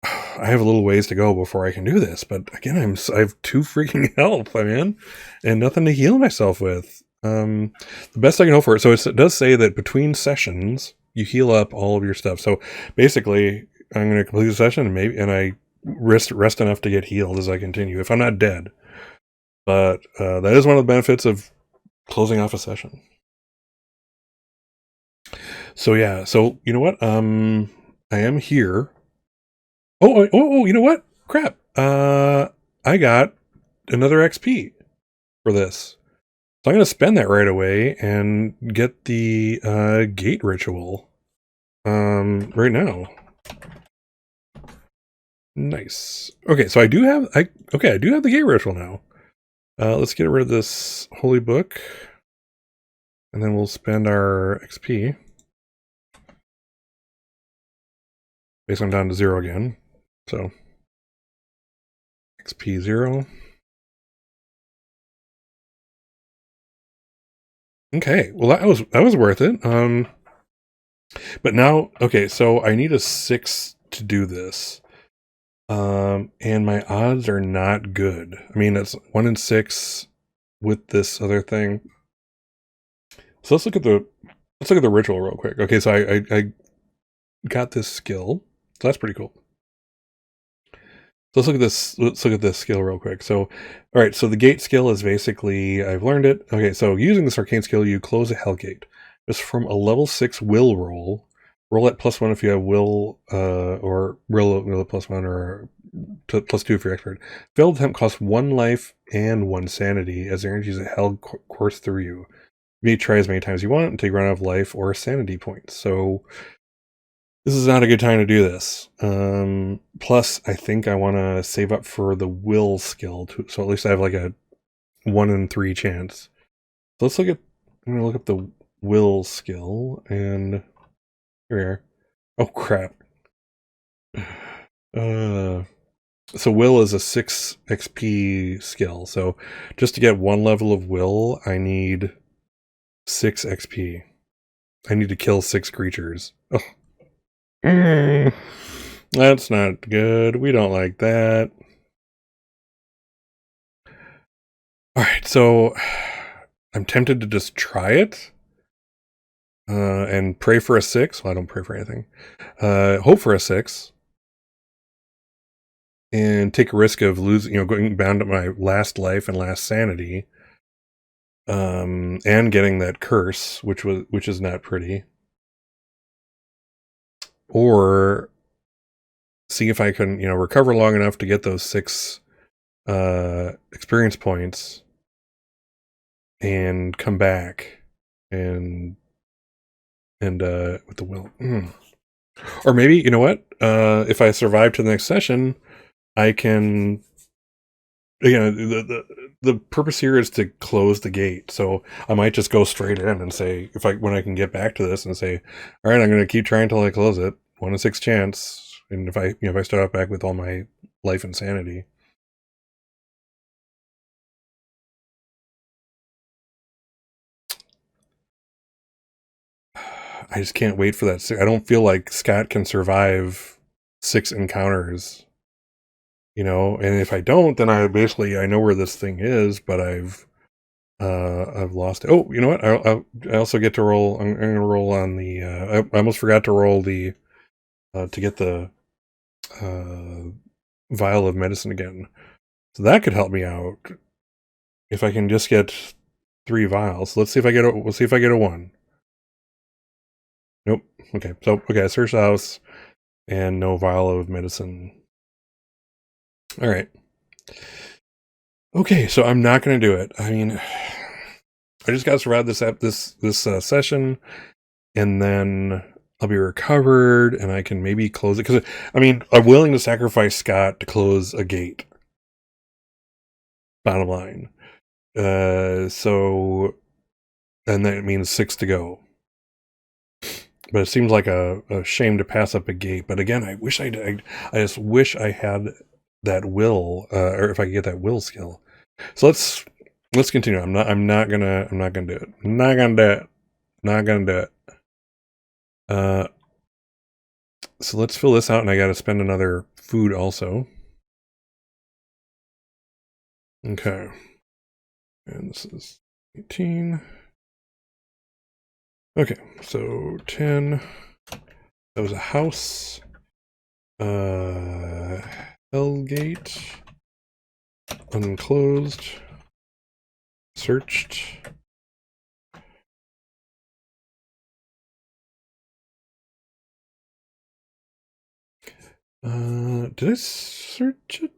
S1: I have a little ways to go before I can do this. But again, I have 2 freaking health, man, and nothing to heal myself with. The best I can hope for it. So it does say that between sessions you heal up all of your stuff. So basically, I'm going to complete the session and I rest enough to get healed as I continue if I'm not dead. But that is one of the benefits of closing off a session. So yeah, so you know what? I am here. Oh, you know what? Crap. I got another XP for this. So I'm going to spend that right away and get the gate ritual right now. Nice. Okay, so I do have the gate ritual now. Let's get rid of this holy book, and then we'll spend our XP. Based on down to 0 again. So XP 0. Okay, well that was worth it. But now, okay, so I need a 6 to do this. And my odds are not good. I mean, it's 1 in 6 with this other thing. So let's look at the ritual real quick. Okay, so I got this skill. So that's pretty cool. So let's look at this skill real quick. So, all right, so the gate skill is basically, I've learned it. Okay, so using this arcane skill, you close a hell gate. It's from a level 6 will roll. Roll at +1 if you have will, or roll at +1 or +2 if you're expert. Failed attempt costs 1 life and 1 sanity as the energies of hell course through you. You may try as many times as you want until you run out of life or sanity points. So this is not a good time to do this. Plus, I think I want to save up for the will skill, so at least I have like a 1 in 3 chance. So let's look at. I'm gonna look up the will skill, and here we are. Oh crap! So will is a 6 XP skill. So just to get 1 level of will, I need 6 XP. I need to kill 6 creatures. Oh. That's not good. We don't like that. Alright, so I'm tempted to just try it. And pray for a 6. Well, I don't pray for anything. Hope for a 6. And take a risk of losing, going down to my last life and last sanity. And getting that curse, which is not pretty. Or see if I can, recover long enough to get those 6 experience points and come back and with the will. Or maybe, you know what? If I survive to the next session, I can, the purpose here is to close the gate. So I might just go straight in and say, when I can get back to this and say, all right, I'm going to keep trying till I close it. 1 in 6 chance. And if I start out back with all my life and sanity. I just can't wait for that. I don't feel like Scott can survive 6 encounters. And if I don't, then I know where this thing is, but I've lost it. Oh, you know what? I also get to roll. I'm going to roll on the. I almost forgot to roll the to get the vial of medicine again. So that could help me out if I can just get 3 vials. Let's see if I get. We'll see if I get a 1. Nope. Okay. So I search the house and no vial of medicine. All right. Okay, so I'm not going to do it. I mean, I just got to survive this session, and then I'll be recovered, and I can maybe close it. Because I'm willing to sacrifice Scott to close a gate. Bottom line. So, and that means 6 to go. But it seems like a shame to pass up a gate. But again, I wish I just wish I had that will, or if I could get that will skill. So let's continue. I'm not gonna do it. Not gonna do it. Not gonna do it. So let's fill this out, and I got to spend another food also. Okay. And this is 18. Okay, so 10. That was a house. Hellgate. Unclosed. Searched. Did I search it?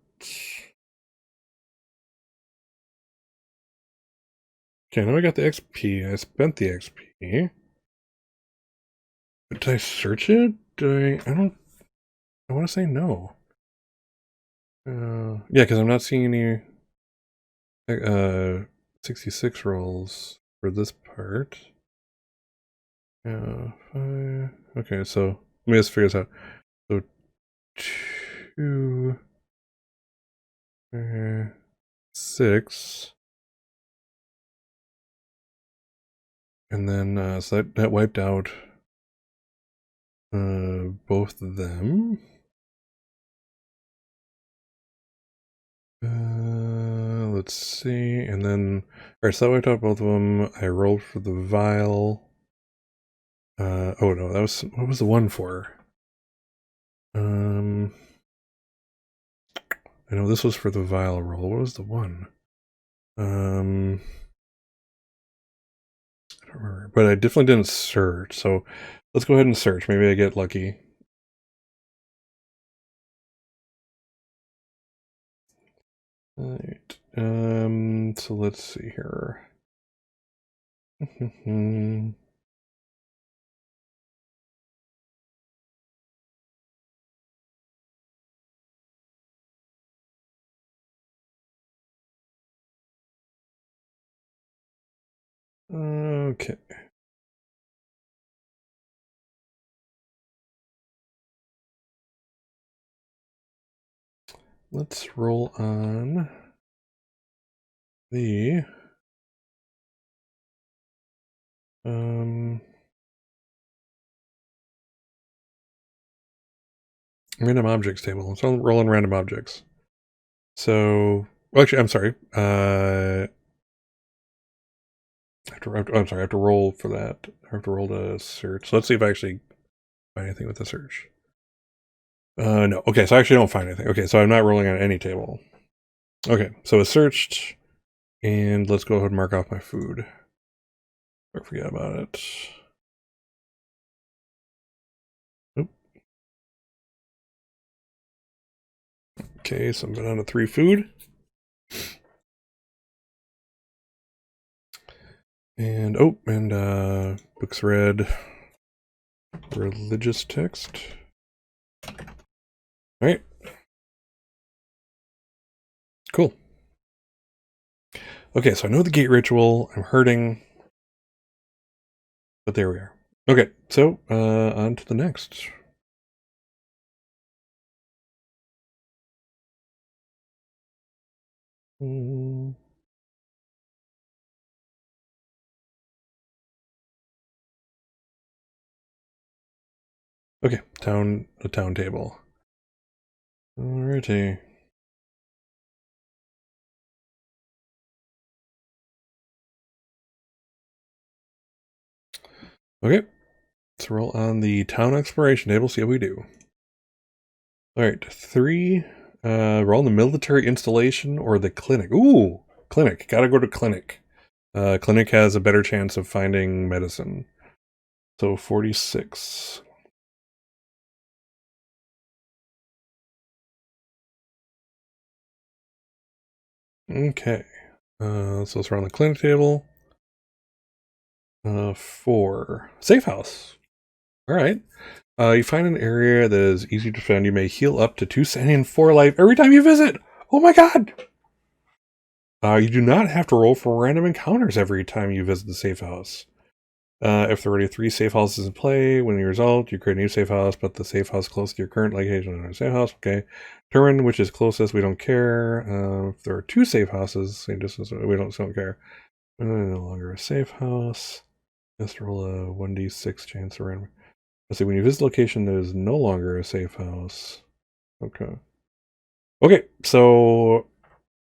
S1: Okay, now I got the XP. I spent the XP. But did I search it? I want to say no. Yeah, because I'm not seeing any 66 rolls for this part. Yeah, 5. Okay, so let me just figure this out. So 2, 6, and then so that wiped out both of them. Let's see, and then alright, so that wiped out both of them. I rolled for the vial. Oh no, that was what was the one for? I know this was for the vial roll. What was the one? I don't remember, but I definitely didn't search. So let's go ahead and search. Maybe I get lucky. All right. So let's see here. Okay. Let's roll on the random objects table. Let's roll on random objects. So, well, actually, I'm sorry. I'm sorry. I have to roll for that. I have to roll to search. So let's see if I actually find anything with the search. No. Okay, so I actually don't find anything. Okay, so I'm not rolling on any table. Okay, so it's searched, and let's go ahead and mark off my food. Or forget about it. Oop. Okay, so I'm down to 3 food. And books read, religious text. All right. Cool. Okay, so I know the gate ritual. I'm hurting. But there we are. Okay, so on to the next. Okay, the town table. Alrighty. Okay, let's roll on the town exploration table, see how we do. Alright, 3. Roll on the military installation or the clinic. Ooh, clinic. Gotta go to clinic. Clinic has a better chance of finding medicine. So 46. Okay. So let's roll on the clinic table. 4. Safe house. Alright. You find an area that is easy to defend. You may heal up to 2 sanity and 4 life every time you visit. Oh my god! You do not have to roll for random encounters every time you visit the safe house. If there are already 3 safe houses in play, when you result, you create a new safe house, but the safe house close to your current location is a safe house. Okay. Determine which is closest. We don't care. If there are 2 safe houses, same distance, we don't care. No longer a safe house. Just roll a 1d6 chance of random. Let's see. When you visit location that is no longer a safe house. Okay. Okay. So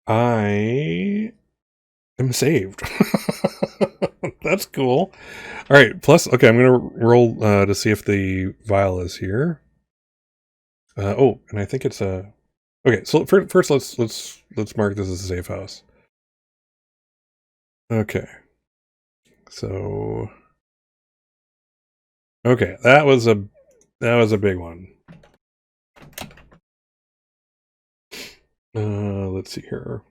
S1: I am saved. That's cool. All right. Plus, okay, I'm gonna roll to see if the vial is here. Oh, and I think it's a. Okay, so first let's mark this as a safe house. Okay. So. Okay, that was a big one. Let's see here.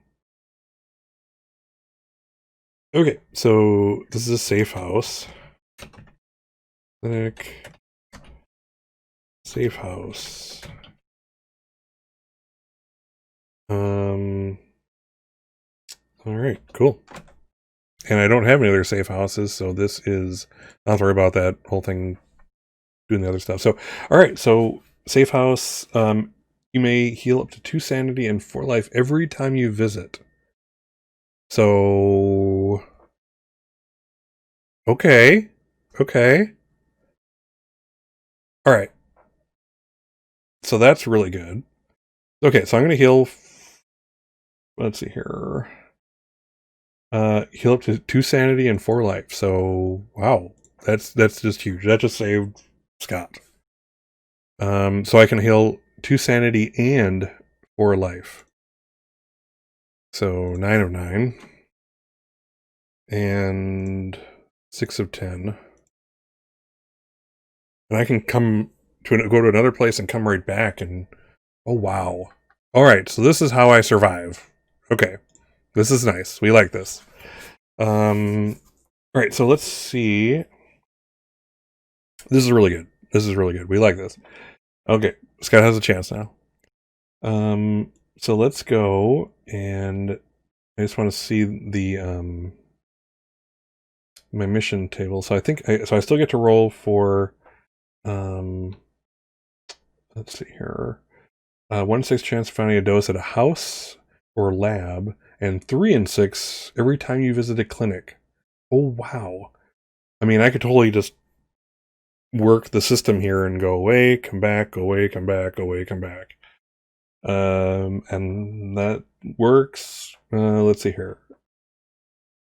S1: Okay, so this is a safe house. Clinic. Safe house. All right, cool. And I don't have any other safe houses, so this is, I don't have to worry about that whole thing doing the other stuff. So, all right, so safe house, you may heal up to 2 sanity and 4 life every time you visit. So, okay. All right. So that's really good. Okay, so I'm going to heal, let's see here. Heal up to 2 sanity and 4 life. So, wow. That's just huge. That just saved Scott. So I can heal 2 sanity and 4 life. So 9 of 9. And 6 of 10. And I can go to another place and come right back and, oh wow. Alright, so this is how I survive. Okay. This is nice. We like this. Alright, so let's see. This is really good. We like this. Okay, Scott has a chance now. So let's go, and I just want to see the my mission table. So I think so I still get to roll for let's see here. 1 in 6 chance of finding a dose at a house or lab, and 3 in 6 every time you visit a clinic. Oh wow. I mean, I could totally just work the system here and go away, come back, go away, come back, go away, come back. And that works. Let's see here.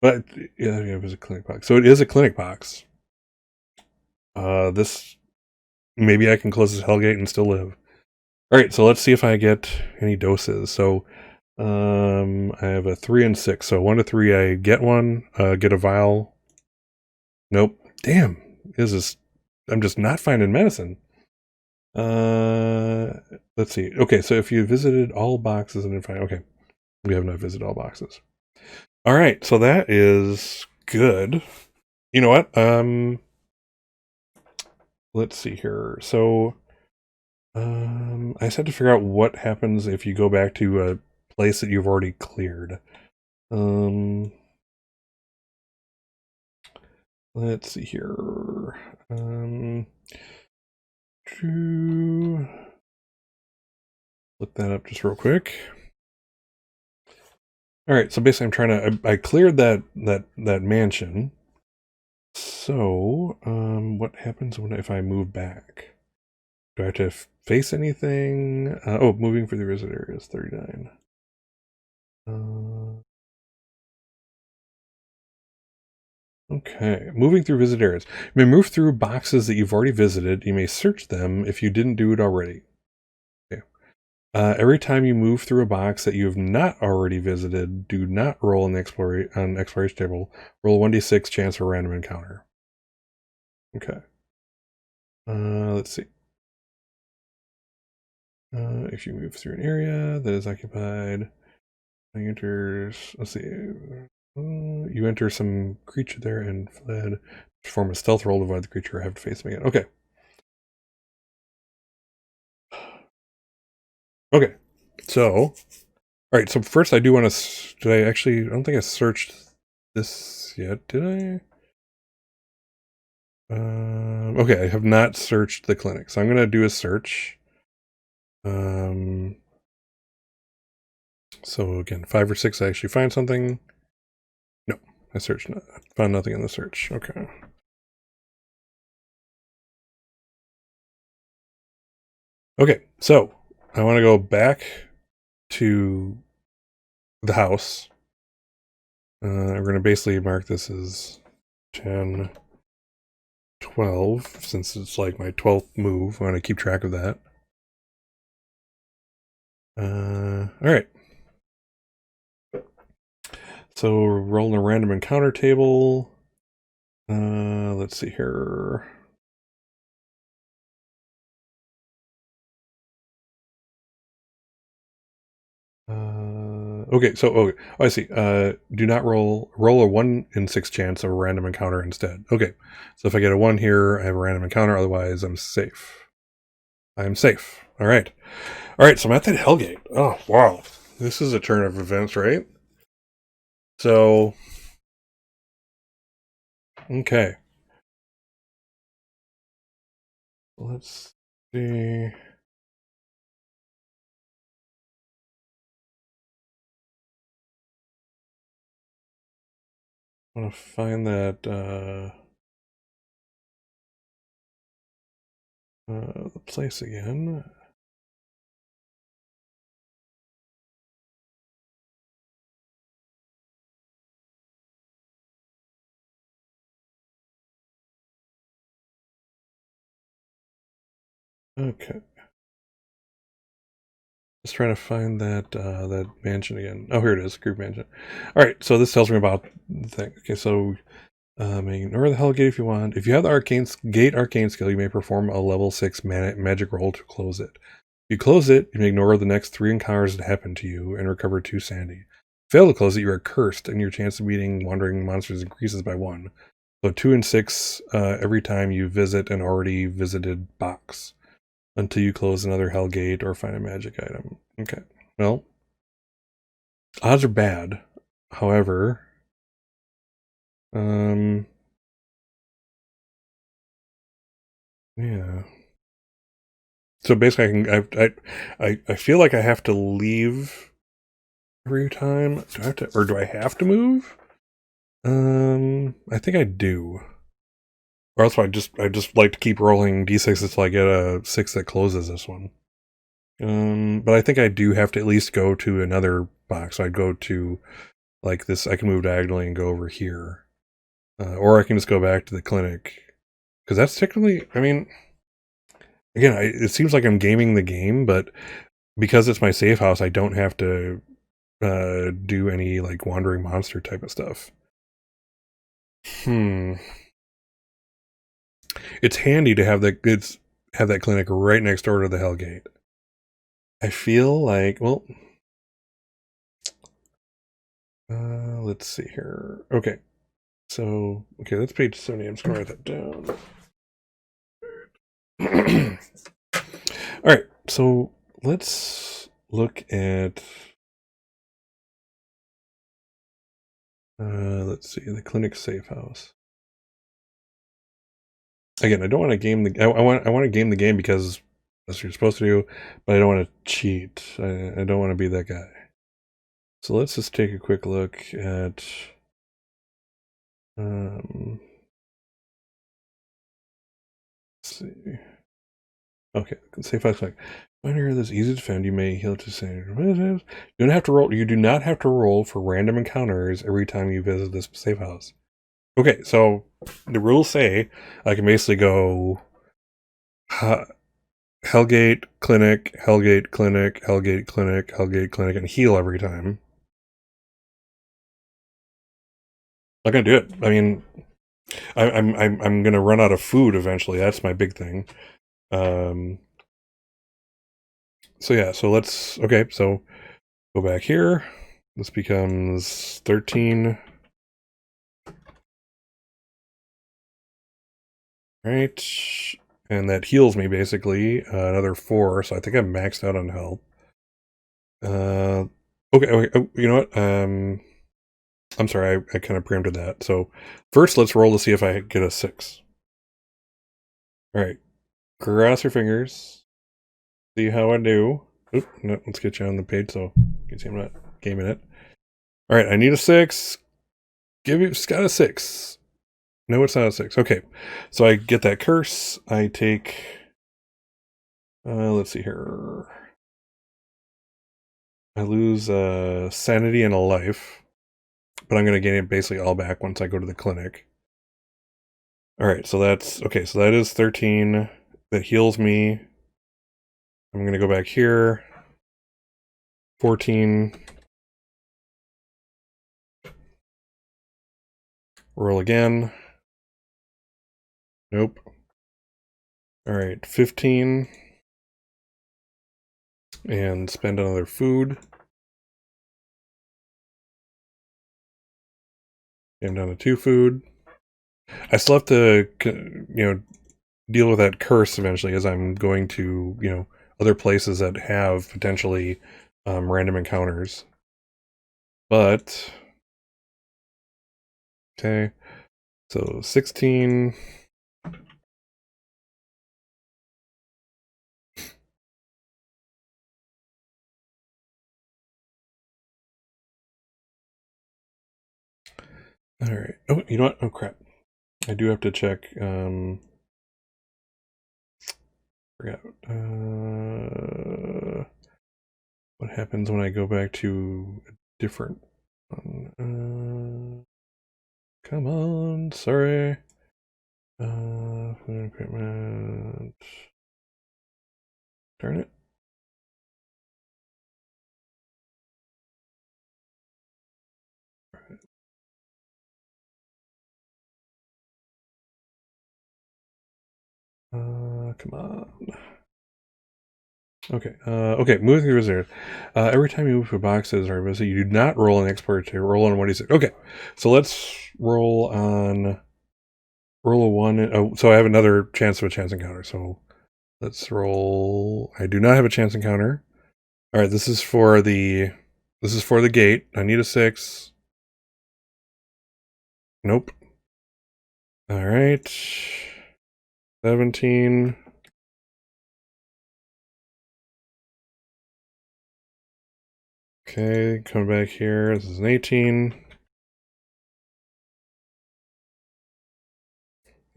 S1: But yeah, it was a clinic box. So it is a clinic box. This maybe I can close this hellgate and still live. All right, so let's see if I get any doses. So I have a 3 and 6. So 1 to 3, I get one. Get a vial. Nope. Damn. I'm just not finding medicine. Let's see. Okay, so if you visited all boxes and then find, okay, we have not visited all boxes. All right, so that is good. You know what? Let's see here. So, I just had to figure out what happens if you go back to a place that you've already cleared. Let's see here. Look that up just real quick. All right, so basically, I'm trying to. I cleared that mansion. So, what happens if I move back? Do I have to face anything? Oh, moving for the visit area is 39. Okay, moving through visit areas. You may move through boxes that you've already visited. You may search them if you didn't do it already. Okay. Every time you move through a box that you have not already visited, do not roll an exploration table. Roll 1d6 chance for random encounter. Okay. Let's see. If you move through an area that is occupied, let's see. You enter some creature there and fled. Perform a stealth roll to avoid the creature or have to face him again. Okay. Okay. So, all right. So first, I do want to. Did I actually? I don't think I searched this yet. Did I? Okay, I have not searched the clinic, so I'm going to do a search. So again, 5 or 6, I actually find something. No, I searched, found nothing in the search. Okay. Okay, so I want to go back to the house. We're going to basically mark this as 10, 12, since it's like my 12th move. I want to keep track of that. All right. So we're rolling a random encounter table. Let's see here. Okay, so I see. Do not roll a 1 in 6 chance of a random encounter instead. Okay, so if I get a 1 here, I have a random encounter. Otherwise, I'm safe. I'm safe. All right. All right, so I'm at that Hellgate. Oh, wow. This is a turn of events, right? So, okay. Let's see. I want to find that the place again. Okay. Just trying to find that that mansion again. Oh, here it is, group mansion. All right, so this tells me about the thing. Okay, so ignore the Hellgate if you want. If you have the arcane skill, you may perform a level 6 magic roll to close it. If you close it, you may ignore the next 3 encounters that happen to you and recover 2 sanity. Fail to close it, you are cursed, and your chance of meeting wandering monsters increases by 1. So 2 and 6 every time you visit an already visited box until you close another Hellgate or find a magic item. Okay. Well, odds are bad. However, yeah. So basically, I feel like I have to leave every time. Do I have to, or do I have to move? I think I do. Or else I just like to keep rolling d6s until I get a 6 that closes this one. But I think I do have to at least go to another box. So I'd go to like this. I can move diagonally and go over here, or I can just go back to the clinic because that's technically. I mean, again, it seems like I'm gaming the game, but because it's my safe house, I don't have to do any like wandering monster type of stuff. It's handy to have that clinic right next door to the Hellgate. I feel like, well, let's see here. Okay, so that's page 70. I'm just gonna write that down. All right, so let's look at. Let's see the clinic safe house. Again, I don't want to game the. I want to game the game because that's what you're supposed to do, but I don't want to cheat. I don't want to be that guy. So let's just take a quick look at. Let's see. Okay, safe house clinic. When here this easy to defend, you may heal to say. You don't have to roll. You do not have to roll for random encounters every time you visit this safe house. Okay, so the rules say I can basically go Hellgate Clinic, Hellgate Clinic, Hellgate Clinic, Hellgate Clinic, and heal every time. I'm gonna do it. I mean, I'm gonna run out of food eventually. That's my big thing. So yeah, so let's so go back here. This becomes 13. Right. And that heals me basically another 4, so I think I'm maxed out on health. Okay. Oh, you know what? I'm sorry, I kind of preempted that. So first, let's roll to see if I get a 6. All right, cross your fingers. See how I do. Oop, no, let's get you on the page so you can see I'm not gaming it. All right, I need a 6. It's got a 6. No, it's not a 6. Okay, so I get that curse. I take. Let's see here. I lose sanity and a life, but I'm going to gain it basically all back once I go to the clinic. All right, so that's okay. So that is 13. That heals me. I'm going to go back here. 14. Roll again. Nope. All right, 15. And spend another food. I'm down to 2 food. I still have to, deal with that curse eventually as I'm going to, other places that have potentially random encounters. But, okay, so 16. All right. Oh, you know what? Oh, crap. I do have to check. Forgot. What happens when I go back to a different one? Come on. Sorry. Equipment. Darn it. Come on. Okay. Okay. Moving through visitor. Every time you move to a box that is our visit, you do not roll an expert to roll on 1d6. Okay. So let's roll a 1. Oh, so I have another chance of a chance encounter. So let's roll. I do not have a chance encounter. All right. This is for the gate. I need a 6. Nope. All right. 17. Okay, come back here. This is an 18.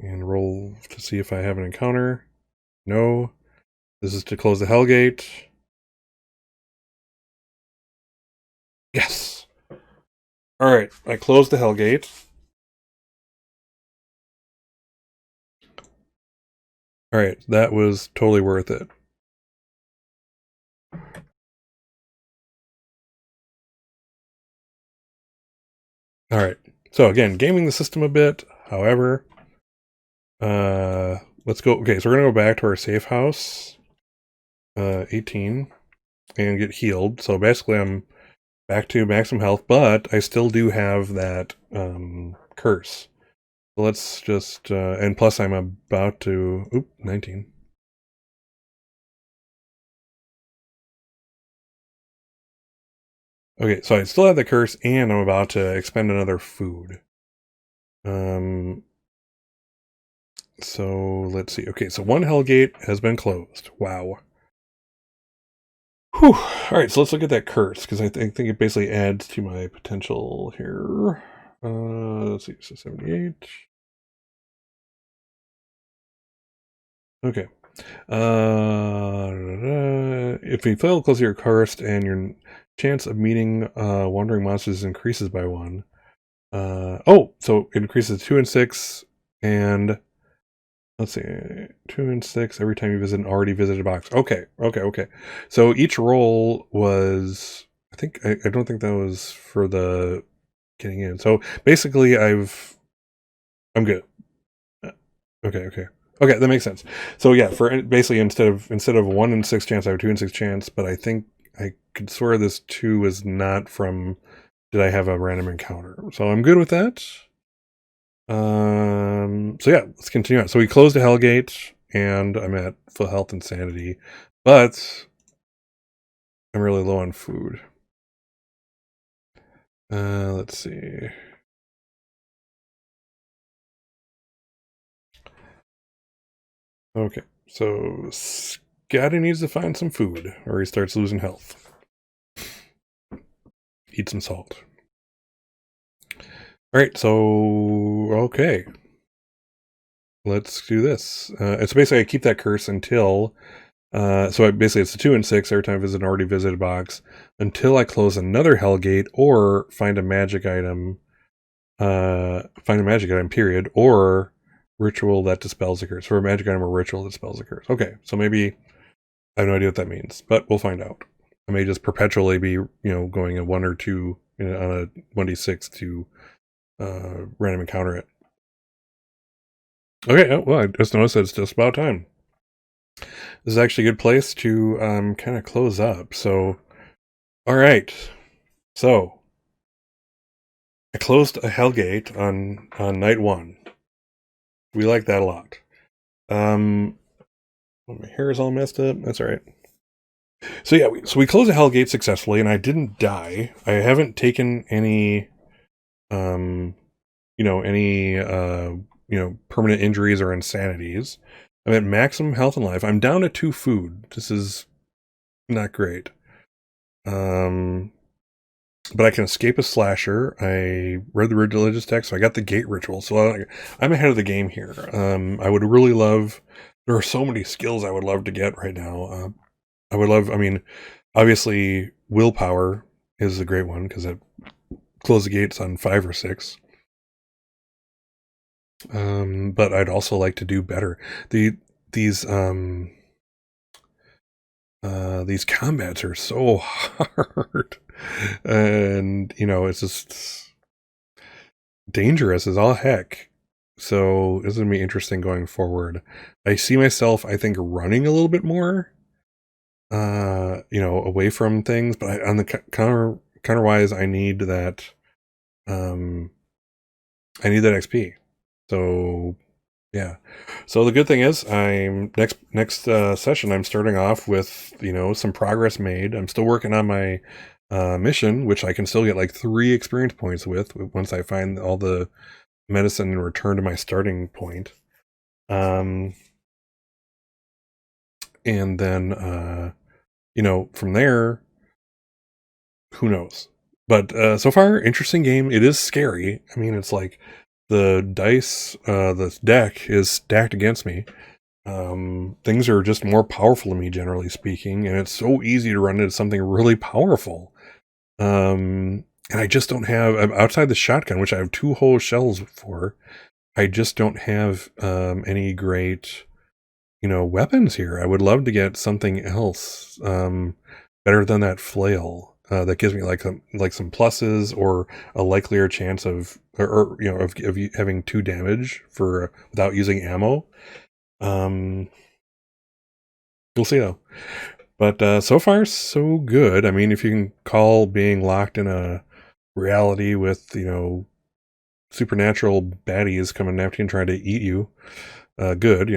S1: And roll to see if I have an encounter. No. This is to close the Hellgate. Yes! Alright, I closed the Hellgate. Alright, that was totally worth it. Alright, so again, gaming the system a bit. However, let's go. Okay, so we're gonna go back to our safe house. 18. And get healed. So basically I'm back to maximum health, but I still do have that curse. So let's just and plus I'm about to 19. Okay, so I still have the curse and I'm about to expend another food. So let's see. Okay, so one Hellgate has been closed. Wow. Whew. All right, so let's look at that curse because I think it basically adds to my potential here. Let's see, so 78. Okay. If you fail to close your cursed and your chance of meeting wandering monsters increases by 1. So it increases 2 and 6, and let's see, 2 and 6 every time you visit an already visited box. Okay. So each roll was, I don't think that was for the getting in. So basically, I'm good. Okay. Okay, that makes sense. So yeah, for basically instead of 1 in 6 chance, I have 2 in 6 chance. But I think I could swear this 2 is not from. Did I have a random encounter? So I'm good with that. So yeah, let's continue on. So we closed the Hellgate, and I'm at full health and sanity, but I'm really low on food. Let's see. Okay, so Scotty needs to find some food, or he starts losing health. Eat some salt. All right, so okay, let's do this. It's basically I keep that curse until. Basically it's a 2 and 6 every time I visit an already visited box until I close another Hellgate or find a magic item. Find a magic item. Period. Or ritual that dispels a curse, or a magic item or ritual that dispels a curse. Okay, so maybe I have no idea what that means, but we'll find out. I may just perpetually be, going a 1 or 2 on a 1d6 to random encounter it. Okay, well, I just noticed that it's just about time. This is actually a good place to kind of close up. So, all right. So, I closed a Hellgate on night 1. We like that a lot. My hair is all messed up. That's all right. So yeah, we closed the Hellgate successfully, and I didn't die. I haven't taken any, any permanent injuries or insanities. I'm at maximum health and life. I'm down to 2 food. This is not great. But I can escape a slasher. I read the religious text, so I got the gate ritual. So I'm ahead of the game here. I would really love. There are so many skills I would love to get right now. I would love. I mean, obviously, willpower is a great one because it closes the gates on 5 or 6. But I'd also like to do better. These combats are so hard, and it's just dangerous as all heck. So this is gonna be interesting going forward. I see myself, I think, running a little bit more, away from things. But on the counter-wise, I need that. I need that XP. So yeah. So the good thing is, I'm next session. I'm starting off with some progress made. I'm still working on my mission, which I can still get like 3 experience points with once I find all the medicine and return to my starting point. And then from there, who knows? But so far, interesting game. It is scary. I mean, it's like the dice, the deck is stacked against me. Things are just more powerful to me, generally speaking, and it's so easy to run into something really powerful. And I just don't have, outside the shotgun, which I have 2 whole shells for, I just don't have any great, weapons here. I would love to get something else better than that flail. That gives me like some pluses or a likelier chance of having 2 damage for without using ammo. We'll see though. But so far so good. I mean, if you can call being locked in a reality with supernatural baddies coming after you and trying to eat you, good.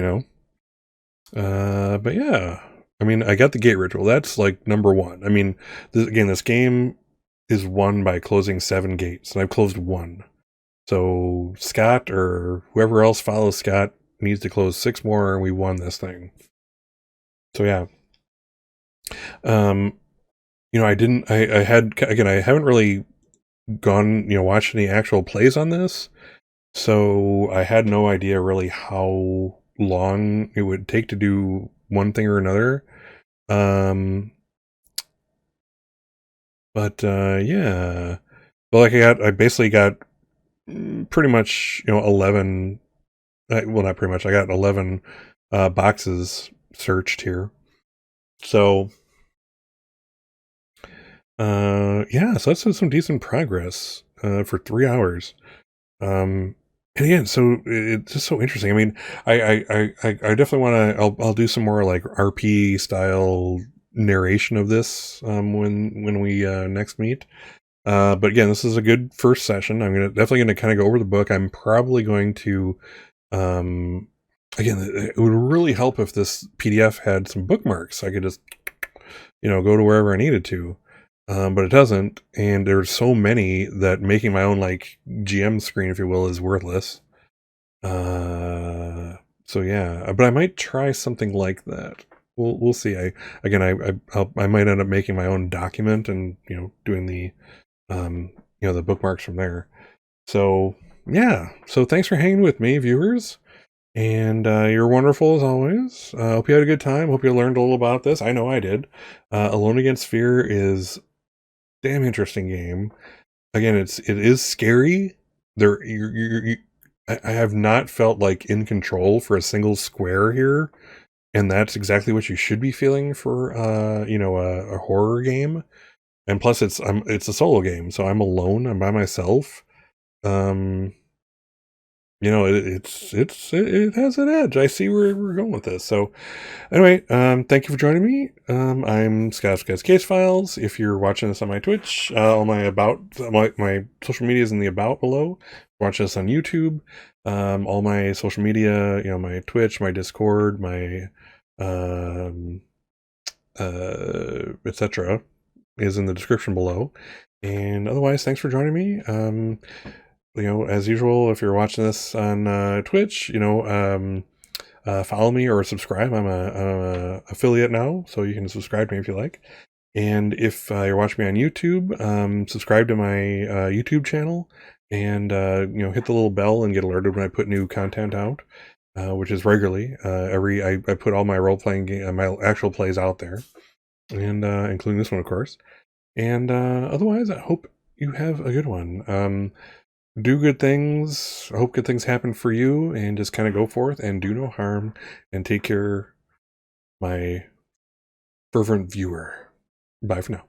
S1: But yeah. I mean, I got the gate ritual. That's like number 1. I mean, this game is won by closing 7 gates, and I've closed 1. So Scott or whoever else follows Scott needs to close 6 more, and we won this thing. So yeah. I haven't really gone, watched any actual plays on this. So I had no idea really how long it would take to do one thing or another. Yeah. But like I basically got pretty much, 11, well, not pretty much, I got 11 boxes searched here. So, yeah, so that's some decent progress for 3 hours. And again, so it's just so interesting. I mean, I definitely want to. I'll do some more like RP style narration of this when we next meet. But again, this is a good first session. I'm definitely gonna kind of go over the book. I'm probably going to again, it would really help if this PDF had some bookmarks. I could just go to wherever I needed to. But it doesn't, and there's so many that making my own like GM screen, if you will, is worthless. So yeah, but I might try something like that. We'll see. I might end up making my own document and doing the um the bookmarks from there. So yeah. So thanks for hanging with me, viewers. And you're wonderful as always. Hope you had a good time. Hope you learned a little about this. I know I did. Alone Against Fear is a damn interesting game. Again, it is scary. There, I have not felt like in control for a single square here, and that's exactly what you should be feeling for a horror game. And plus, it's a solo game, so I'm alone. I'm by myself. Um, it has an edge. I see where we're going with this. So anyway, thank you for joining me. I'm Scott's Case Files. If you're watching this on my Twitch, all my social media is in the about below. Watch this on YouTube. All my social media, my Twitch, my Discord, my etc. is in the description below. And otherwise, thanks for joining me. As usual, if you're watching this on Twitch, follow me or subscribe. I'm a affiliate now, so you can subscribe to me if you like. And if you're watching me on YouTube, subscribe to my YouTube channel, and hit the little bell and get alerted when I put new content out, which is regularly. I put all my role playing game, my actual plays out there, and including this one, of course. And otherwise, I hope you have a good one. Do good things. I hope good things happen for you, and just kind of go forth and do no harm, and take care, my fervent viewer. Bye for now.